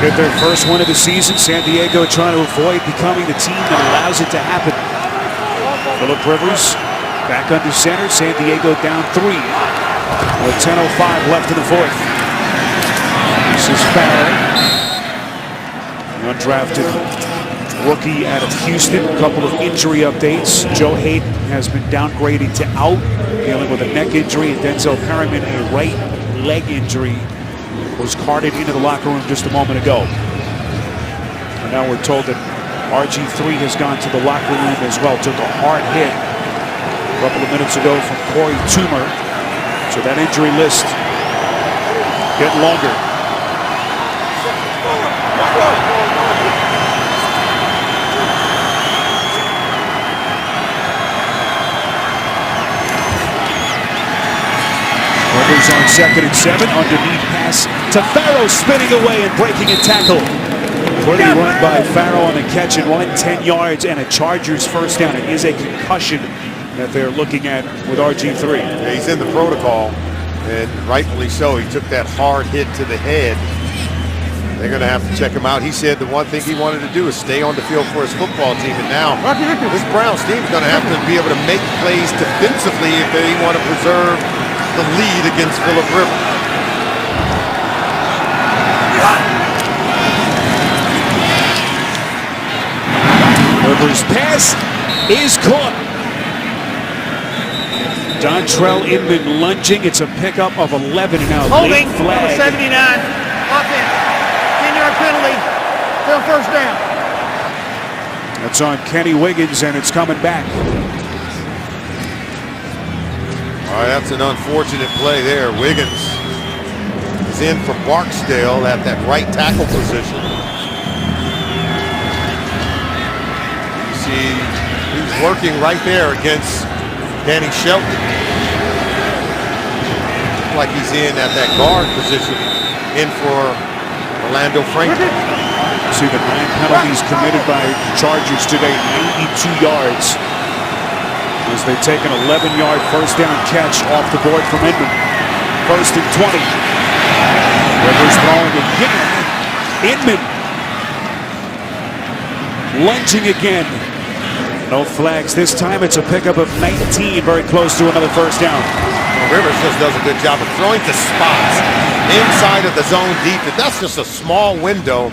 get their first win of the season. San Diego trying to avoid becoming the team that allows it to happen. Phillip Rivers back under center. San Diego down 3 with 10:05 left in the 4th. This is Farrell, undrafted rookie out of Houston. A couple of injury updates. Joe Hayden has been downgraded to out, dealing with a neck injury, and Denzel Perryman, a right leg injury, was carted into the locker room just a moment ago. And now we're told that RG3 has gone to the locker room as well. Took a hard hit a couple of minutes ago from Corey Toomer. So that injury list getting longer. Rivers on 2nd and 7. Underneath pass to Farrell, spinning away and breaking a tackle. Pretty run by Farrell on the catch and run, 10 yards and a Chargers first down. It is a concussion that they're looking at with RG3. Yeah, he's in the protocol, and rightfully so. He took that hard hit to the head. They're going to have to check him out. He said the one thing he wanted to do is stay on the field for his football team. And now this Browns team is going to have to be able to make plays defensively if they want to preserve the lead against Phillip Rivers. Rivers' pass is caught. Dontrell Inman lunging. It's a pickup of 11 and now Holding, late number flag. 79. Offense. 10-yard penalty. Still first down. That's on Kenny Wiggins, and it's coming back. All right, that's an unfortunate play there. Wiggins is in for Barksdale at that right tackle position. You see, he's working right there against Danny Shelton. Like he's in at that guard position, in for Orlando Franklin. See the 9 penalties committed by the Chargers today, 92 yards. As they take an 11-yard first down catch off the board from Inman. First and 20. Rivers throwing again. Inman lunging again. No flags this time. It's a pickup of 19, very close to another first down. Rivers just does a good job of throwing to spots inside of the zone defense. That's just a small window.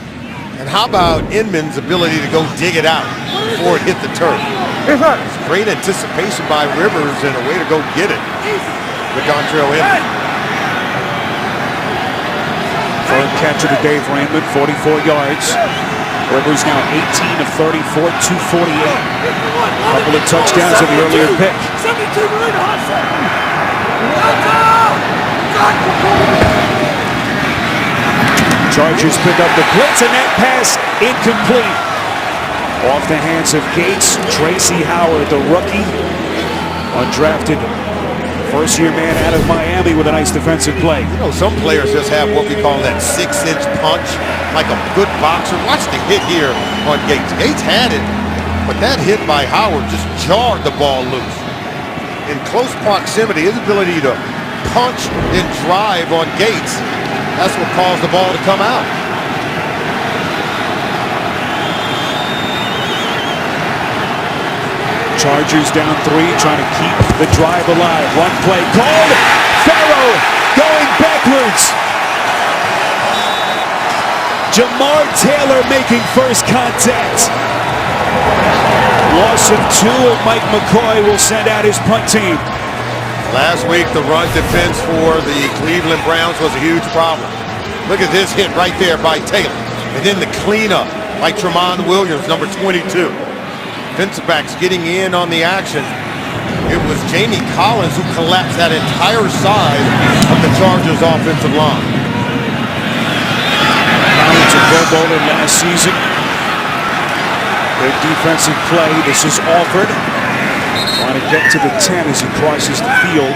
And how about Inman's ability to go dig it out before it hit the turf? It's great anticipation by Rivers and a way to go get it with Dontrell Inman. Third catch of the day for Inman, 44 yards. Rivers now 18 of 34, 248. A couple of touchdowns in the earlier pick. Chargers pick up the blitz, and that pass incomplete. Off the hands of Gates. Tracy Howard, the rookie, undrafted first-year man out of Miami with a nice defensive play. You know, some players just have what we call that 6-inch punch, like a good boxer. Watch the hit here on Gates. Gates had it, but that hit by Howard just jarred the ball loose. In close proximity, his ability to punch and drive on Gates, that's what caused the ball to come out. Chargers down 3, trying to keep the drive alive. One play called. Farrow going backwards. Jamar Taylor making first contact. Loss of 2, and Mike McCoy will send out his punt team. Last week, the run defense for the Cleveland Browns was a huge problem. Look at this hit right there by Taylor. And then the cleanup by Tramon Williams, number 22. Defensive backs getting in on the action. It was Jamie Collins who collapsed that entire side of the Chargers offensive line. Collins a Pro Bowler last season. Good defensive play. This is Alford. Trying to get to the 10 as he crosses the field.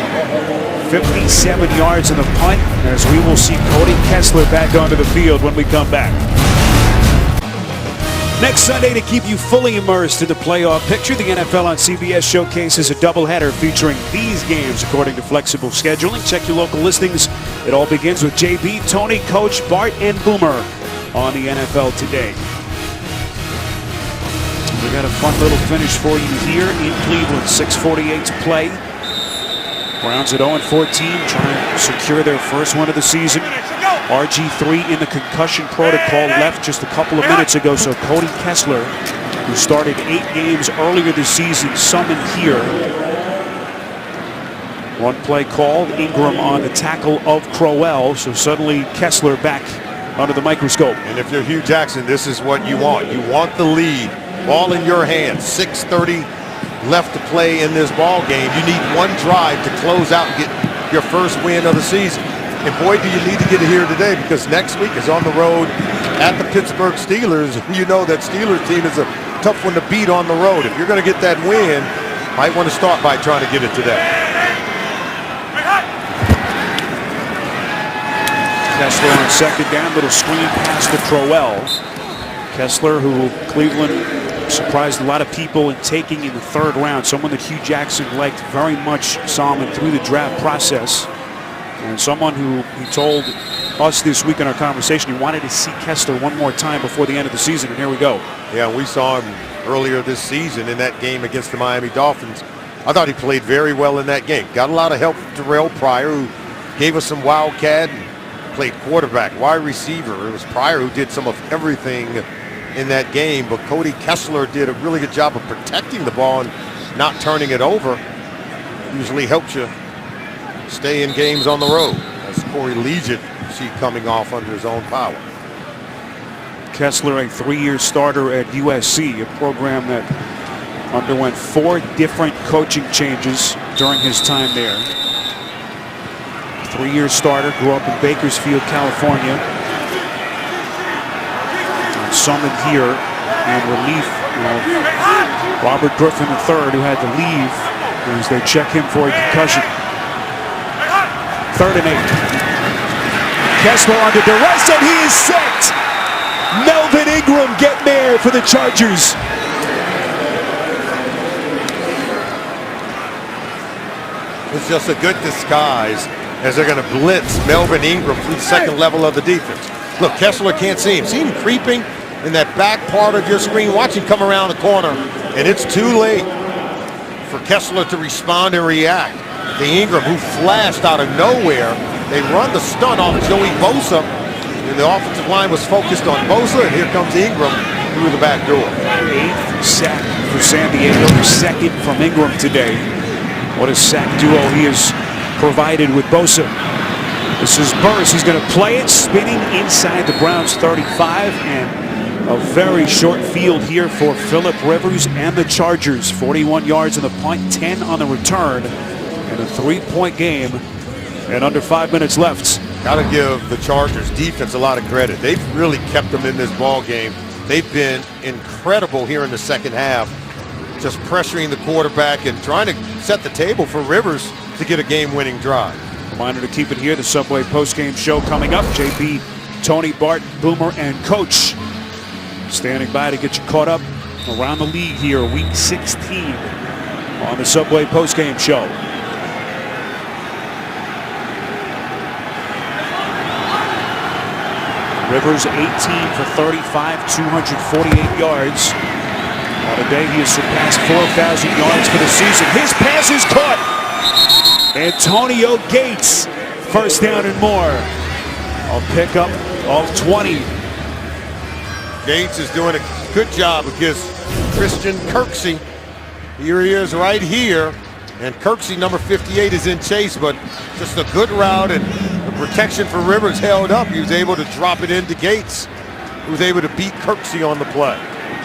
57 yards in the punt, as we will see Cody Kessler back onto the field when we come back. Next Sunday, to keep you fully immersed in the playoff picture, the NFL on CBS showcases a doubleheader featuring these games according to flexible scheduling. Check your local listings. It all begins with JB, Tony, Coach, Bart, and Boomer on the NFL Today. We got a fun little finish for you here in Cleveland. 6:48 to play. Browns at 0-14, trying to secure their first one of the season. RG3 in the concussion protocol, left just a couple of minutes ago, so Cody Kessler, who started 8 games earlier this season, summoned here. One play called, Ingram on the tackle of Crowell, so suddenly Kessler back under the microscope. And if you're Hugh Jackson, this is what you want. You want the lead. Ball in your hands. 6:30 left to play in this ball game. You need one drive to close out and get your first win of the season. And boy, do you need to get it here today, because next week is on the road at the Pittsburgh Steelers. You know that Steelers team is a tough one to beat on the road. If you're going to get that win, might want to start by trying to get it today. Kessler on second down, little screen pass to Crowell. Kessler, who Cleveland surprised a lot of people in taking in the 3rd round, someone that Hugh Jackson liked very much, saw him through the draft process, and someone who he told us this week in our conversation he wanted to see Kessler one more time before the end of the season, and here we go. Yeah, we saw him earlier this season in that game against the Miami Dolphins. I thought he played very well in that game. Got a lot of help from Terrell Pryor, who gave us some wildcat and played quarterback, wide receiver. It was Pryor who did some of everything in that game, but Cody Kessler did a really good job of protecting the ball and not turning it over. Usually helps you stay in games on the road. That's Corey Liuget, see coming off under his own power. Kessler, a 3-year starter at USC, a program that underwent 4 different coaching changes during his time there. 3-year starter, grew up in Bakersfield, California. And summoned here in relief of Robert Griffin III, who had to leave as they check him for a concussion. 3rd and 8. Kessler under duress, and he is sacked. Melvin Ingram getting there for the Chargers. It's just a good disguise as they're going to blitz Melvin Ingram through the second level of the defense. Look, Kessler can't see him. See him creeping in that back part of your screen. Watch him come around the corner, and it's too late for Kessler to respond and react. The Ingram, who flashed out of nowhere, they run the stunt off Joey Bosa, and the offensive line was focused on Bosa, and here comes Ingram through the back door. 8th sack for San Diego, 2nd from Ingram today. What a sack duo he has provided with Bosa. This is Burris. He's going to play it, spinning inside the Browns 35, and a very short field here for Phillip Rivers and the Chargers. 41 yards on the punt, 10 on the return, and a 3-point game, and under 5 minutes left. Got to give the Chargers defense a lot of credit. They've really kept them in this ball game. They've been incredible here in the second half, just pressuring the quarterback and trying to set the table for Rivers to get a game-winning drive. Reminder to keep it here. The Subway postgame show coming up. JP, Tony, Bart, Boomer, and Coach standing by to get you caught up around the league here, Week 16 on the Subway postgame show. Rivers 18 for 35, 248 yards. On a day he has surpassed 4,000 yards for the season. His pass is caught. Antonio Gates, first down and more. A pickup of 20. Gates is doing a good job against Christian Kirksey. Here he is right here. And Kirksey, number 58, is in chase, but just a good route, and the protection for Rivers held up. He was able to drop it into Gates, who was able to beat Kirksey on the play.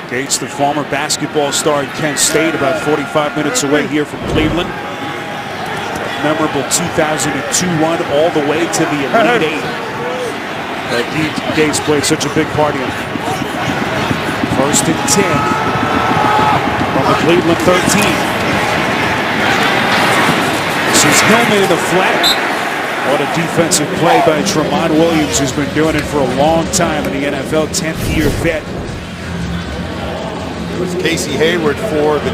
Gates, the former basketball star at Kent State, about 45 minutes away here from Cleveland. A memorable 2002 run all the way to the Elite Eight that Gates played such a big part in. 1st and 10 from the Cleveland 13. This is Hillman in the flat. What a defensive play by Tramon Williams, who's been doing it for a long time in the NFL, 10th-year vet. It was Casey Hayward for the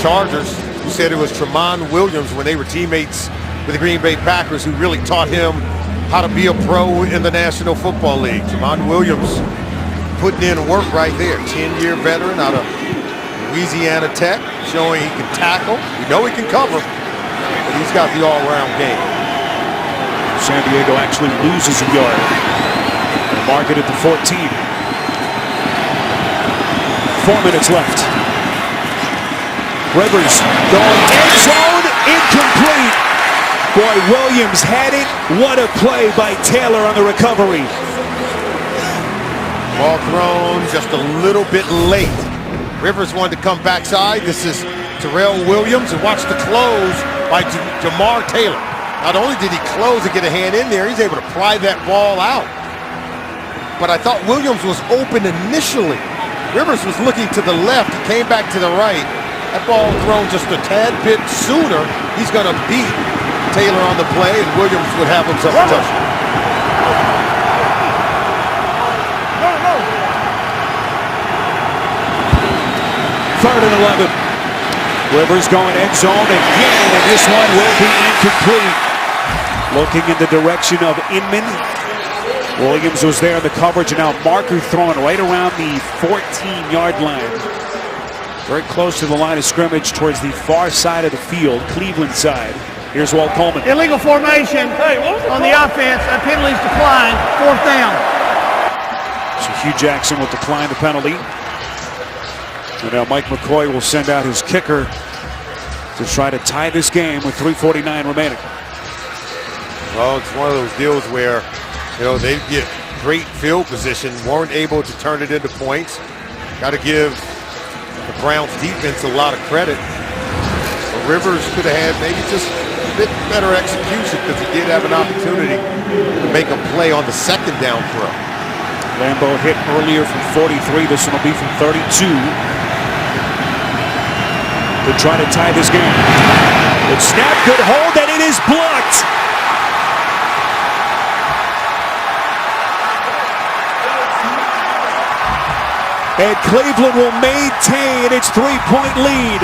Chargers who said it was Tramon Williams when they were teammates with the Green Bay Packers who really taught him how to be a pro in the National Football League. Tramon Williams putting in work right there. 10-year veteran out of Louisiana Tech, showing he can tackle. We know he can cover, but he's got the all-around game. San Diego actually loses a yard. Mark it at the 14. 4 minutes left. Rivers going end zone, incomplete. Boy, Williams had it. What a play by Taylor on the recovery. Ball thrown just a little bit late. Rivers wanted to come backside. This is Terrell Williams, and watch the close by Jamar Taylor. Not only did he close and get a hand in there, he's able to pry that ball out. But I thought Williams was open initially. Rivers was looking to the left, he came back to the right. That ball thrown just a tad bit sooner. He's going to beat Taylor on the play, and Williams would have himself a touchdown. 3rd and 11. Rivers going end zone again, and this one will be incomplete. Looking in the direction of Inman. Williams was there in the coverage, and now Marker throwing right around the 14-yard line. Very close to the line of scrimmage towards the far side of the field, Cleveland side. Here's Walt Coleman. Illegal formation on the offense. Penalties declined. 4th down. So Hugh Jackson will decline the penalty. And now Mike McCoy will send out his kicker to try to tie this game with 3:49 remaining. Well, it's one of those deals where, they get great field position, weren't able to turn it into points. Got to give the Browns defense a lot of credit. But Rivers could have had maybe just a bit better execution because he did have an opportunity to make a play on the 2nd down throw. Lambeau hit earlier from 43. This one will be from 32 to try to tie this game. Good snap, good hold, and it is blocked. And Cleveland will maintain its 3-point lead.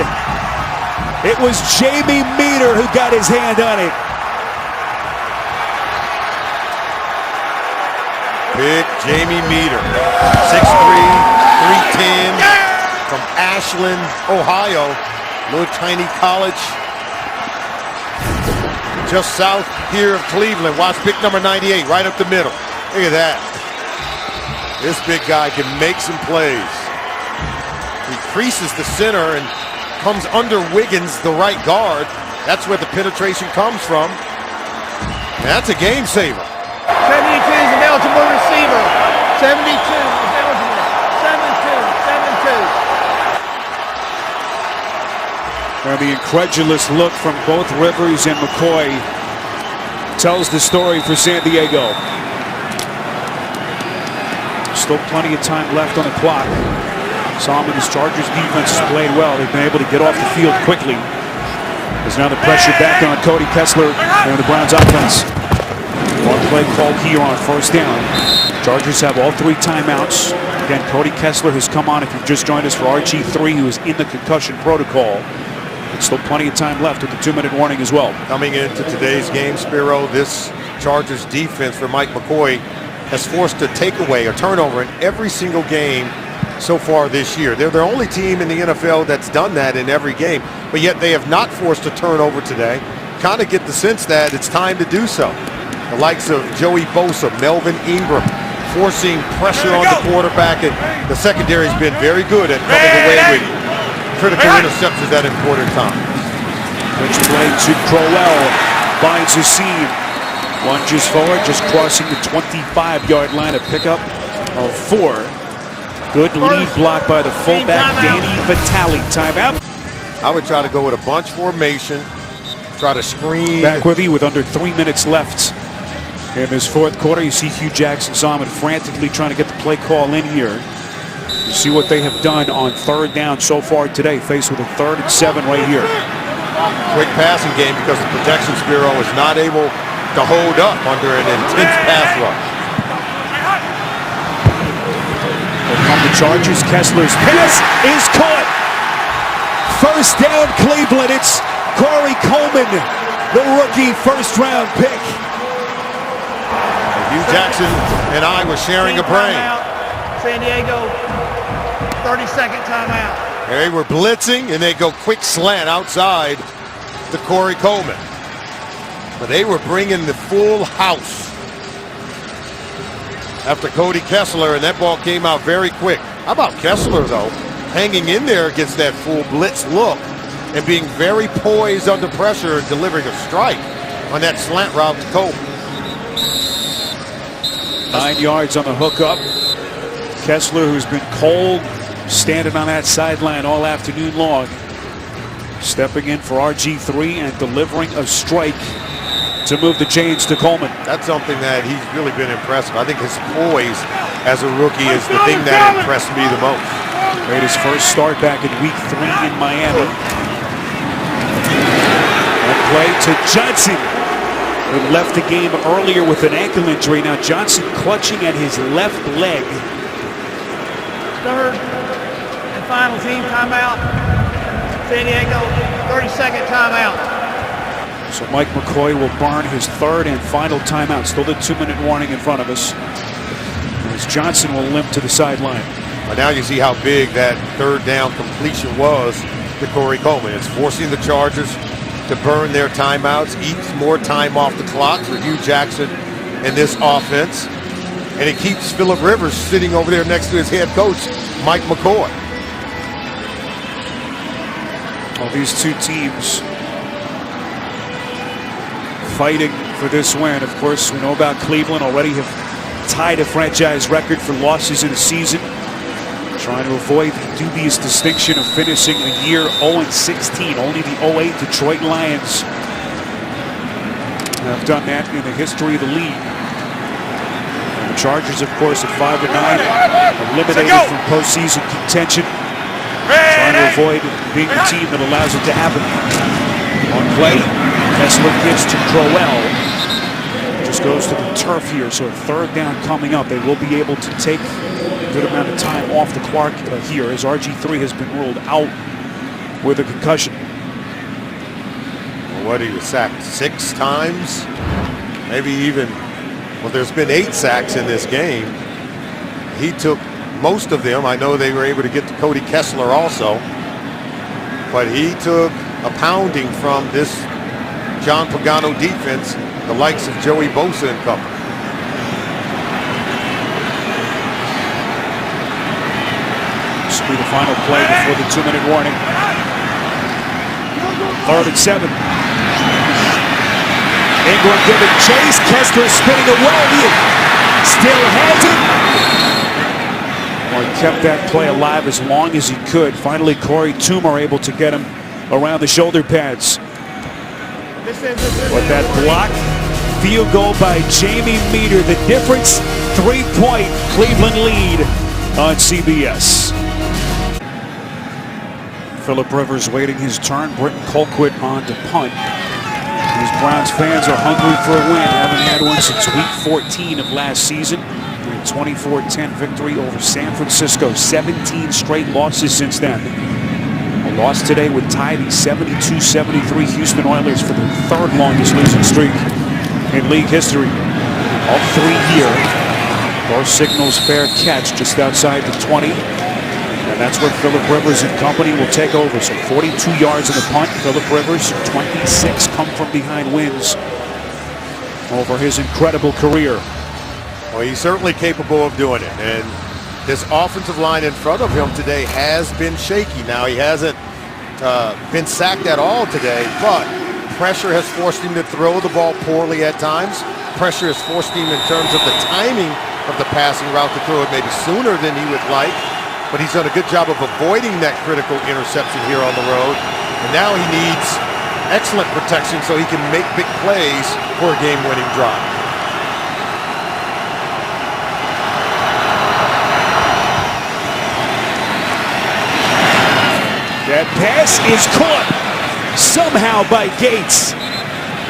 It was Jamie Meter who got his hand on it. Big Jamie Meter, 6'3", 310, from Ashland, Ohio. Little tiny college just south here of Cleveland. Watch pick number 98 right up the middle. Look at that. This big guy can make some plays. He creases the center and comes under Wiggins, the right guard. That's where the penetration comes from. And that's a game saver. 72 is an eligible receiver. 72 is eligible. 7-2. And the incredulous look from both Rivers and McCoy tells the story for San Diego. Still plenty of time left on the clock. Solomon's Chargers defense has played well. They've been able to get off the field quickly. There's now the pressure back on Cody Kessler and the Browns offense. One play called here on 1st down. Chargers have all 3 timeouts. Again, Cody Kessler has come on if you've just joined us for RG3, who is in the concussion protocol. There's still plenty of time left with the 2-minute warning as well. Coming into today's game, Spiro, this Chargers defense for Mike McCoy has forced a takeaway, a turnover in every single game so far this year. They're the only team in the NFL that's done that in every game, but yet they have not forced a turnover today. Kind of get the sense that it's time to do so. The likes of Joey Bosa, Melvin Ingram, forcing pressure on the quarterback, and the secondary has been very good at coming away with critical interceptions at important times. Which play to Crowell, finds a seam. Lunges forward, just crossing the 25-yard line, a pickup of 4. Good lead block by the fullback, Danny Vitale. Timeout. I would try to go with a bunch formation, try to screen. Back with you with under 3 minutes left in this 4th quarter. You see Hugh Jackson, Solomon frantically trying to get the play call in here. You see what they have done on 3rd down so far today, faced with a 3rd and 7 right here. Quick passing game because the protection Spiro is not able to hold up under an intense pass rush. Here come the Chargers. Kessler's pass is caught. 1st down Cleveland. It's Corey Coleman, the rookie 1st-round pick. Hugh Jackson and I were sharing a brain. San Diego, 30-second timeout. They were blitzing, and they go quick slant outside to Corey Coleman. But they were bringing the full house after Cody Kessler, and that ball came out very quick. How about Kessler, though, hanging in there against that full blitz look and being very poised under pressure and delivering a strike on that slant route to Coleman. 9 yards on the hookup. Kessler, who's been cold, standing on that sideline all afternoon long, stepping in for RG3 and delivering a strike to move the chains to Coleman. That's something that he's really been impressive. I think his poise as a rookie is the thing that impressed me the most. Made his first start back in week 3 in Miami. And play to Johnson, who left the game earlier with an ankle injury. Now Johnson clutching at his left leg. 3rd and final team timeout. San Diego, 30-second timeout. So Mike McCoy will burn his 3rd and final timeout. Still the 2-minute warning in front of us, as Johnson will limp to the sideline. But now you see how big that 3rd down completion was to Corey Coleman. It's forcing the Chargers to burn their timeouts, eats more time off the clock for Hugh Jackson and this offense. And it keeps Phillip Rivers sitting over there next to his head coach, Mike McCoy. Well, these two teams fighting for this win. Of course, we know about Cleveland already have tied a franchise record for losses in a season, trying to avoid the dubious distinction of finishing a year 0-16. Only the 08 Detroit Lions have done that in the history of the league. And the Chargers, of course, at 5-9, eliminated from postseason contention, trying to avoid being the team that allows it to happen. On play, Kessler gives to Crowell. Just goes to the turf here, so a third down coming up. They will be able to take a good amount of time off the clock here, as RG3 has been ruled out with a concussion. Well, what, he was sacked 6 times? Maybe even, well, there's been 8 sacks in this game. He took most of them. I know they were able to get to Cody Kessler also, but he took a pounding from this John Pagano defense, the likes of Joey Bosa and company. This will be the final play before the 2-minute warning. 3rd and 7. Ingram giving chase. Kessler spinning away. Still has it. Well, he kept that play alive as long as he could. Finally, Corey Toomer able to get him around the shoulder pads. But that block, field goal by Jamie Meter. The difference, 3-point Cleveland lead on CBS. Phillip Rivers waiting his turn. Britton Colquitt on to punt. These Browns fans are hungry for a win. Haven't had one since week 14 of last season. A 24-10 victory over San Francisco. 17 straight losses since then. A loss today would tie the 72-73 Houston Oilers for the 3rd longest losing streak in league history. All 3 here. Bar signals fair catch just outside the 20. And that's where Phillip Rivers and company will take over. So 42 yards in the punt. Phillip Rivers, 26 come from behind wins over his incredible career. Well, he's certainly capable of doing it. And this offensive line in front of him today has been shaky. Now, he hasn't been sacked at all today, but pressure has forced him to throw the ball poorly at times. Pressure has forced him in terms of the timing of the passing route to throw it maybe sooner than he would like. But he's done a good job of avoiding that critical interception here on the road. And now he needs excellent protection so he can make big plays for a game-winning drive. That pass is caught somehow by Gates.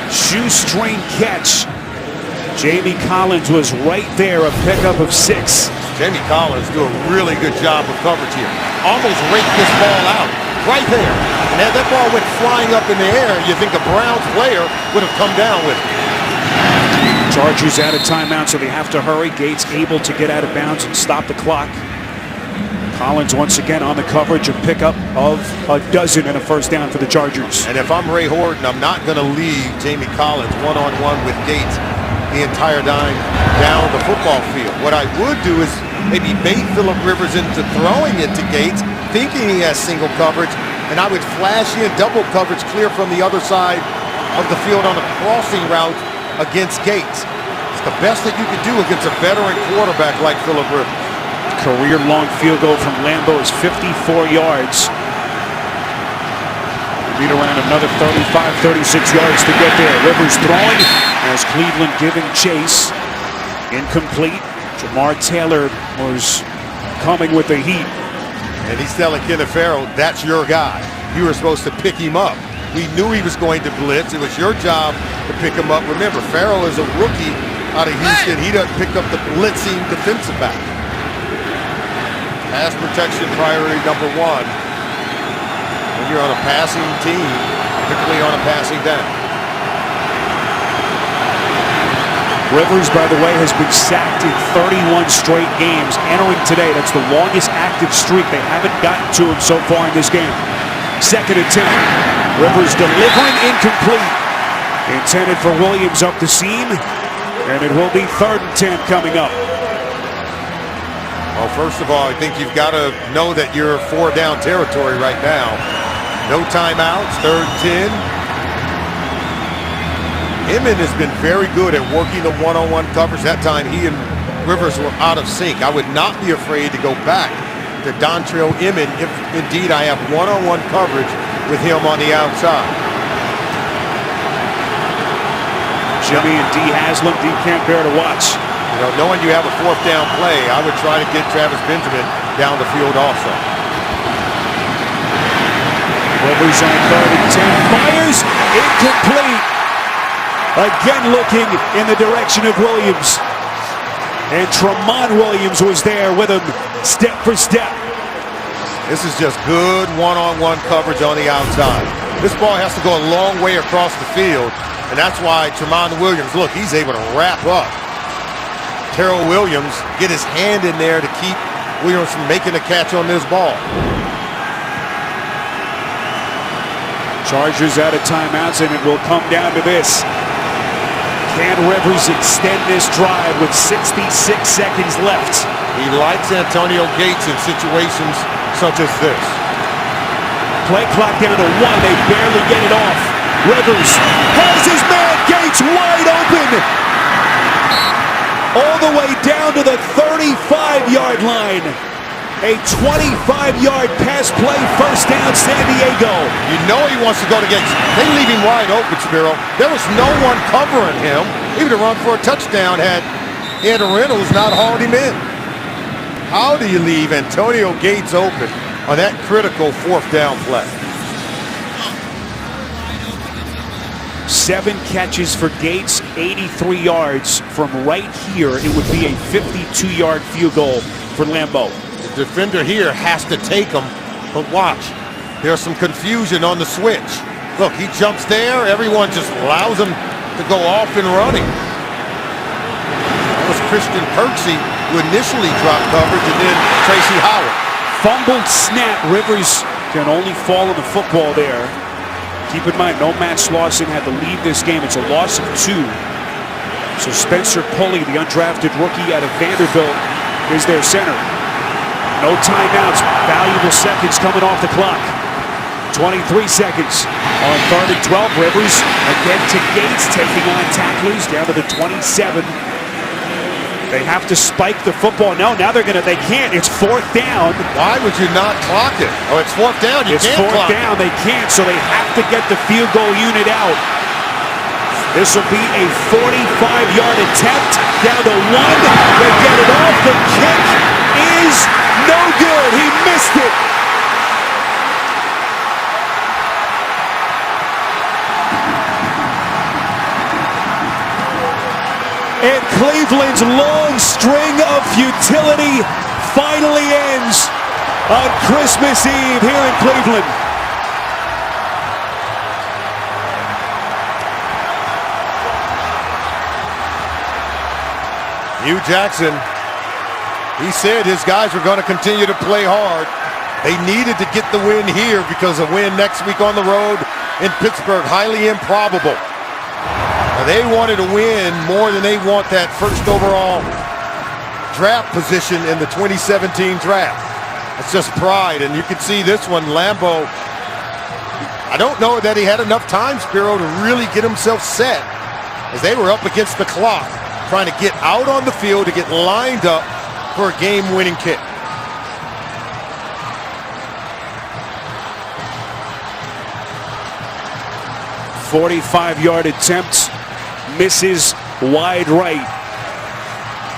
Shoestring catch. Jamie Collins was right there, a pickup of 6. Jamie Collins doing a really good job of coverage here. Almost raked this ball out right there. And as that ball went flying up in the air, you think the Browns player would have come down with it. Chargers out of timeout, so they have to hurry. Gates able to get out of bounds and stop the clock. Collins once again on the coverage, a pickup of a dozen and a first down for the Chargers. And if I'm Ray Horton, I'm not going to leave Jamie Collins one-on-one with Gates the entire time down the football field. What I would do is maybe bait Phillip Rivers into throwing it to Gates, thinking he has single coverage, and I would flash in double coverage clear from the other side of the field on a crossing route against Gates. It's the best that you could do against a veteran quarterback like Phillip Rivers. Career-long field goal from Lambeau is 54 yards. Need around another 35, 36 yards to get there. Rivers throwing as Cleveland giving chase. Incomplete. Jamar Taylor was coming with the heat. And he's telling Kenneth Farrell, that's your guy. You were supposed to pick him up. We knew he was going to blitz. It was your job to pick him up. Remember, Farrell is a rookie out of Houston. He doesn't pick up the blitzing defensive back. Pass protection priority number 1. When you're on a passing team, particularly on a passing down. Rivers, by the way, has been sacked in 31 straight games. Entering today, that's the longest active streak. They haven't gotten to him so far in this game. 2nd and 10. Rivers delivering incomplete. Intended for Williams up the seam. And it will be 3rd and 10 coming up. Well, first of all, I think you've got to know that you're 4 down territory right now. No timeouts, 3rd and 10. Inman has been very good at working the one-on-one coverage. That time he and Rivers were out of sync. I would not be afraid to go back to Dontrell Inman if indeed I have one-on-one coverage with him on the outside. Jimmy and D. Haslam, D. can't bear to watch. You know, knowing you have a 4th down play, I would try to get Travis Benjamin down the field also. Rivers on 3rd and 10. Fires incomplete. Again looking in the direction of Williams. And Tramon Williams was there with him step for step. This is just good one-on-one coverage on the outside. This ball has to go a long way across the field, and that's why Tramon Williams, look, he's able to wrap up Terrell Williams, get his hand in there to keep Williams from making a catch on this ball. Chargers out of timeouts, and it will come down to this. Can Rivers extend this drive with 66 seconds left? He likes Antonio Gates in situations such as this. Play clock down to 1. They barely get it off. Rivers has his man Gates wide open. All the way down to the 35-yard line. A 25-yard pass play, 1st down, San Diego. You know he wants to go to Gates. They leave him wide open, Spiro. There was no one covering him. Even to run for a touchdown had Reynolds not hauled him in. How do you leave Antonio Gates open on that critical 4th down play? 7 catches for Gates, 83 yards. From right here, it would be a 52-yard field goal for Lambeau. The defender here has to take him, but watch. There's some confusion on the switch. Look, he jumps there. Everyone just allows him to go off and running. That was Christian Kirksey who initially dropped coverage, and then Tracy Howard. Fumbled snap. Rivers can only fall on the football there. Keep in mind, no Matt Lawson had to leave this game. It's a loss of 2. So Spencer Pulley, the undrafted rookie out of Vanderbilt, is their center. No timeouts. Valuable seconds coming off the clock. 23 seconds on 3rd and 12. Rivers again to Gates, taking on tacklers down to the 27. They have to spike the football. No, now they can't. It's 4th down. Why would you not clock it? Oh, it's 4th down. You can't clock it. It's 4th down. They can't, so they have to get the field goal unit out. This will be a 45-yard attempt. Down to 1. They get it off. The kick is no good. He missed it. And Cleveland's long string of futility finally ends on Christmas Eve here in Cleveland. Hugh Jackson, he said his guys were going to continue to play hard. They needed to get the win here because a win next week on the road in Pittsburgh, highly improbable. Now, they wanted to win more than they want that 1st overall draft position in the 2017 draft. It's just pride, and you can see this one, Lambeau. I don't know that he had enough time, Spiro, to really get himself set as they were up against the clock, trying to get out on the field to get lined up for a game-winning kick. A 45-yard attempt, misses wide right.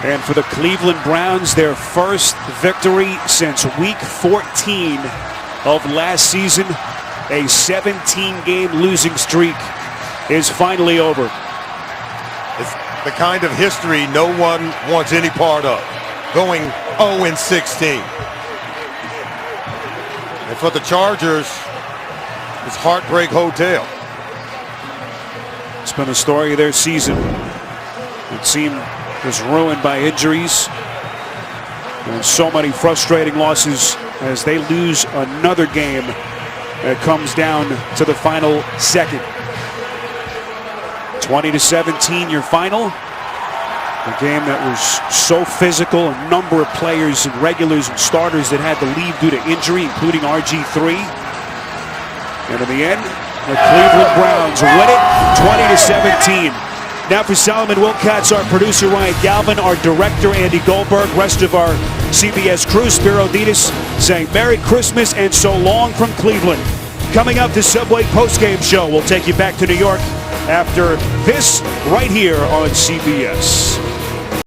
And for the Cleveland Browns, their first victory since week 14 of last season, a 17-game losing streak is finally over. It's the kind of history no one wants any part of, going 0-16. And for the Chargers, it's Heartbreak Hotel. It's been the story of their season. It seemed was ruined by injuries and so many frustrating losses as they lose another game It comes down to the final second. 20-17 your final. A game that was so physical, a number of players and regulars and starters that had to leave due to injury, including RG3. And in the end, the Cleveland Browns win it 20-17. Now for Solomon Wilcots, our producer Ryan Galvin, our director Andy Goldberg, rest of our CBS crew, Spiro Ditas, saying Merry Christmas and so long from Cleveland. Coming up, the Subway postgame show. We'll take you back to New York after this right here on CBS.